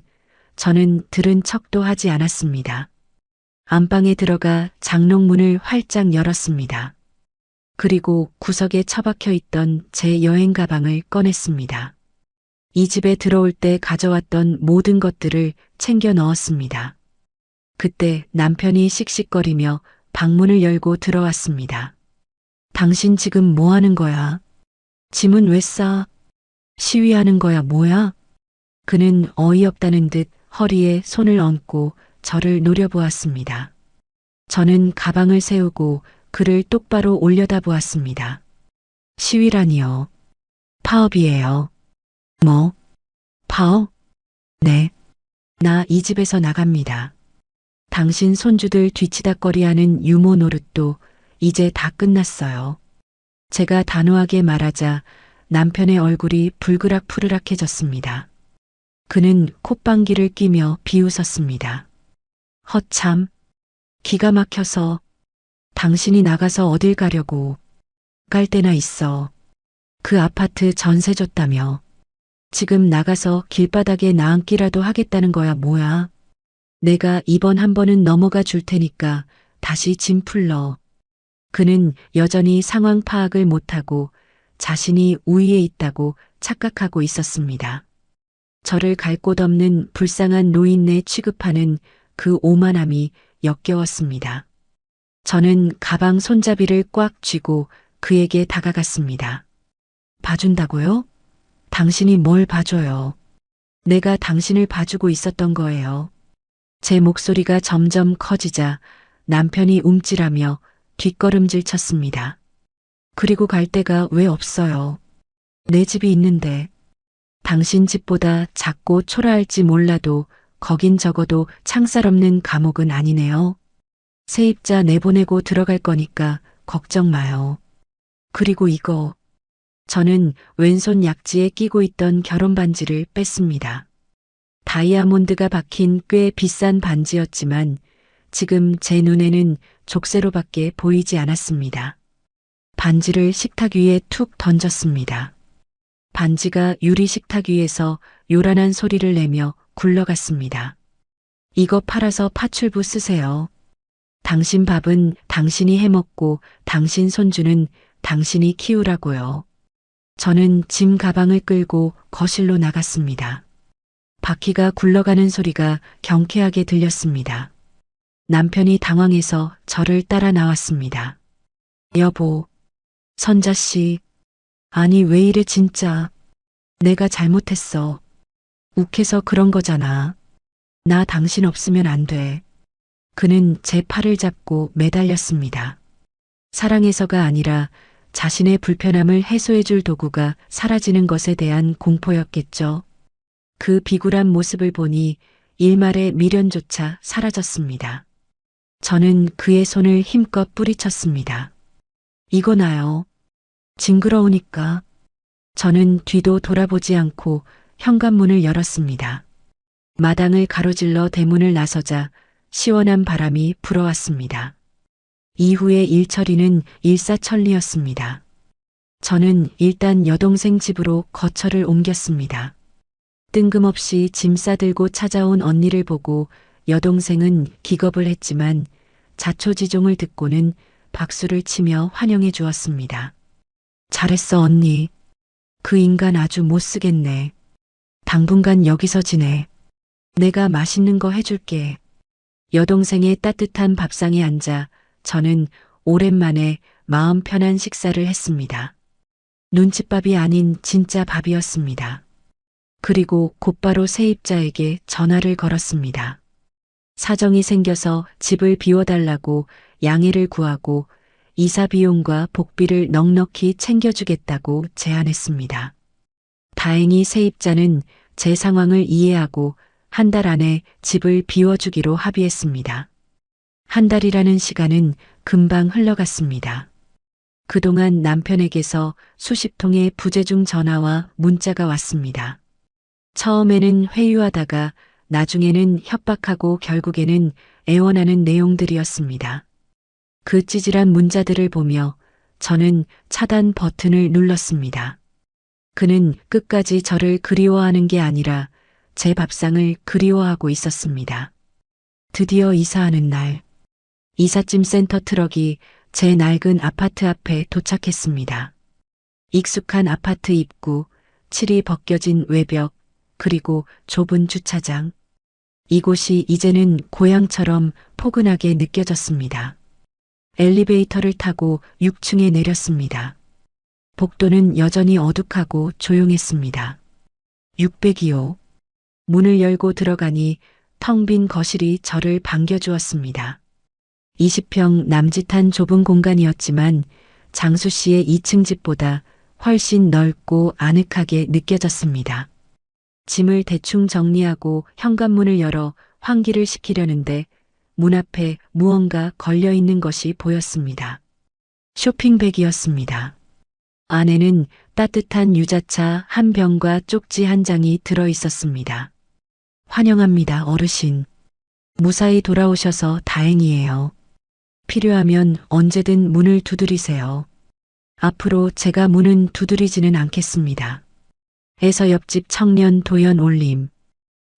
저는 들은 척도 하지 않았습니다. 안방에 들어가 장롱문을 활짝 열었습니다. 그리고 구석에 처박혀 있던 제 여행 가방을 꺼냈습니다. 이 집에 들어올 때 가져왔던 모든 것들을 챙겨 넣었습니다. 그때 남편이 씩씩거리며 방문을 열고 들어왔습니다. 당신 지금 뭐 하는 거야? 짐은 왜 싸? 시위하는 거야 뭐야? 그는 어이없다는 듯 허리에 손을 얹고 저를 노려보았습니다. 저는 가방을 세우고 그를 똑바로 올려다보았습니다. 시위라니요. 파업이에요. 뭐? 파업? 네. 나 이 집에서 나갑니다. 당신 손주들 뒤치다꺼리하는 유모 노릇도 이제 다 끝났어요. 제가 단호하게 말하자 남편의 얼굴이 불그락푸르락해졌습니다. 그는 콧방귀를 끼며 비웃었습니다. 허참, 기가 막혀서 당신이 나가서 어딜 가려고. 갈 데나 있어. 그 아파트 전세 줬다며. 지금 나가서 길바닥에 나앉기라도 하겠다는 거야 뭐야. 내가 이번 한 번은 넘어가 줄 테니까 다시 짐 풀러. 그는 여전히 상황 파악을 못하고 자신이 우위에 있다고 착각하고 있었습니다. 저를 갈 곳 없는 불쌍한 노인네 취급하는 그 오만함이 역겨웠습니다. 저는 가방 손잡이를 꽉 쥐고 그에게 다가갔습니다. 봐준다고요? 당신이 뭘 봐줘요? 내가 당신을 봐주고 있었던 거예요. 제 목소리가 점점 커지자 남편이 움찔하며 뒷걸음질 쳤습니다. 그리고 갈 데가 왜 없어요? 내 집이 있는데. 당신 집보다 작고 초라할지 몰라도 거긴 적어도 창살 없는 감옥은 아니네요. 세입자 내보내고 들어갈 거니까 걱정 마요. 그리고 이거. 저는 왼손 약지에 끼고 있던 결혼 반지를 뺐습니다. 다이아몬드가 박힌 꽤 비싼 반지였지만 지금 제 눈에는 족쇄로밖에 보이지 않았습니다. 반지를 식탁 위에 툭 던졌습니다. 반지가 유리 식탁 위에서 요란한 소리를 내며 굴러갔습니다. 이거 팔아서 파출부 쓰세요. 당신 밥은 당신이 해먹고 당신 손주는 당신이 키우라고요. 저는 짐 가방을 끌고 거실로 나갔습니다. 바퀴가 굴러가는 소리가 경쾌하게 들렸습니다. 남편이 당황해서 저를 따라 나왔습니다. 여보, 선자씨, 아니 왜 이래 진짜. 내가 잘못했어. 욱해서 그런 거잖아. 나 당신 없으면 안 돼. 그는 제 팔을 잡고 매달렸습니다. 사랑해서가 아니라 자신의 불편함을 해소해줄 도구가 사라지는 것에 대한 공포였겠죠. 그 비굴한 모습을 보니 일말의 미련조차 사라졌습니다. 저는 그의 손을 힘껏 뿌리쳤습니다. 이거 나요. 징그러우니까. 저는 뒤도 돌아보지 않고 현관문을 열었습니다. 마당을 가로질러 대문을 나서자 시원한 바람이 불어왔습니다. 이후의 일처리는 일사천리였습니다. 저는 일단 여동생 집으로 거처를 옮겼습니다. 뜬금없이 짐 싸들고 찾아온 언니를 보고 여동생은 기겁을 했지만 자초지종을 듣고는 박수를 치며 환영해 주었습니다. 잘했어 언니. 그 인간 아주 못 쓰겠네. 당분간 여기서 지내. 내가 맛있는 거 해줄게. 여동생의 따뜻한 밥상에 앉아 저는 오랜만에 마음 편한 식사를 했습니다. 눈칫밥이 아닌 진짜 밥이었습니다. 그리고 곧바로 세입자에게 전화를 걸었습니다. 사정이 생겨서 집을 비워달라고 양해를 구하고 이사 비용과 복비를 넉넉히 챙겨주겠다고 제안했습니다. 다행히 세입자는 제 상황을 이해하고 한 달 안에 집을 비워주기로 합의했습니다. 한 달이라는 시간은 금방 흘러갔습니다. 그동안 남편에게서 수십 통의 부재중 전화와 문자가 왔습니다. 처음에는 회유하다가 나중에는 협박하고 결국에는 애원하는 내용들이었습니다. 그 찌질한 문자들을 보며 저는 차단 버튼을 눌렀습니다. 그는 끝까지 저를 그리워하는 게 아니라 제 밥상을 그리워하고 있었습니다. 드디어 이사하는 날, 이삿짐 센터 트럭이 제 낡은 아파트 앞에 도착했습니다. 익숙한 아파트 입구, 칠이 벗겨진 외벽, 그리고 좁은 주차장. 이곳이 이제는 고향처럼 포근하게 느껴졌습니다. 엘리베이터를 타고 6층에 내렸습니다. 복도는 여전히 어둑하고 조용했습니다. 602호. 문을 열고 들어가니 텅 빈 거실이 저를 반겨주었습니다. 20평 남짓한 좁은 공간이었지만 장수 씨의 2층 집보다 훨씬 넓고 아늑하게 느껴졌습니다. 짐을 대충 정리하고 현관문을 열어 환기를 시키려는데 문 앞에 무언가 걸려있는 것이 보였습니다. 쇼핑백이었습니다. 안에는 따뜻한 유자차 한 병과 쪽지 한 장이 들어있었습니다. 환영합니다, 어르신. 무사히 돌아오셔서 다행이에요. 필요하면 언제든 문을 두드리세요. 앞으로 제가 문은 두드리지는 않겠습니다. 에서 옆집 청년 도연 올림.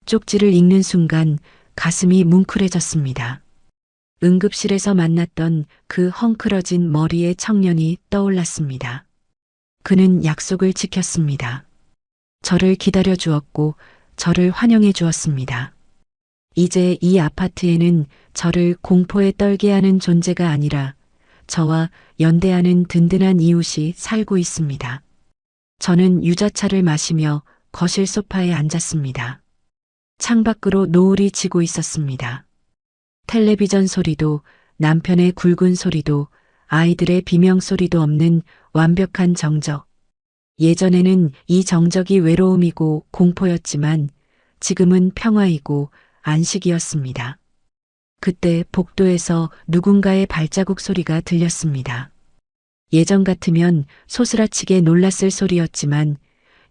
쪽지를 읽는 순간 가슴이 뭉클해졌습니다. 응급실에서 만났던 그 헝클어진 머리의 청년이 떠올랐습니다. 그는 약속을 지켰습니다. 저를 기다려 주었고 저를 환영해 주었습니다. 이제 이 아파트에는 저를 공포에 떨게 하는 존재가 아니라 저와 연대하는 든든한 이웃이 살고 있습니다. 저는 유자차를 마시며 거실 소파에 앉았습니다. 창밖으로 노을이 지고 있었습니다. 텔레비전 소리도 남편의 굵은 소리도 아이들의 비명 소리도 없는 완벽한 정적. 예전에는 이 정적이 외로움이고 공포였지만 지금은 평화이고 안식이었습니다. 그때 복도에서 누군가의 발자국 소리가 들렸습니다. 예전 같으면 소스라치게 놀랐을 소리였지만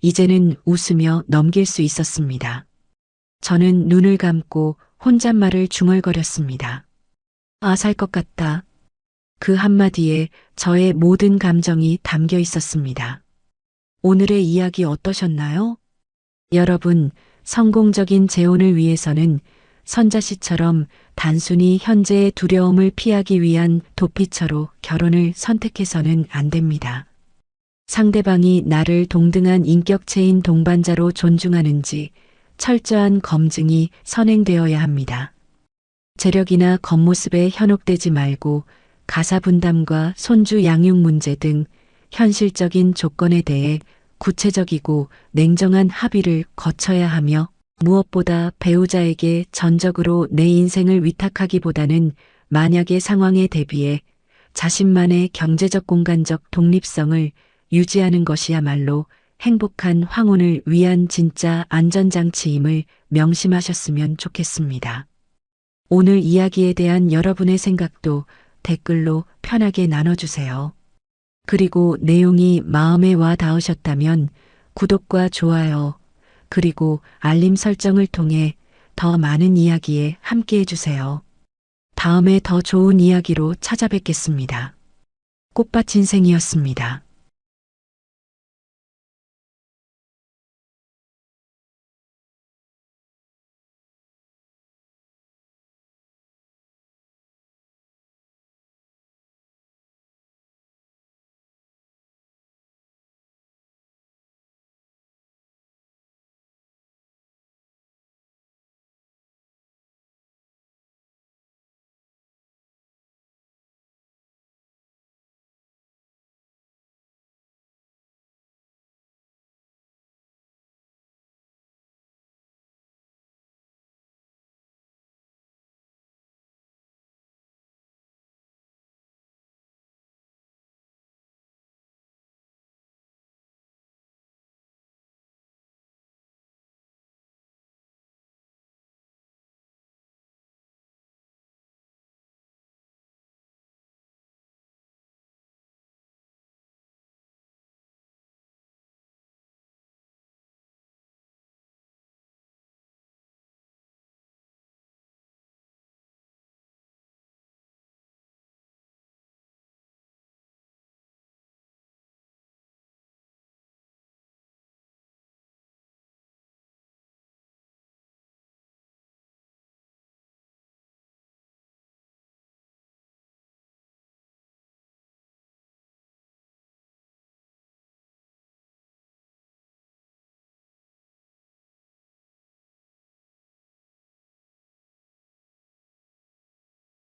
이제는 웃으며 넘길 수 있었습니다. 저는 눈을 감고 혼잣말을 중얼거렸습니다. 아, 살 것 같다. 그 한마디에 저의 모든 감정이 담겨 있었습니다. 오늘의 이야기 어떠셨나요? 여러분, 성공적인 재혼을 위해서는 선자 씨처럼 단순히 현재의 두려움을 피하기 위한 도피처로 결혼을 선택해서는 안 됩니다. 상대방이 나를 동등한 인격체인 동반자로 존중하는지 철저한 검증이 선행되어야 합니다. 재력이나 겉모습에 현혹되지 말고 가사 분담과 손주 양육 문제 등 현실적인 조건에 대해 구체적이고 냉정한 합의를 거쳐야 하며 무엇보다 배우자에게 전적으로 내 인생을 위탁하기보다는 만약의 상황에 대비해 자신만의 경제적 공간적 독립성을 유지하는 것이야말로 행복한 황혼을 위한 진짜 안전장치임을 명심하셨으면 좋겠습니다. 오늘 이야기에 대한 여러분의 생각도 댓글로 편하게 나눠주세요. 그리고 내용이 마음에 와 닿으셨다면 구독과 좋아요, 그리고 알림 설정을 통해 더 많은 이야기에 함께 해주세요. 다음에 더 좋은 이야기로 찾아뵙겠습니다. 꽃밭 인생이었습니다.